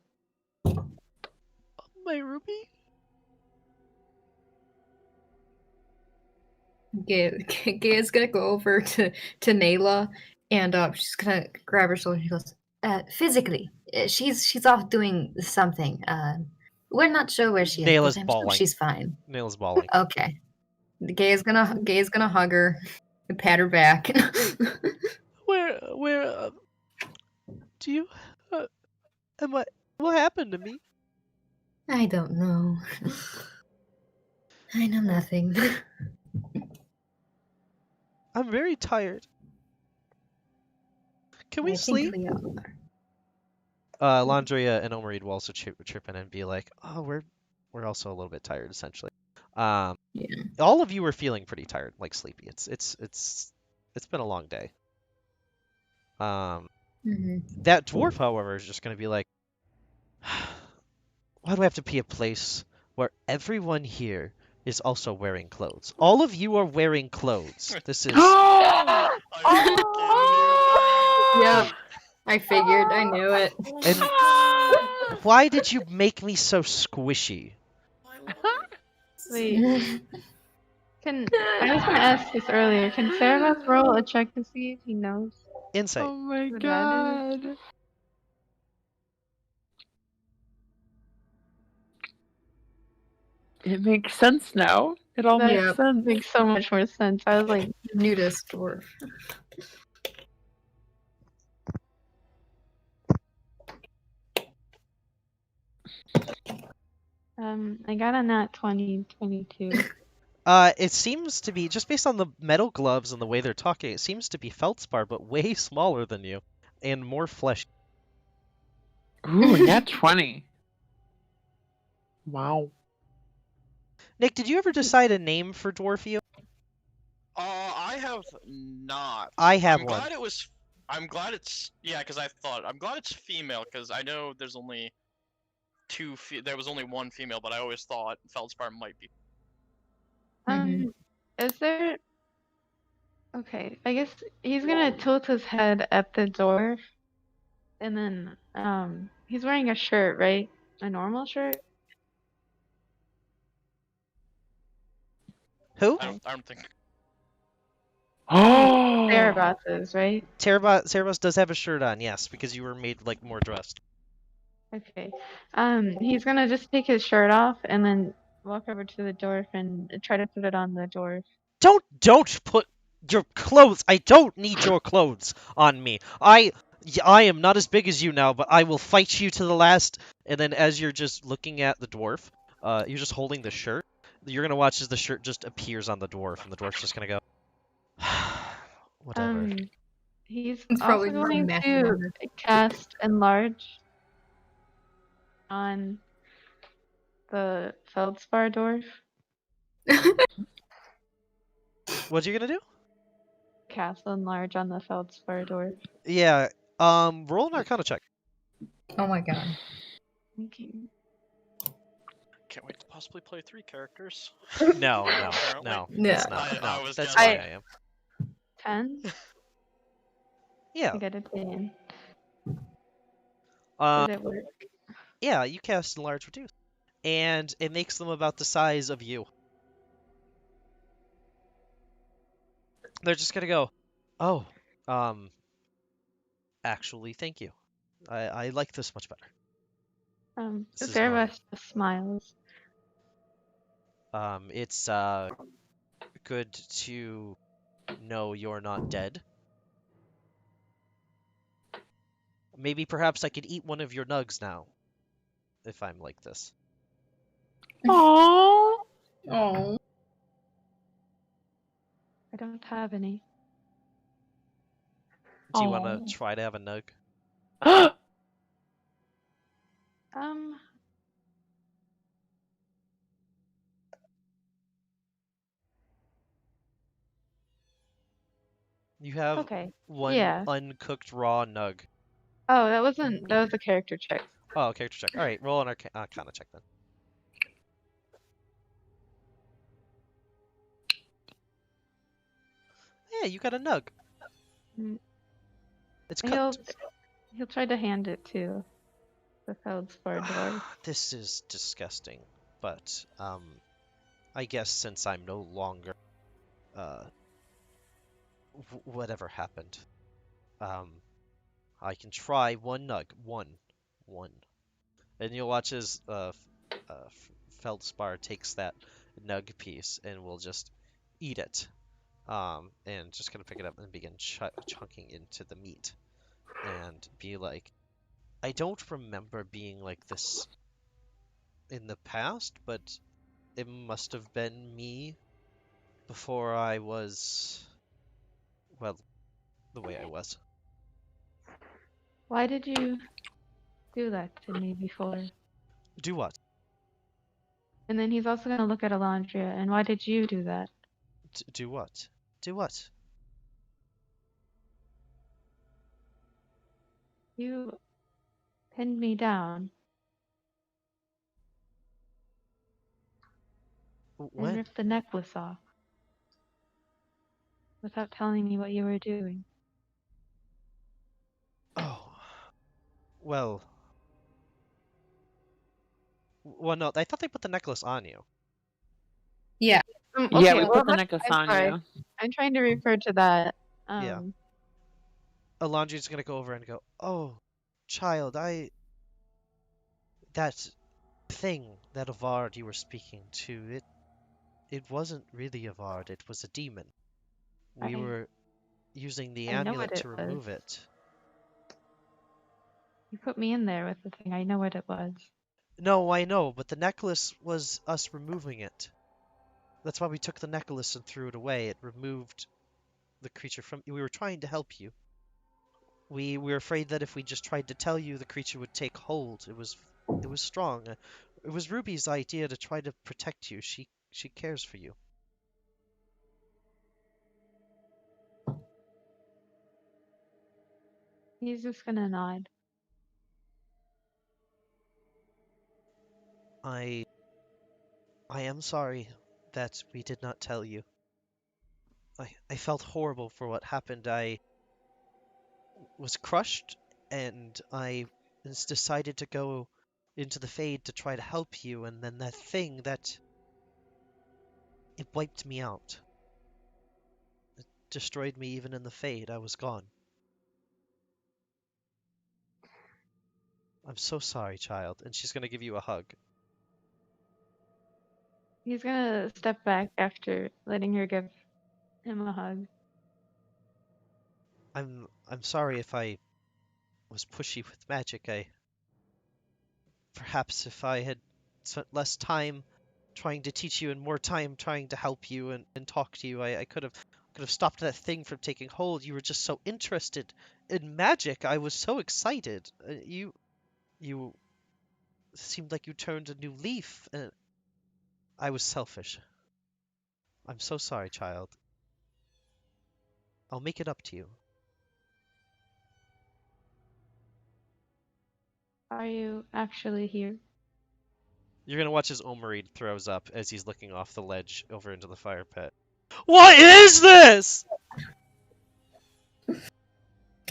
My Ruby? Gaya's gonna go over to Nayla and she's gonna grab her shoulder. She goes, physically, she's off doing something. We're not sure where she is. Nayla's But I'm sure bawling. she's fine. Nayla's bawling. Okay. Gaya's gonna hug her and pat her back. Where, do you, what happened to me? I don't know. I know nothing. I'm very tired. Can we I sleep? think we are. Landria and Omerid will also chip in and be like, "Oh, we're also a little bit tired, essentially." Yeah. All of you are feeling pretty tired, like sleepy. It's been a long day. That dwarf, however, is just gonna be like, "Why do I have to be a place where everyone here is also wearing clothes? All of you are wearing clothes. This is." Yep. I figured. I knew it. And why did you make me so squishy? Wait. I was gonna ask this earlier. Can Cerebos roll a check to see if he knows? Insight. Oh my What god. It makes sense now. It all That makes sense. makes so much more sense. I was like, Nudist dwarf. I got a nat 20, 22. It seems to be, just based on the metal gloves and the way they're talking, it seems to be Feldspar, but way smaller than you, and more fleshy. Ooh, nat 20. Wow. Nick, did you ever decide a name for Dwarfio? I have not. I have I'm one. glad it was. I'm glad it's because I'm glad it's female because I know there's only there was only one female, but I always thought Feldspar might be. Is there Okay, I guess he's gonna tilt his head at the door, and then he's wearing a shirt, right? A normal shirt. Who? I don't think. Oh. Cerebos is, right? Cerebos does have a shirt on, yes, because you were made like more dressed. Okay. He's gonna just take his shirt off and then walk over to the dwarf and try to put it on the dwarf. Don't put your clothes. I don't need your clothes on me. I am not as big as you now, but I will fight you to the last. And then as you're just looking at the dwarf, you're just holding the shirt. You're gonna watch as the shirt just appears on the dwarf, and the dwarf's just gonna go, whatever. He's It's also probably just going messing to on it. cast Enlarge on the Feldspar dwarf. What are you gonna do? Cast Enlarge on the Feldspar dwarf. Yeah. Roll an Arcana check. Oh my god. Okay. Can't wait to possibly play 3 characters. No, Apparently. no, No. it's not. I No, was that's gonna- why I am. 10? Yeah. I got a 10. Uh, Did it work? yeah. You cast Enlarge Reduce, and it makes them about the size of you. They're just gonna go, oh, actually, thank you. I like this much better. So This is normal. Cerebos just smiles. It's good to know you're not dead. Maybe perhaps I could eat one of your nugs now, if I'm like this. Oh. Oh. I don't have any. Do you want Aw. to try to have a nug? Um, You have okay. one Yeah. uncooked raw nug. Oh, that was a character check. Oh, character check. All right, roll an Arcana check then. Yeah, you got a nug. Mm. It's He'll cooked. he'll try to hand it to the Feldspar dwarf. This is disgusting, but I guess since I'm no longer whatever happened, I can try one nug, one, and you'll watch as Feldspar takes that nug piece and will just eat it, and just gonna pick it up and begin chunking into the meat, and be like, I don't remember being like this in the past, but it must have been me before I was, well, the way I was. Why did you do that to me before? Do what? And then he's also gonna look at Alondria. And why did you do that? Do what? Do what? You pinned me down and When? ripped the necklace off without telling me what you were doing. Oh, well, no, I thought they put the necklace on you. Yeah. Yeah, Okay, we well, put the necklace I'm on sorry. you. I'm trying to refer to that. Yeah. Alondri's gonna go over and go, oh, child, that thing, that Avard you were speaking to, it wasn't really Avard, it was a demon. We I- were using the I know amulet what to it remove was. it. You put me in there with the thing. I know what it was. No, I know, but the necklace was us removing it. That's why we took the necklace and threw it away. It removed the creature from. We were trying to help you. We were afraid that if we just tried to tell you, the creature would take hold. It was strong. It was Ruby's idea to try to protect you. She cares for you. He's just gonna nod. I am sorry that we did not tell you. I felt horrible for what happened. I was crushed, and I decided to go into the Fade to try to help you, and then that thing that it wiped me out. It destroyed me even in the Fade. I was gone. I'm so sorry, child. And she's gonna give you a hug. He's gonna step back after letting her give him a hug. I'm sorry if I was pushy with magic. Perhaps if I had spent less time trying to teach you and more time trying to help you and talk to you, I could have stopped that thing from taking hold. You were just so interested in magic. I was so excited. You seemed like you turned a new leaf, and I was selfish. I'm so sorry, child. I'll make it up to you. Are you actually here? You're gonna watch as Omerid throws up as he's looking off the ledge over into the fire pit. What is this?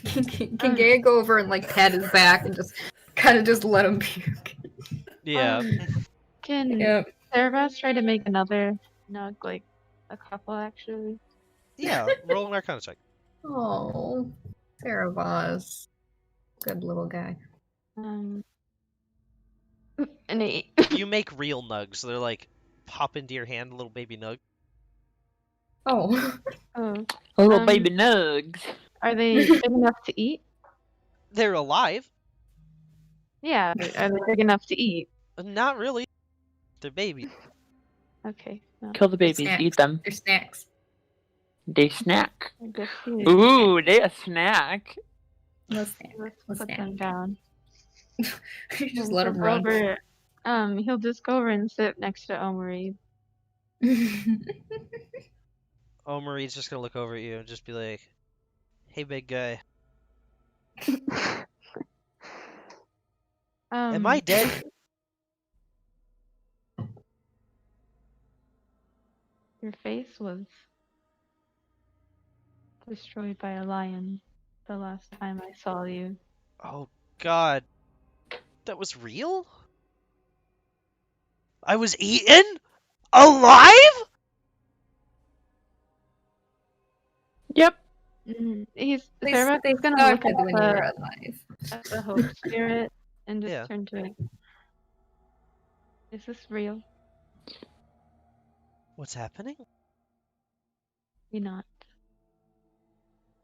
Can Gaia go over and like pat his back and just kind of just let him puke? Yeah. Can Yep. Cerebras try to make another nug, like a couple actually? Yeah, roll an Arcana check. Oh, Cerebos. Good little guy. An 8. You make real nugs. They're like pop into your hand, little baby nug. Oh. Oh, Little baby nugs. are they big enough to eat? They're alive. Yeah, are they big enough to eat? Not really. They're babies. Okay, no, Kill the babies. snacks. Eat them. They're snacks. They snack. I guess he Ooh, they a snack. No snack. let's No put snack. them down. You just let him He'll run. go over, he'll just go over and sit next to Omari. Omerid's just gonna look over at you and just be like, "Hey, big guy. Am I dead?" Your face was destroyed by a lion the last time I saw you. Oh God, that was real? I was eaten? Alive? Yep. He's They Cerebras gonna look sucked at when you were alive. the hope spirit and just Yeah. turn to it. Is this real? What's happening? Maybe not.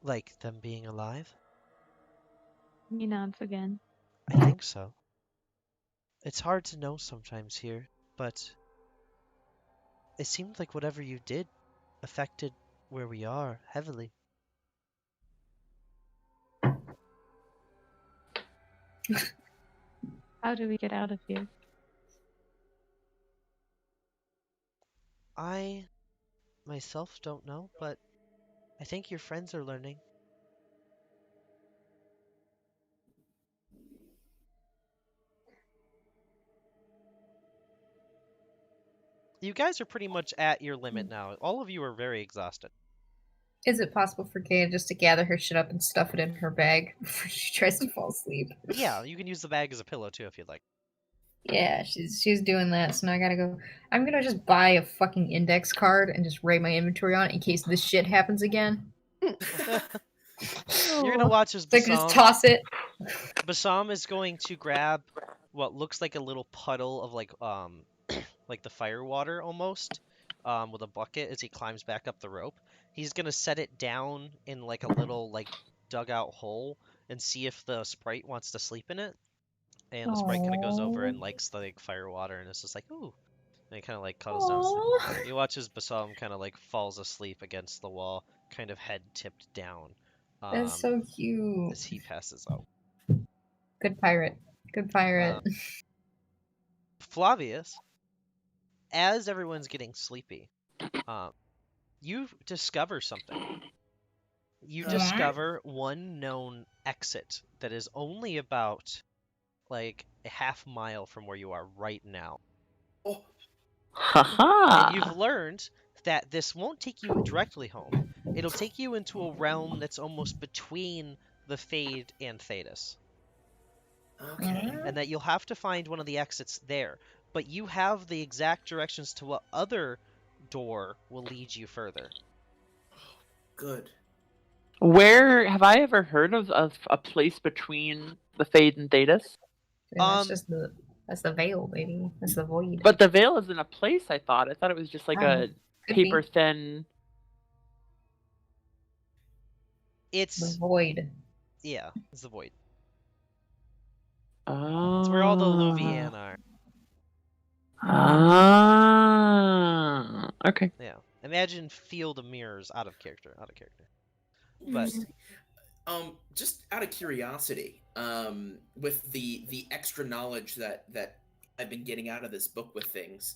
Like them being alive? He nods again. I think so. It's hard to know sometimes here, but it seemed like whatever you did affected where we are heavily. How do we get out of here? I myself don't know, but I think your friends are learning. You guys are pretty much at your limit now. All of you are very exhausted. Is it possible for Gaia just to gather her shit up and stuff it in her bag before she tries to fall asleep? Yeah, you can use the bag as a pillow too if you'd like. Yeah, she's doing that, so now I gotta go. I'm gonna just buy a fucking index card and just write my inventory on it in case this shit happens again. You're gonna watch as So I can just Basam. toss it. Basam is going to grab what looks like a little puddle of like like the fire water almost, with a bucket as he climbs back up the rope. He's gonna set it down in like a little like dugout hole and see if the sprite wants to sleep in it. And the sprite kind of goes over and likes the like fire water and it's just like ooh, and he kind of like cuddles down. Aww. You watch as Basam kind of like falls asleep against the wall, kind of head tipped down. That's so cute. As he passes out. Good pirate. Good pirate. Flavius, as everyone's getting sleepy, you discover something. You discover one known exit that is only about like a half mile from where you are right now. Oh, And you've Haha. learned that this won't take you directly home. It'll take you into a realm that's almost between the Fade and Thedas. Okay. And that you'll have to find one of the exits there. But you have the exact directions to what other door will lead you further. Good. Where have I ever heard of a place between the Fade and Thedas? Yeah, that's Um, just that's the veil, baby. That's the void. But the veil isn't a place, I thought. I thought it was just like Oh, a could paper be. thin. The It's void. yeah, it's the void. Oh. It's where all the Luvian are. Okay. Yeah. Imagine Field of Mirrors out of character. But Interesting. Just out of curiosity, with the extra knowledge that I've been getting out of this book with things,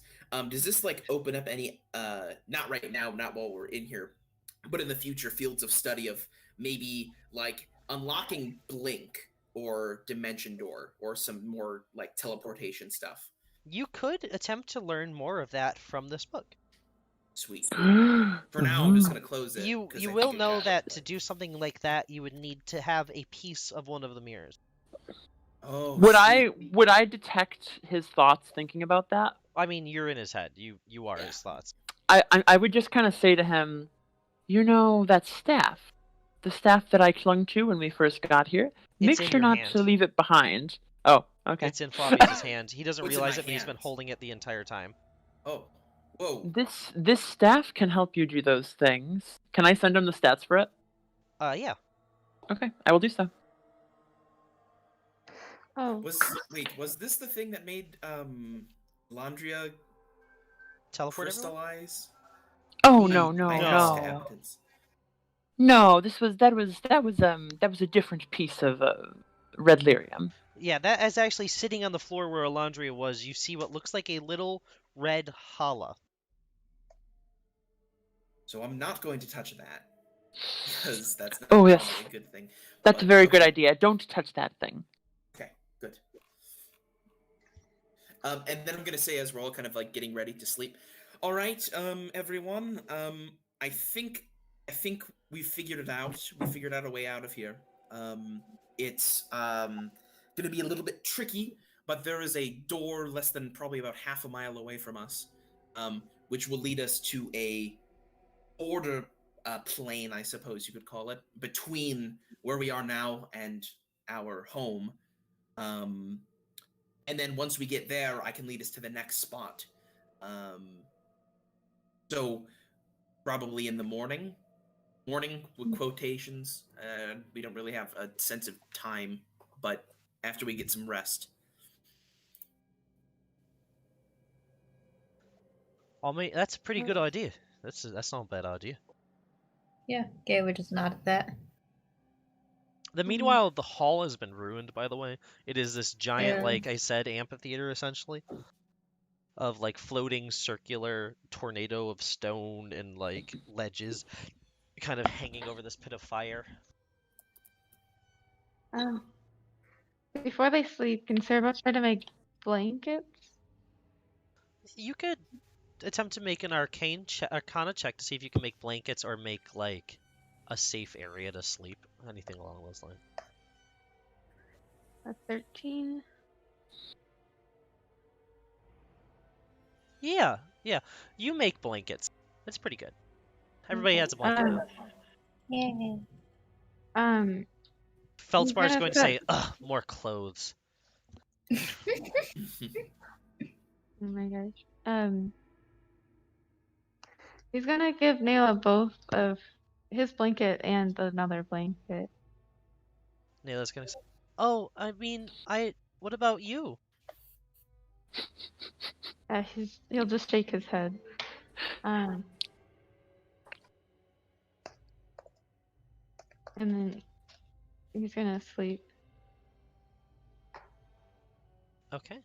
does this like open up any not right now, not while we're in here, but in the future fields of study of maybe like unlocking Blink or Dimension Door or some more like teleportation stuff? you could attempt to learn more of that from this book. Sweet. For now, I'm just gonna close it. You 'cause I will think know it- that to do something like that, you would need to have a piece of one of the mirrors. Oh, Would I detect his thoughts thinking about that? I mean, you're in his head. You are his thoughts. I would just kind of say to him, you know that staff, the staff that I clung to when we first got here. It's Make in sure your not hand. to leave it behind. Oh, okay. It's in Fabius's hand. He doesn't What's in realize my it, but he's been hands? holding it the entire time. Oh, whoa. This staff can help you do those things. Can I send him the stats for it? Yeah. Okay, I will do so. Oh, Was this the thing that made Landria Teleport everyone? crystallize? Oh The no no ice No. inhabitants? no! That was a different piece of red lyrium. Yeah, that is actually sitting on the floor where Alondria was. You see what looks like a little red holla. So I'm not going to touch that because that's not Oh, probably yes. a good thing. That's a But, very good okay. idea. Don't touch that thing. Okay, good. And then I'm gonna say as we're all kind of like getting ready to sleep. All right, everyone. I think we figured it out. We figured out a way out of here. It's gonna be a little bit tricky, but there is a door less than probably about half a mile away from us, which will lead us to a border plane, I suppose you could call it, between where we are now and our home. And then once we get there, I can lead us to the next spot. So probably in the morning with quotations. We don't really have a sense of time, but after we get some rest. Oh, mate, that's a pretty good idea. That's not a bad idea. Yeah, okay, we just nod at that. Meanwhile, the hall has been ruined, by the way. It is this giant, Yeah. like I said, amphitheater, essentially. Of, like, floating circular tornado of stone and, like, ledges kind of hanging over this pit of fire. Before they sleep, can Cerebus try to make blankets? You could attempt to make an arcana check to see if you can make blankets or make, like, a safe area to sleep. Anything along those lines. A 13. Yeah. You make blankets. That's pretty good. Everybody has a blanket. Yeah. Feldspar's gonna going to put- say, ugh, more clothes. Oh my gosh. He's gonna give Nayla both of his blanket and another blanket. Nayla's going to say, oh, I mean, what about you? He'll just shake his head. And then he's gonna sleep. Okay.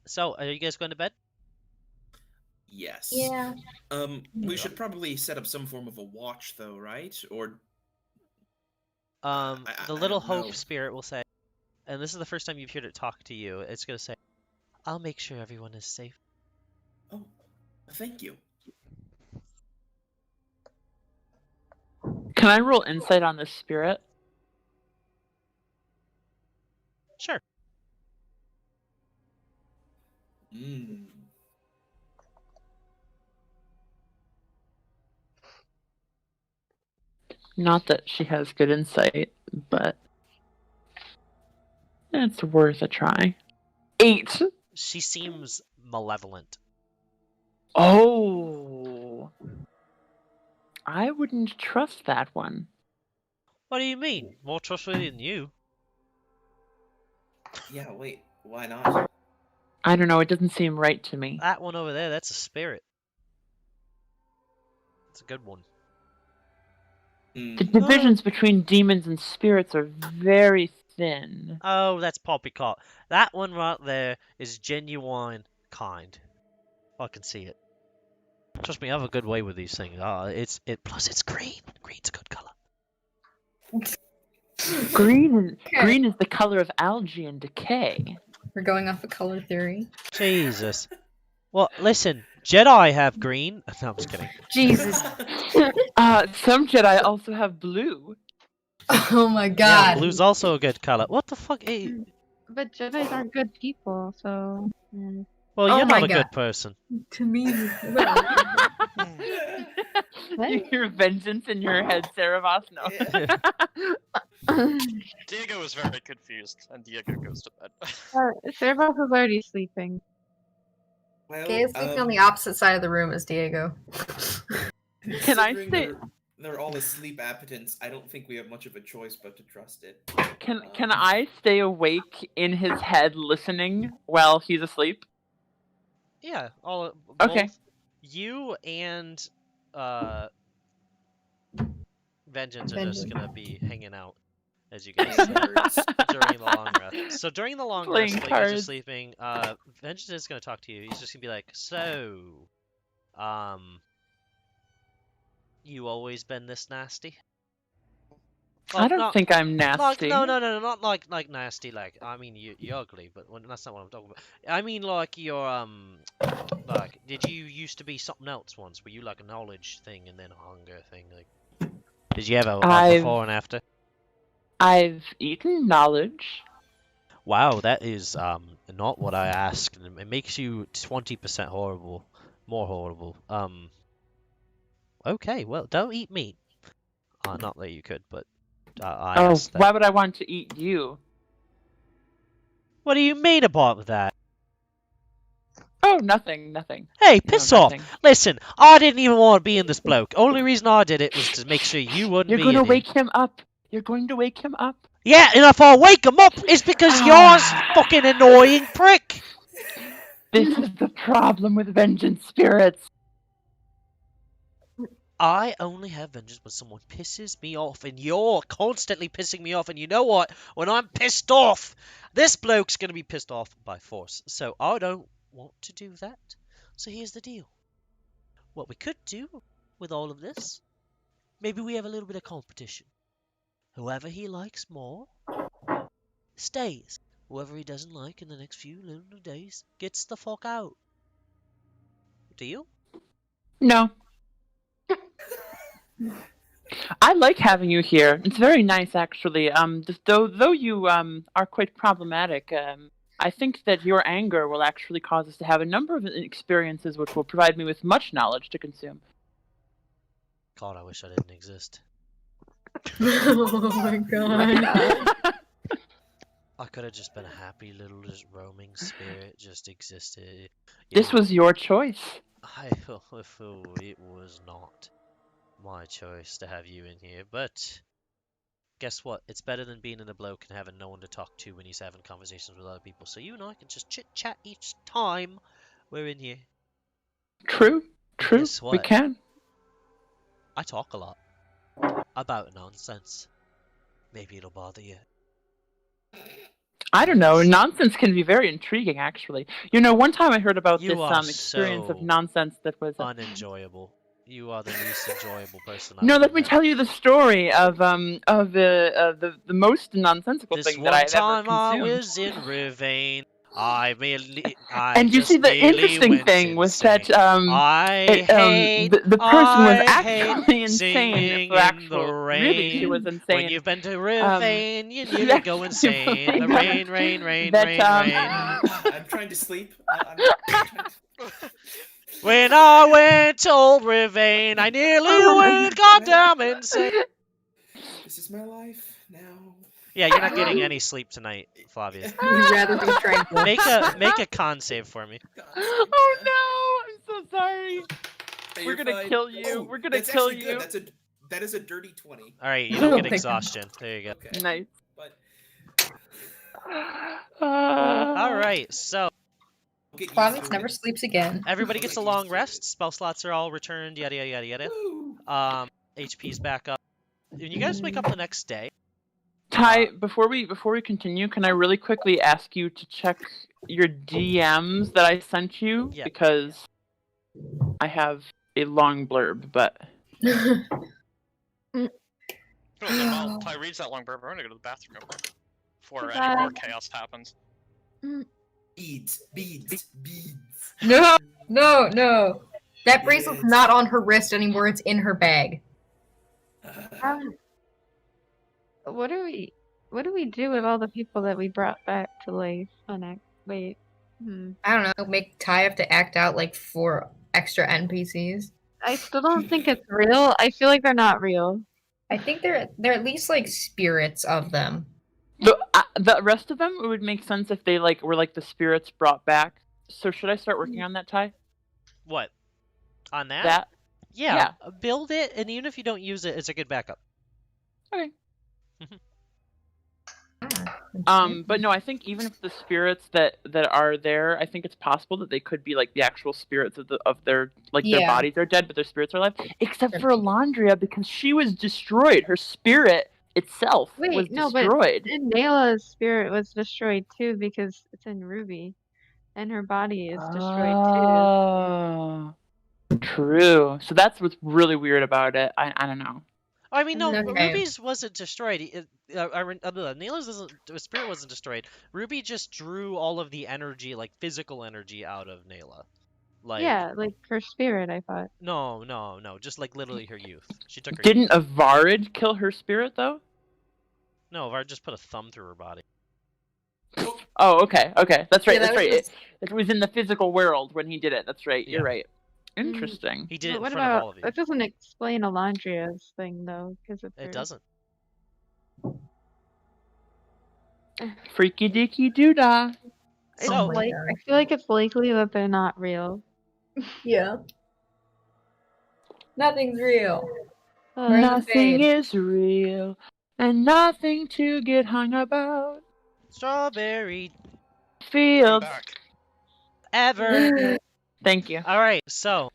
So, are you guys going to bed? Yes. Yeah. We should probably set up some form of a watch, though, right? Or The I little don't know. hope spirit will say, and this is the first time you've heard it talk to you, it's gonna say, "I'll make sure everyone is safe." Oh, thank you. Can I roll insight on this spirit? Sure. Mm. Not that she has good insight, but it's worth a try. 8. She seems malevolent. Oh. I wouldn't trust that one. What do you mean? More trustworthy than you? Yeah, wait. Why not? I don't know, it doesn't seem right to me. That one over there, that's a spirit. It's a good one. The Mm. divisions between demons and spirits are very thin. Oh, that's poppycock. That one right there is genuine kind. I can see it. Trust me, I have a good way with these things. Plus it's green. Green's a good color. Green Okay. is the color of algae and decay. We're going off of color theory. Jesus. Well, listen, Jedi have green. No, I'm just kidding. Jesus. Some Jedi also have blue. Oh my Yeah, god. blue's also a good color. What the fuck? But Jedi's aren't good people, so. Well, Oh you're my not a God. good person. To me. You hear vengeance in your head, Saravos? No. Diego was very confused, and Diego goes to bed. Servos is already sleeping. Well, Okay, it's sleeping on the opposite side of the room as Diego. Can I considering say- they're all asleep appetants, I don't think we have much of a choice but to trust it. Can I stay awake in his head listening while he's asleep? Yeah, all Okay. both you and Vengeance are just gonna be hanging out as you guys Playing cards. during the long rest. So during the long Playing rest, while you guys are cards. sleeping, Vengeance is gonna talk to you. He's just gonna be like, "So, you always been this nasty?" I don't think I'm Like, nasty. no, not like nasty. Like, I mean, you're ugly, but that's not what I'm talking about. I mean, like you're like, did you used to be something else once? Were you like a knowledge thing and then a hunger thing? Like, did you have a before and after? I've eaten knowledge. Wow, that is not what I asked. And it makes you 20% horrible, more horrible. Okay, well, don't eat meat. Not that you could, but I asked that. Why would I want to eat you? What do you mean about that? Oh, nothing. Hey, piss off! Nothing. Listen, I didn't even want to be in this bloke. Only reason I did it was to make sure you wouldn't You're be going to in here. wake him up. You're going to wake him up. Yeah, and if I wake him up, it's because you're a fucking annoying prick. This is the problem with vengeance spirits. I only have vengeance when someone pisses me off, and you're constantly pissing me off. And you know what? When I'm pissed off, this bloke's gonna be pissed off by force. So I don't want to do that. So here's the deal. What we could do with all of this, maybe we have a little bit of competition. Whoever he likes more stays. Whoever he doesn't like in the next few little days gets the fuck out. Deal? No. I like having you here. It's very nice, actually. Though you are quite problematic, I think that your anger will actually cause us to have a number of experiences which will provide me with much knowledge to consume. God, I wish I didn't exist. Oh my god. I could have just been a happy little just roaming spirit, just existed. This was your choice. It was not my choice to have you in here, but guess what? It's better than being in a bloke and having no one to talk to when he's having conversations with other people. So you and I can just chit chat each time we're in here. True. Guess We what? can. I talk a lot about nonsense. Maybe it'll bother you. I don't know. Nonsense can be very intriguing, actually. You know, one time I heard about You this are experience of so nonsense that was Unenjoyable. You are the least enjoyable person. No, I've let ever me met. tell you the story of the most nonsensical This thing that one I've ever time I consumed. was in Ravine. I And you see, just the nearly interesting went thing was insane. that the person was I hate actually insane. singing For in the really, she rain. was When insane. you've been to Um, Ravine, you she nearly go actually insane. The believed rain, that, rain. I'm trying to sleep. I'm trying to... When I went to Old Ravine, I nearly went goddamn insane. This is my life now. Yeah, you're not getting any sleep tonight, Flavia. You'd rather be tranquil. Make a con save for me. Oh no! I'm so sorry. Hey, We're you're gonna fine. kill you. Oh, We're gonna that's kill actually you. good. That is a dirty 20. All right, you don't get Oh my God. exhaustion. There you go. Okay. Nice. But All right, so I'll get used Claudius to never it. sleeps again. everybody I'll gets get a long used to rest. it. Spell slots are all returned. Yada yada yada Woo! yada. HP's back up. When you guys wake up the next day, Ty, before we continue, can I really quickly ask you to check your DMs that I sent you? Yeah. Because I have a long blurb, but Cool, then while Ty reads that long burp, we're gonna go to the bathroom real quick before any Bye. more chaos happens. Beads. No, no, no. That Yes. bracelet's not on her wrist anymore. It's in her bag. Um, what do we do with all the people that we brought back to life? Wait. I don't know. Make Ty have to act out like 4 extra NPCs. I still don't think it's real. I feel like they're not real. I think they're at least like spirits of them. the rest of them, it would make sense if they were like the spirits brought back. So should I start working on that, Ty? what? On that? That? Yeah, build it, and even if you don't use it, it's a good backup. Okay. Ah, But no, I think even if the spirits that are there, I think it's possible that they could be like the actual spirits of their their Yeah. bodies are dead, but their spirits are alive. Except for Sure. Alondria, because she was destroyed. Her spirit itself was Wait, no, but destroyed. and Nayla's spirit was destroyed too because it's in Ruby, and her body is destroyed too. Oh, true. So that's what's really weird about it. I don't know. I mean, no, Okay. Ruby's wasn't destroyed. Nayla's spirit wasn't destroyed. Ruby just drew all of the energy, like physical energy, out of Nayla. Like, Yeah, like her spirit. I thought. no, just like literally her youth. She took her. Didn't Avarid kill her spirit though? No, Var just put a thumb through her body. Oh, okay, that's right. Yeah, that's that right. was It was in the physical world when he did it. That's right. You're Yeah. right. Interesting. He did it But in what front of all about of you. that? Doesn't explain Alondria's thing though, because it's It doesn't. Freaky deaky doodah. It's So- my like God. I feel like it's likely that they're not real. Yeah. Nothing's real. Uh, Right. Nothing fade. is real, and nothing to get hung about. Strawberry Come Fields. back. ever. Thank you. All right, so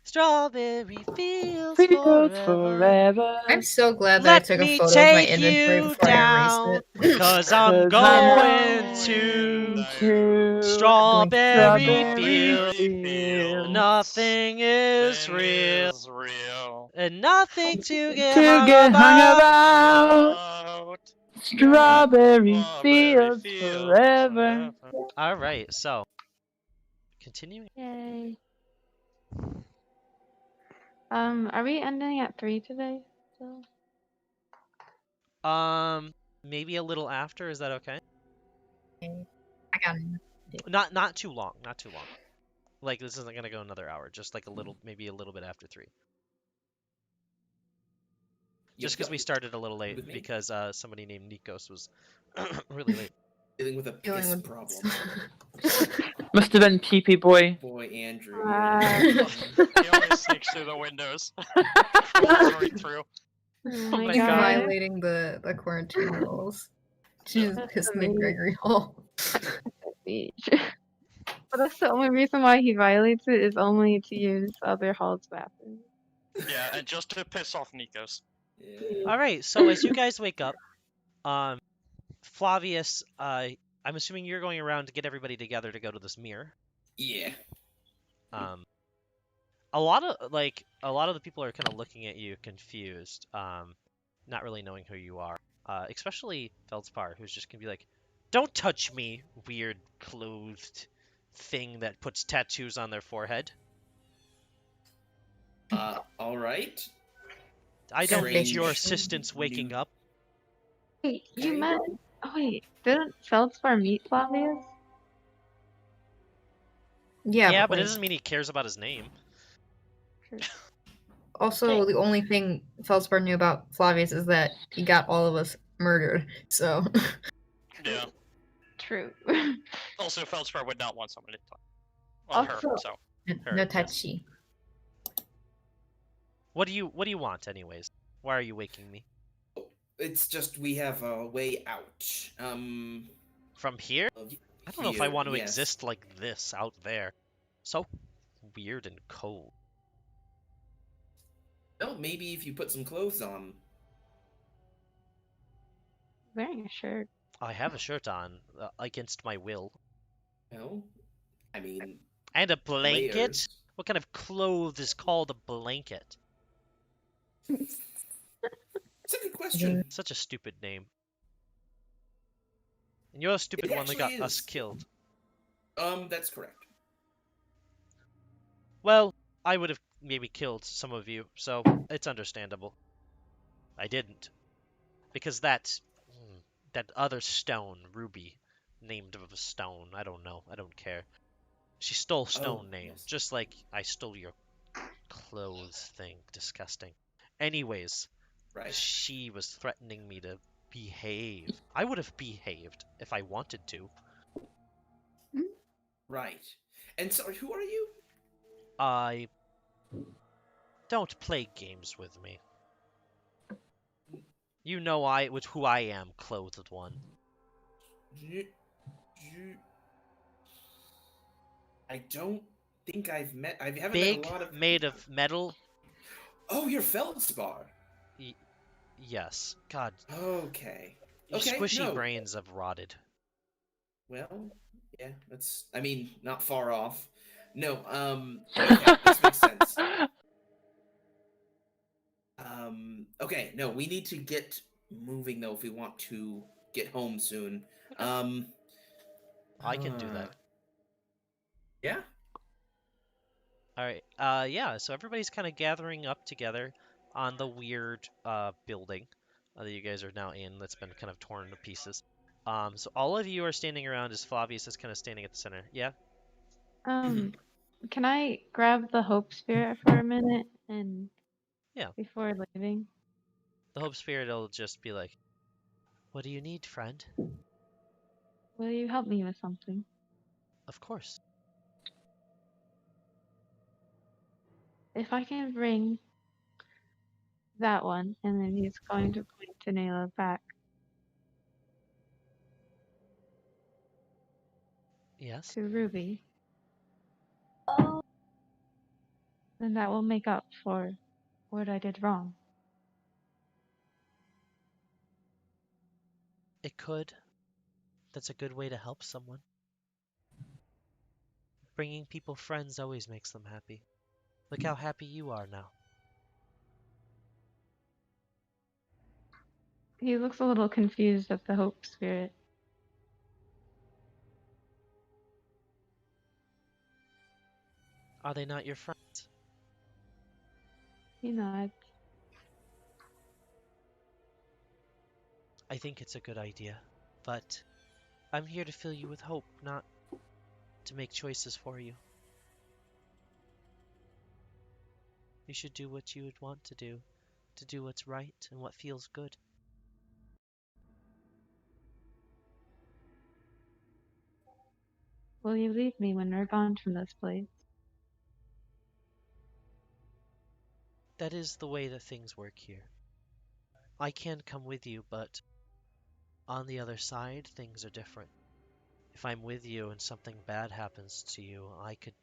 strawberry fields Fields forever. forever. I'm so glad that Let I took me a photo of my take inventory you before I down, erased it. 'cause I'm 'Cause I'm going to to strawberry Strawberry fields. Fields. Nothing is Thing real, is real. and nothing to get To hung get hung about. about. Strawberry Strawberry Fields fields forever. All right, so continuing. Yay. Are we ending at 3 today? So? Maybe a little after. Is that okay? I got it. Not too long. Not too long. Like this isn't gonna go another hour. Just like a little, maybe a little bit after 3. Just because we started a little late With me? because somebody named Nikos was really late. Dealing with a Dealing piss with- problem. Must have been Pee Pee Boy. Boy, Andrew. He always sneaks through the windows. Crawls right through. Oh my my He's God. violating the quarantine rules. She's That's pissing in amazing. Gregory Hall. Beach. But that's the only reason why he violates it is only to use other halls' bathroom. Yeah, and just to piss off Nikos. Yeah. All right, so as you guys wake up, Flavius, I'm assuming you're going around to get everybody together to go to this mirror. Yeah. a lot of the people are kind of looking at you confused, not really knowing who you are. Especially Feldspar, who's just gonna be like, "Don't touch me, weird clothed thing that puts tattoos on their forehead. All right. I don't need your Strange assistance waking new- up." Wait, you Okay. met. Oh wait, didn't Feldspar meet Flavius? Yeah, Yeah, but but it like, doesn't mean he cares about his name. also Well- the only thing Feldspar knew about Flavius is that he got all of us murdered. So Yeah. True. Also, Feldspar would not want someone to talk. Well, her, Also- so. no yes. touchy. What do you want, anyways? Why are you waking me? It's just we have a way out. From here? Of I don't know if I here, want to yes. exist like this out there. So weird and cold. Well, maybe if you put some clothes on. Wearing a shirt. I have a shirt on against my will. Well, I mean, And a blanket? layers. What kind of clothes is called a blanket? It's a good question. Such a stupid name. And you're the stupid It one that got actually us is. killed. That's correct. Well, I would have maybe killed some of you, so it's understandable. I didn't. Because that other stone, Ruby, named of a stone, I don't know, I don't care. She stole stone name, yes. just like I stole your clothes thing. Disgusting. Anyways, Right. she was threatening me to behave. I would have behaved if I wanted to. Right. And sorry, who are you? I don't play games with me. You know who I am, clothed one. You, you... I don't think I've met. I haven't Big, met a lot of. made of metal. Oh, you're Feldspar. Yes. God, Okay. your Okay. squishy No. brains have rotted. Well, yeah. That's. I mean, not far off. No. Okay. This makes sense. Okay. No, we need to get moving though if we want to get home soon. I can do that. Yeah. All right. Yeah. So everybody's kind of gathering up together on the weird building that you guys are now in. That's been kind of torn to pieces. So all of you are standing around as Flavius is kind of standing at the center. Yeah. Can I grab the Hope Spirit for a minute and Yeah. before leaving? The Hope Spirit will just be like, "What do you need, friend?" Will you help me with something? Of course. If I can bring that one, and then he's going to point to Nayla back Yes. to Ruby, then that will make up for what I did wrong. It could. That's a good way to help someone. Bringing people friends always makes them happy. Look how happy you are now. He looks a little confused at the Hope Spirit. Are they not your friends? He nods. I think it's a good idea, but I'm here to fill you with hope, not to make choices for you. You should do what you would want to do what's right and what feels good. Will you leave me when we're gone from this place? That is the way that things work here. I can come with you, but on the other side, things are different. If I'm with you and something bad happens to you, I could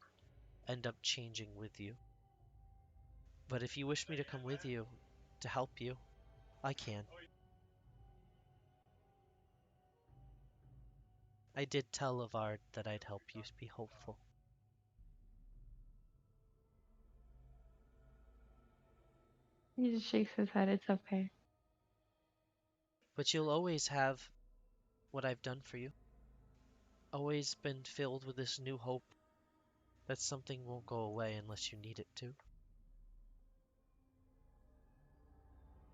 end up changing with you. But if you wish me to come with you, to help you, I can. I did tell Lavard that I'd help you be hopeful. He just shakes his head. It's okay. But you'll always have what I've done for you. Always been filled with this new hope that something won't go away unless you need it to.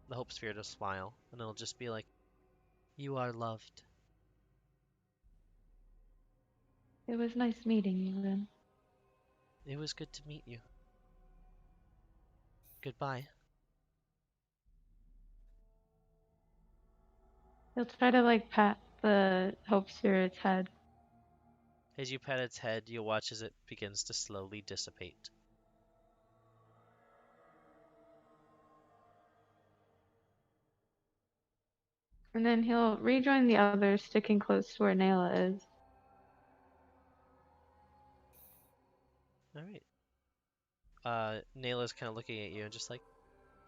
The Hope Spirit will smile, and it'll just be like, you are loved. It was nice meeting you, then. It was good to meet you. Goodbye. He'll try to like pat the Hope Spirit's head. As you pat its head, you'll watch as it begins to slowly dissipate. And then he'll rejoin the others, sticking close to where Nayla is. Alright. Nayla's kind of looking at you and just like,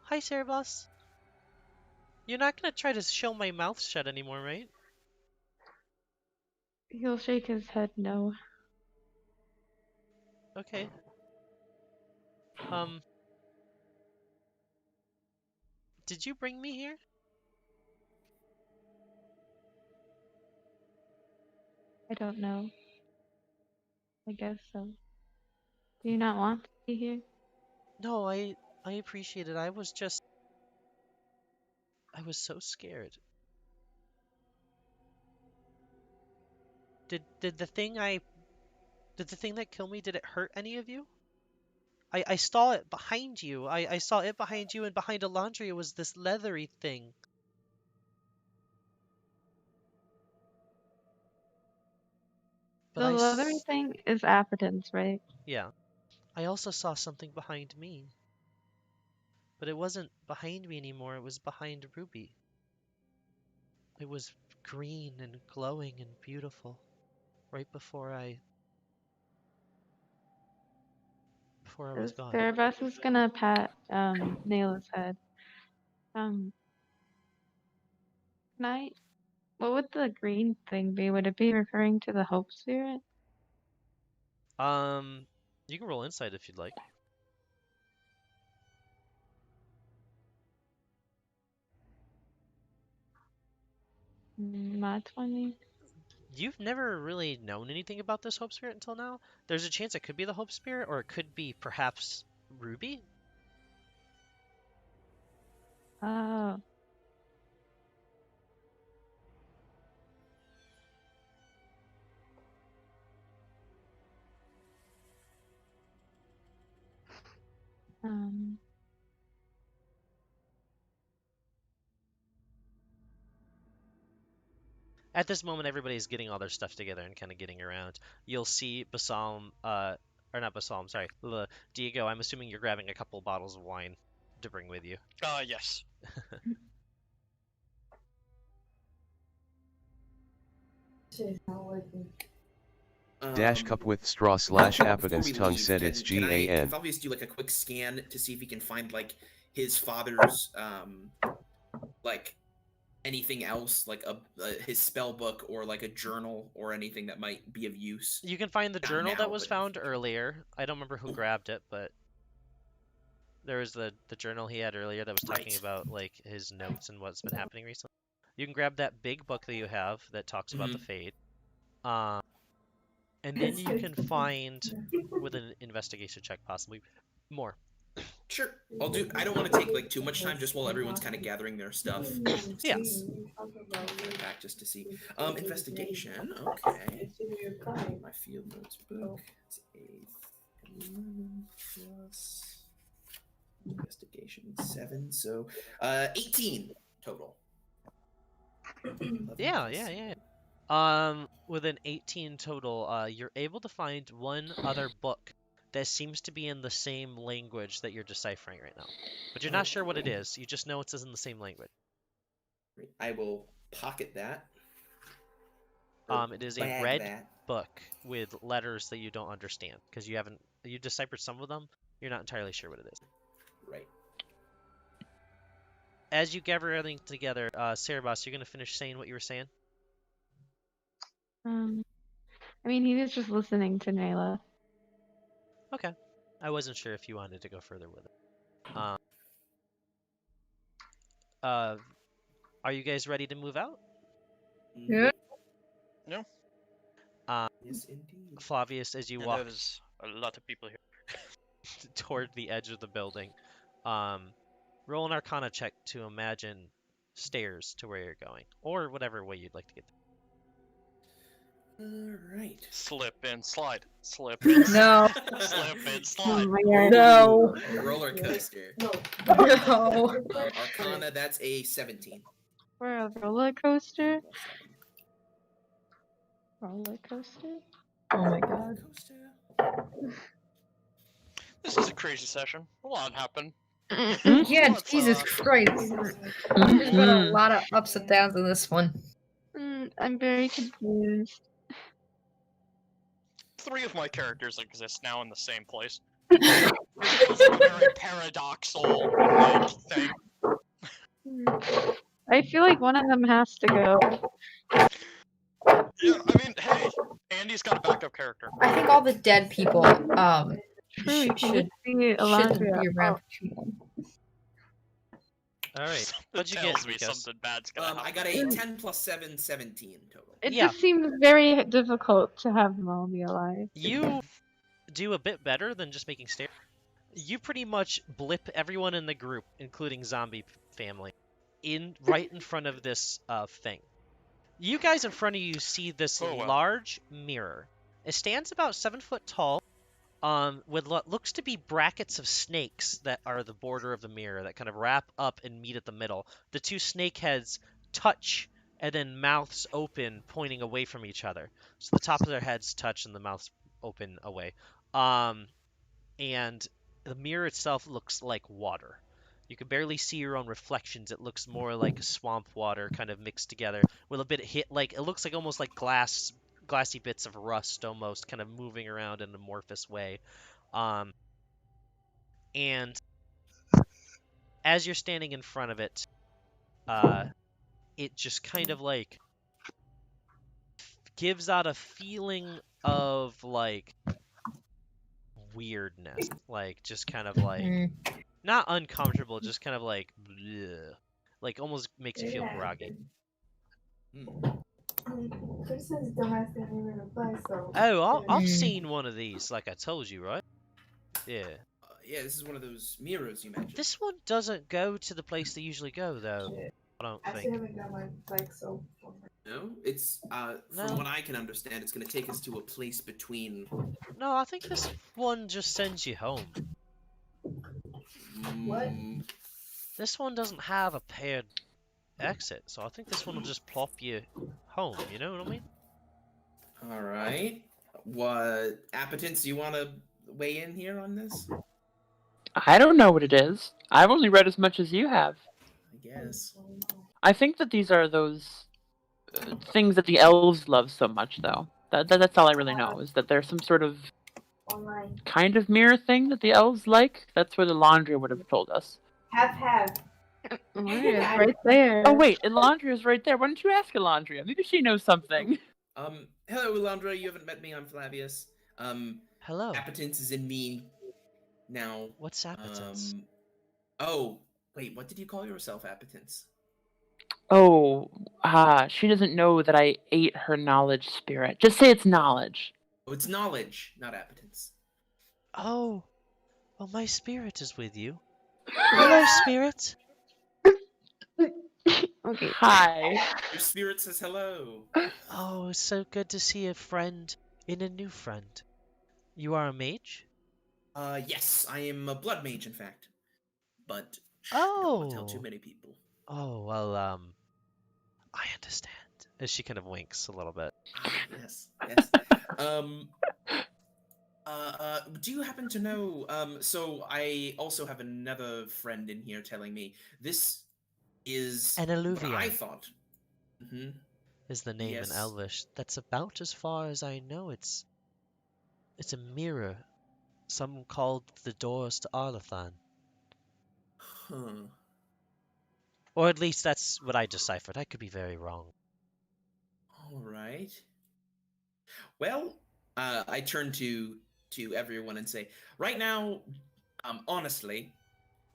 hi, Cerebos. You're not gonna try to show my mouth shut anymore, right? He'll shake his head no. Okay. Did you bring me here? I don't know. I guess so. Do you not want to be here? No, I appreciate it. I was so scared. Did the thing that killed me, did it hurt any of you? I saw it behind you. I saw it behind you, and behind Alondria was this leathery thing. But The leathery thing is Apatens, right? Yeah. I also saw something behind me. But it wasn't behind me anymore, it was behind Ruby. It was green and glowing and beautiful. Right before I was gone. Cerebus is gonna pat Nayla's head. Can I? What would the green thing be? Would it be referring to the Hope Spirit? You can roll insight if you'd like. Not 20. You've never really known anything about this Hope Spirit until now. There's a chance it could be the Hope Spirit, or it could be perhaps Ruby. Oh. At this moment, everybody's getting all their stuff together and kind of getting around. You'll see Basalm, or not Basalm, sorry, Diego, I'm assuming you're grabbing a couple bottles of wine to bring with you. Yes. Dash cup with straw slash Before Apatens we tongue leave, said it's can GAN. Falvius do like a quick scan to see if he can find like his father's like anything else, like his spell book or like a journal or anything that might be of use? You can find the Not journal now, that was but- found earlier. I don't remember who grabbed it, but there was the journal he had earlier that was talking Right. about like his notes and what's been happening recently. You can grab that big book that you have that talks about the Fade. And then you can find, with an investigation check possibly, more. Sure, I'll do. I don't want to take like too much time, just while everyone's kind of gathering their stuff. Yeah. Back just to see. Investigation. Okay. My field notes book. It's 11 plus investigation 7, so 18 total. Yeah. With an 18 total, you're able to find one other book that seems to be in the same language that you're deciphering right now. But you're not sure what it is. You just know it's in the same language. I will pocket that. It is a red book with letters that you don't understand because you deciphered some of them. You're not entirely sure what it is. Right. As you gather everything together, Cerebos, you're gonna finish saying what you were saying? I mean, he was just listening to Nayla. Okay. I wasn't sure if you wanted to go further with it. Are you guys ready to move out? Yeah. No, Yes, indeed. Flavius, as you and walk there's a lot of people here. toward the edge of the building, roll an Arcana check to imagine stairs to where you're going, or whatever way you'd like to get there. All right. Slip and slide. Slip and No. slip and Oh slide. my god. No. Roller coaster. No. Arcana, that's a 17. For a roller coaster? Plus 7. Roller coaster? Oh my Roller god. coaster. This is a crazy session. A lot happened. Yeah, Let's, Jesus Christ. There's been a lot of ups and downs in this one. I'm very confused. 3 of my characters exist now in the same place. It feels like a very paradoxal like, thing. I feel like one of them has to go. Yeah, I mean, hey, Andy's got a backup character. I think all the dead people True, you can should just see shouldn't Elandria. be around Oh, for too long. All right. Something What'd you tells get, me Nikos? something bad's gonna happen. I got a 10 plus 7, 17 total. it Yeah. just seems very difficult to have them all be alive. You do a bit better than just making stairs. You pretty much blip everyone in the group, including zombie family, right in front of this thing. You guys in front of you see this Oh, wow. large mirror. It stands about 7 foot tall, with what looks to be brackets of snakes that are the border of the mirror that kind of wrap up and meet at the middle. The 2 snake heads touch and then mouths open, pointing away from each other. So the top of their heads touch and the mouths open away. And the mirror itself looks like water. You can barely see your own reflections. It looks more like swamp water kind of mixed together with a bit of it looks like almost like glassy bits of rust almost kind of moving around in an amorphous way. And as you're standing in front of it, it just kind of like gives out a feeling of like weirdness, like just kind of like not uncomfortable, just kind of like bleh. Like almost makes you feel groggy. Oh, I've seen one of these, like I told you, right? Yeah. Yeah, this is one of those mirrors you mentioned. This one doesn't go to the place they usually go, though. I don't think. No, it's from No. what I can understand, it's going to take us to a place between. No, I think this one just sends you home. What? This one doesn't have a paired exit, so I think this one will just plop you home, you know what I mean? All right. What appetence do you want to weigh in here on this? I don't know what it is. I've only read as much as you have. I guess. I think that these are those things that the elves love so much, though. That's all I really know, is that there's some sort of kind of mirror thing that the elves like. That's where the laundry would have told us. It's right there. Oh wait, Elandria's right there. Why don't you ask Elandria? Maybe she knows something. Hello, Elandria. You haven't met me. I'm Flavius. Hello. Appetence is in me now. What's appetence? Oh, wait. What did you call yourself, Appetence? Oh, she doesn't know that I ate her knowledge spirit. Just say it's knowledge. Oh, it's knowledge, not appetence. Oh, well, my spirit is with you. Hello, spirit. Okay. Hi. Your spirit says hello. Oh, it's so good to see a friend in a new friend. You are a mage? Yes, I am a blood mage, in fact. But don't want to tell too many people. Oh, well, I understand. As she kind of winks a little bit. Yes. Do you happen to know, so I also have another friend in here telling me this is An what I alluvium thought. Mm-hmm. is the name Yes. in Elvish. That's about as far as I know. It's a mirror. Some called the doors to Arlathan. Huh. Or at least that's what I deciphered. I could be very wrong. All right. Well, I turn to everyone and say, right now, honestly,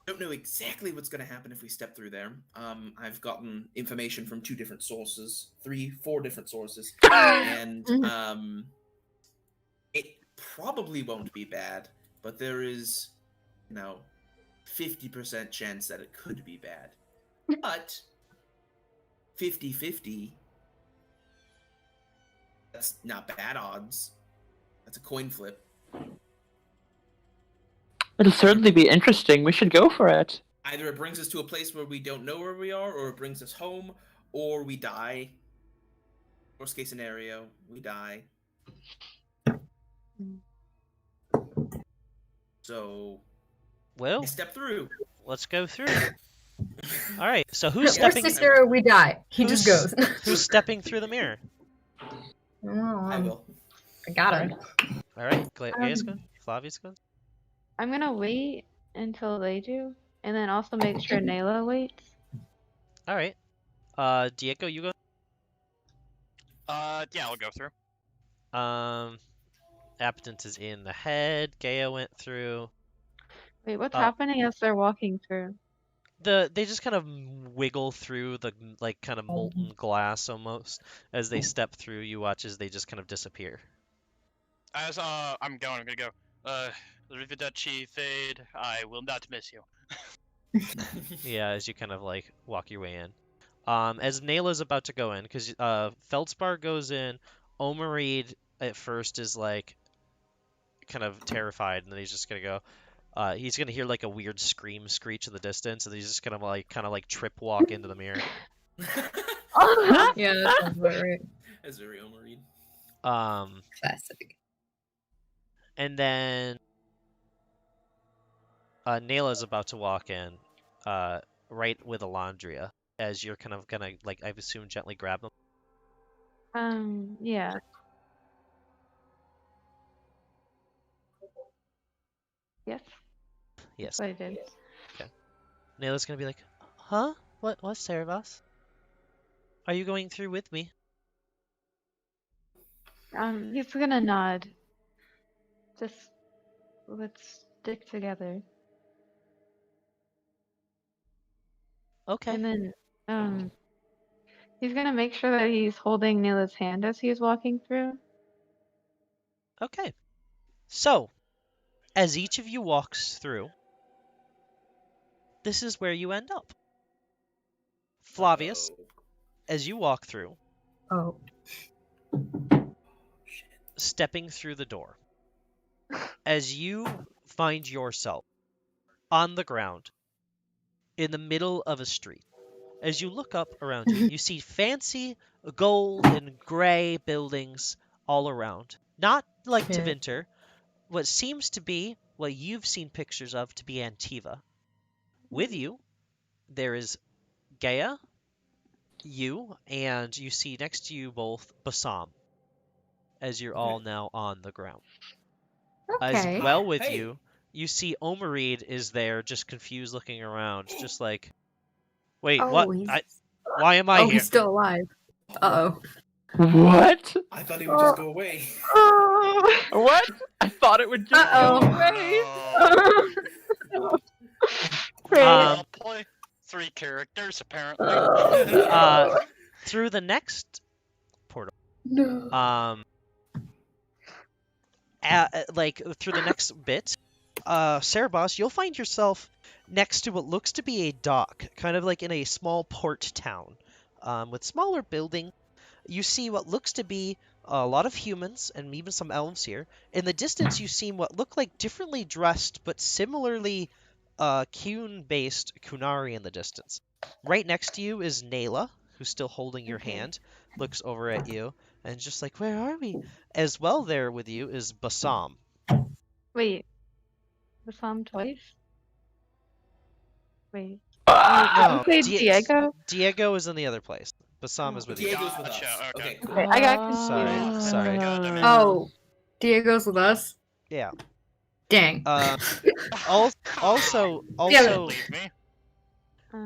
don't know exactly what's going to happen if we step through there. I've gotten information from 2 different sources, 3, 4 different sources, and it probably won't be bad, but there is, 50% chance that it could be bad. But 50-50, that's not bad odds. That's a coin flip. It'll certainly be interesting. We should go for it. Either it brings us to a place where we don't know where we are, or it brings us home, or we die. Worst case scenario, we die. So, Well, I step through. let's go through. All right. So who's Worst stepping? case scenario, we die. He just Who's- goes. Who's stepping through the mirror? I will. I got her. All right. Gaia's going. Flavia's going. I'm gonna wait until they do, and then also make sure Nayla waits. All right. Diego, you go. Yeah, I'll go through. Appetent is in the head. Gaia went through. Wait, what's happening as they're walking through? They just kind of wiggle through the kind of molten glass almost as they step through. You watch as they just kind of disappear. As I'm gonna go. Arrivederci, Fade. I will not miss you. Yeah, as you kind of walk your way in. As Nayla's about to go in, because Feldspar goes in, Omereed at first is kind of terrified, and then he's just gonna go. He's gonna hear a weird scream screech in the distance, and he's just gonna kind of trip walk into the mirror. Yeah, that sounds about right. As a real Marine. Classic. And then Nayla's about to walk in, right with Alondria, as you're kind of gonna I assume gently grab them. Yeah. Yes. Yes. That's what I did. Nayla's gonna be like, huh? What's Cerebos? Are you going through with me? He's gonna nod. Just let's stick together. Okay. And then, he's gonna make sure that he's holding Nayla's hand as he's walking through. Okay. So, as each of you walks through, this is where you end up. Flavius, as you walk through, Oh. stepping through the door, as you find yourself on the ground in the middle of a street. As you look up around you, you see fancy gold and gray buildings all around. Not like Yeah. Tevinter, what seems to be what you've seen pictures of to be Antiva. With you, there is Gaia, you, and you see next to you both Basam, as you're all now on the ground. Okay. As well with Hey. you see Omereed is there, just confused looking around, just like, wait, Oh, what? he's- Why am I Oh, here? he's still alive. Uh-oh. What? I thought he would just go away. What? I thought it would just Uh-oh. go away. Great. I'll play 3 characters apparently. Through the next portal, No. through the next bit, Cerebos, you'll find yourself next to what looks to be a dock, kind of like in a small port town, with smaller buildings. You see what looks to be a lot of humans and even some elves here. In the distance, you see what look like differently dressed but similarly Kuhn-based Kunari in the distance. Right next to you is Nayla, who's still holding your hand, looks over at you, and just like, where are we? As well there with you is Basam. Wait. Basam twice? Wait. No, Did you say Diego? Diego is in the other place. Basam is with you. Diego's with us. Gotcha, okay. Okay, cool. Okay, I got confused. Sorry. Oh. Diego's with us? Yeah. Dang. Also, Leave me.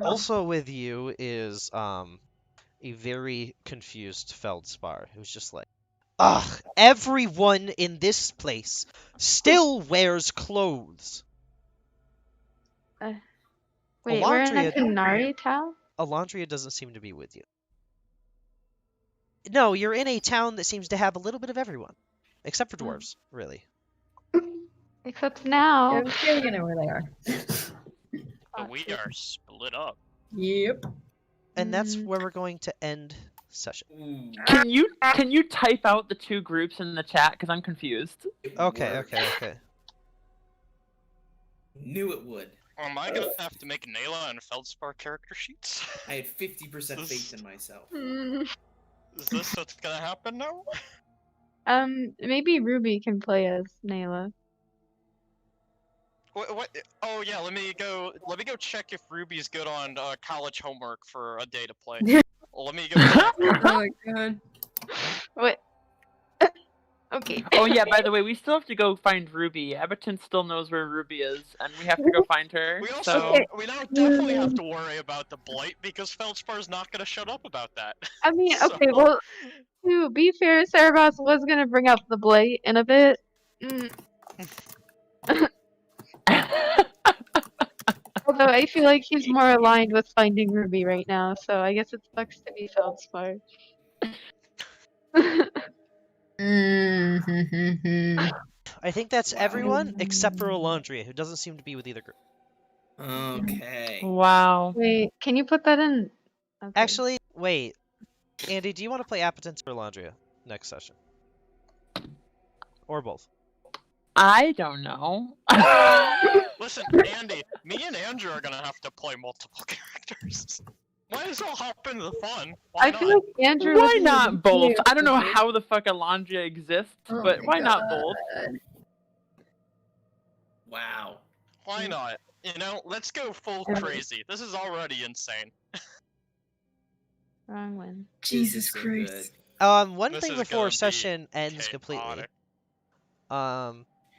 also with you is a very confused Feldspar who's just like, ugh, everyone in this place still wears clothes. Wait, we're in a Alondria, Canary town? Alondria doesn't seem to be with you. No, you're in a town that seems to have a little bit of everyone. Except for dwarves, really. Except now. I'm sure you know where they are. But we are split up. Yep. And that's Mm. where we're going to end session. Ooh, Can you type out the two groups in the chat? Because I'm confused. it Okay, worked. okay. Knew it would. Am I gonna have to make Nayla and Feldspar character sheets? I had 50% faith in myself. Is this what's gonna happen now? Maybe Ruby can play as Nayla. What? Oh yeah, let me go check if Ruby's good on college homework for a day to play. Let me go check. Oh my god. What? Okay. Oh yeah, by the way, we still have to go find Ruby. Aberton still knows where Ruby is, and we have to go find her. We also So we now definitely have to worry about the blight because Feldspar's not gonna shut up about that. I mean, So- okay, well, to be fair, Cerebos was gonna bring up the Blight in a bit. Although I feel like he's more aligned with finding Ruby right now, so I guess it sucks to be Feldspar. I think that's Wow. everyone except for Alondria, who doesn't seem to be with either group. Okay. wow. Wait, can you put that in? Okay. Actually, wait. Andy, do you want to play Appetence or Alondria next session? Or both? I don't know. Listen, Andy, me and Andrew are gonna have to play multiple characters. Might as well hop into the fun. Why I not? feel like Andrew. Why was not both? I don't know Ruby. how the fuck Alondria exists, Oh but my why not God. both? Wow. Why not? You know, let's go full crazy. This is already insane. Wrong one. Jesus This is so Christ. One This thing is before gonna be session ends completely.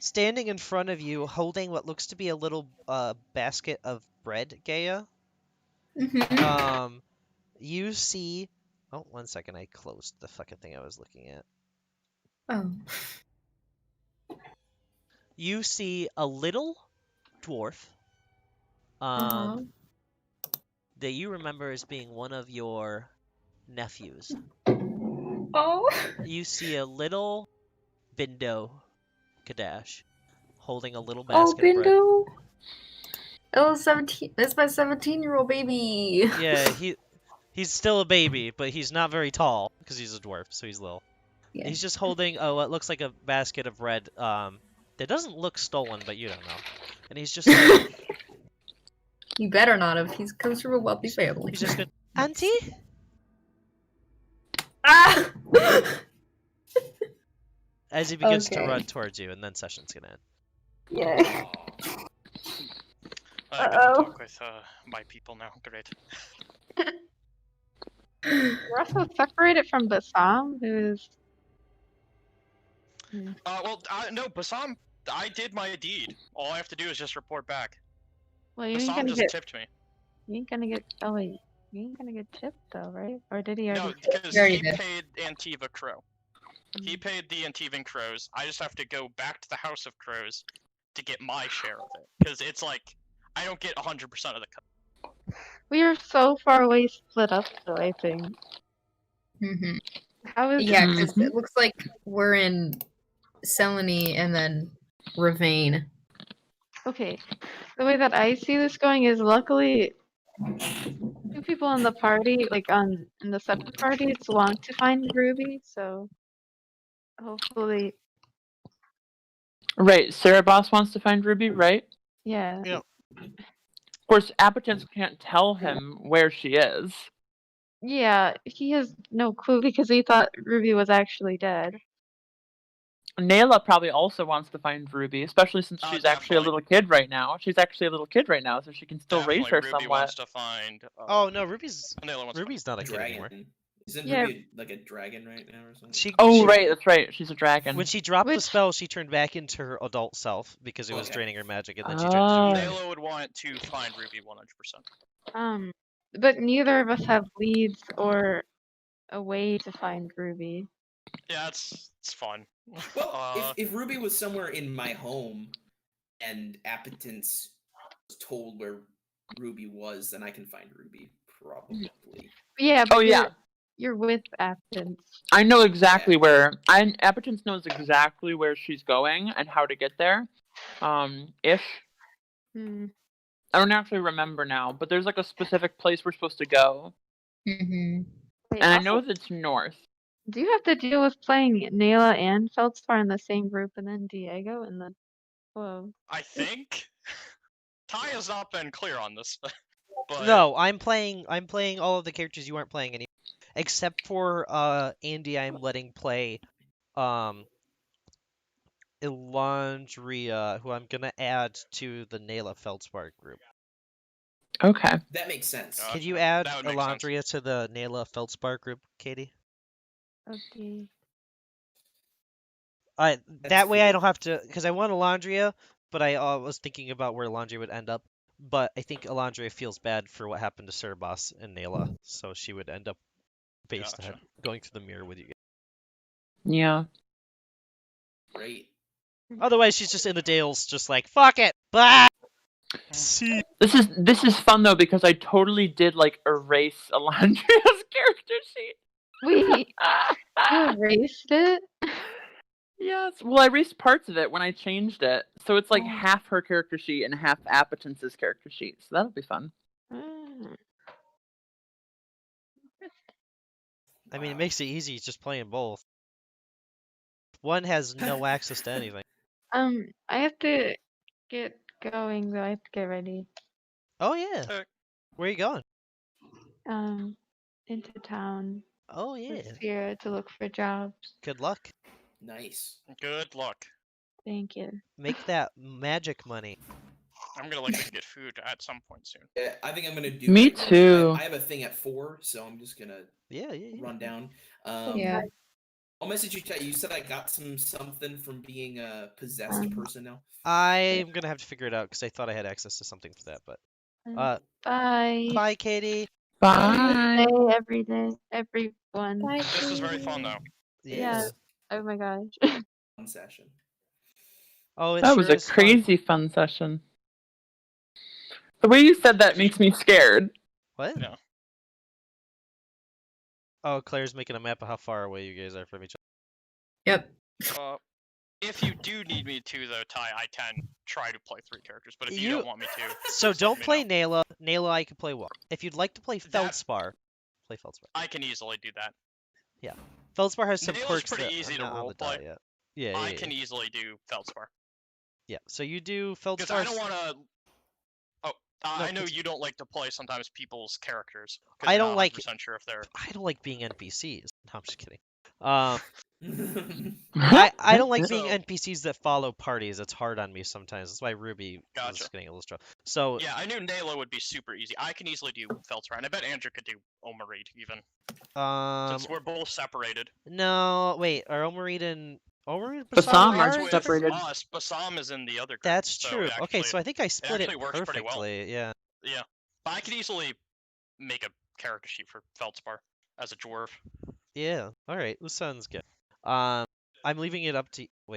Standing in front of you, holding what looks to be a little basket of bread, Gaia. You see. Oh, 1 second. I closed the fucking thing I was looking at. Oh. You see a little dwarf. Uh-huh. That you remember as being one of your nephews. Oh. You see a little Bindo Kadash holding a little Oh, basket of bread. Bindo. Oh, 17. That's my 17-year-old baby. Yeah, he's still a baby, but he's not very tall because he's a dwarf, so he's little. Yeah. He's just holding what looks like a basket of bread. That doesn't look stolen, but you don't know. And he's just like, He better not have. He comes from a wealthy family. he's just going, Auntie? Ah! As he begins to Okay. run towards you, and then session's gonna end. Yeah. I get to Uh-oh. talk with my people now. Great. We're also separated from Bassam, who's. Well, no, Bassam, I did my deed. All I have to do is just report back. Well, you ain't Bassam gonna just get. tipped me. You ain't gonna get. Oh wait, you ain't gonna get tipped though, right? Or did he No, already? because He already he did. paid Antiva Crow. He paid the Antivan Crows. I just have to go back to the House of Crows to get my share of it. Because it's like, I don't get 100% of the cut. We are so far away split up, though. I think. Mm-hmm. How is Yeah, because Mhm. it looks like we're in Selene and then Ravane. Okay, the way that I see this going is luckily two people in the party, like in the separate parties, want to find Ruby, so hopefully, Right, Cerebos wants to find Ruby, right? yeah. Yeah. Of course, Appetence can't tell him where she is. Yeah, he has no clue because he thought Ruby was actually dead. Nayla probably also wants to find Ruby, especially since she's actually a Definitely. little kid right now. She's actually a little kid right now, so she can still raise Definitely, her Ruby somewhat. wants to find. Oh no, Ruby's Nayla wants to not a kid anymore. Dragon. Isn't Yeah. Ruby like a dragon right now or something? She Oh, right, that's right. She's a dragon. When she dropped the Which- spell, she turned back into her adult self because it was Okay. draining her magic, and then she turned into a Oh. dragon. Nayla would want to find Ruby 100%. But neither of us have leads or a way to find Ruby. Yeah, it's fun. Well, if Ruby was somewhere in my home and Appetence was told where Ruby was, then I can find Ruby probably. Yeah, but Oh yeah, you're with Athens. I know exactly Yeah. where. Appetence knows exactly where she's going and how to get there. Ish. Hmm. I don't actually remember now, but there's like a specific place we're supposed to go, Mm-hmm. Wait, and I also, know that it's north. do you have to deal with playing Nayla and Feldspar in the same group and then Diego and then whoa. I think Ty has not been clear on this, but No, I'm playing all of the characters you aren't playing anymore. Except for Andy, I'm letting play Elandria, who I'm gonna add to the Nayla Feldspar group. Okay. That makes sense. Could you Gotcha. add That would make sense. Elandria to the Nayla Feldspar group, Katie? Okay. That way I fair. don't have to, because I want Elandria, but I was thinking about where Elandria would end up. But I think Elandria feels bad for what happened to Cerebos and Nayla, so she would end up based Gotcha. ahead, going through the mirror with you guys. Yeah. Great. Otherwise, she's just in the Dales, just like, fuck it! Bye! See. This is fun though because I totally did like erase Elandria's character sheet. Wait, you erased it? Yes. Well, I erased parts of it when I changed it, so it's like Oh. half her character sheet and half Appetence's character sheet. So that'll be fun. Ah. I mean, it Wow. makes it easy just playing both. One has no access to anything. I have to get going though. I have to get ready. Oh, yeah. Where are you going? Into town Oh, yeah. with Sierra to look for jobs. Good luck. Nice. Good luck. Thank you. Make that magic money. I'm gonna like to get food at some point soon. Yeah, I think I'm gonna do. Me right now. too. I have a thing at 4, so I'm just gonna Yeah, yeah, yeah. run down. Yeah. I'll message you. You said I got something from being a possessed person now. I'm gonna have to figure it out because I thought I had access to something for that, but Bye. bye, Katie. Bye. Every day, everyone. This was very fun though. Yeah. Yes. Oh my gosh. Fun session. Oh, it That sure was a is fun. crazy fun session. The way you said that makes me scared. What? No. Oh, Claire's making a map of how far away you guys are from each Yep. If you do need me to though, Ty, I can try to play 3 characters, but if you You- don't want me to, other. So just let don't me play know. Nayla. Nayla, I can play well. If you'd like to play That- Feldspar, play Feldspar. I can easily do that. Feldspar has some Nayla's quirks pretty that easy are to not on the roleplay. die yet. Yeah, I yeah, can easily do Feldspar. yeah. So you do Because Feldspar. I don't want to. Oh, No, I know cons- you don't like to play sometimes people's characters. 'Cause I you're don't not like- 100% sure if they're. I don't like being NPCs. No, I'm just kidding. I don't like being So- NPCs that follow parties. It's hard on me sometimes. That's why Ruby was Gotcha. getting a little strong. So Yeah, I knew Nayla would be super easy. I can easily do Feldspar, and I bet Andrew could do Omarid even, since we're both separated. no, wait, are Omarid and Bassam Bassam are are separated. Us, Bassam is in the other group. That's so true. it Okay, actually- so I think I split it actually works pretty well. perfectly. Yeah. Yeah, but I could easily make a character sheet for Feldspar as a dwarf. Yeah. All right. This sounds good. I'm leaving it up to. Wait.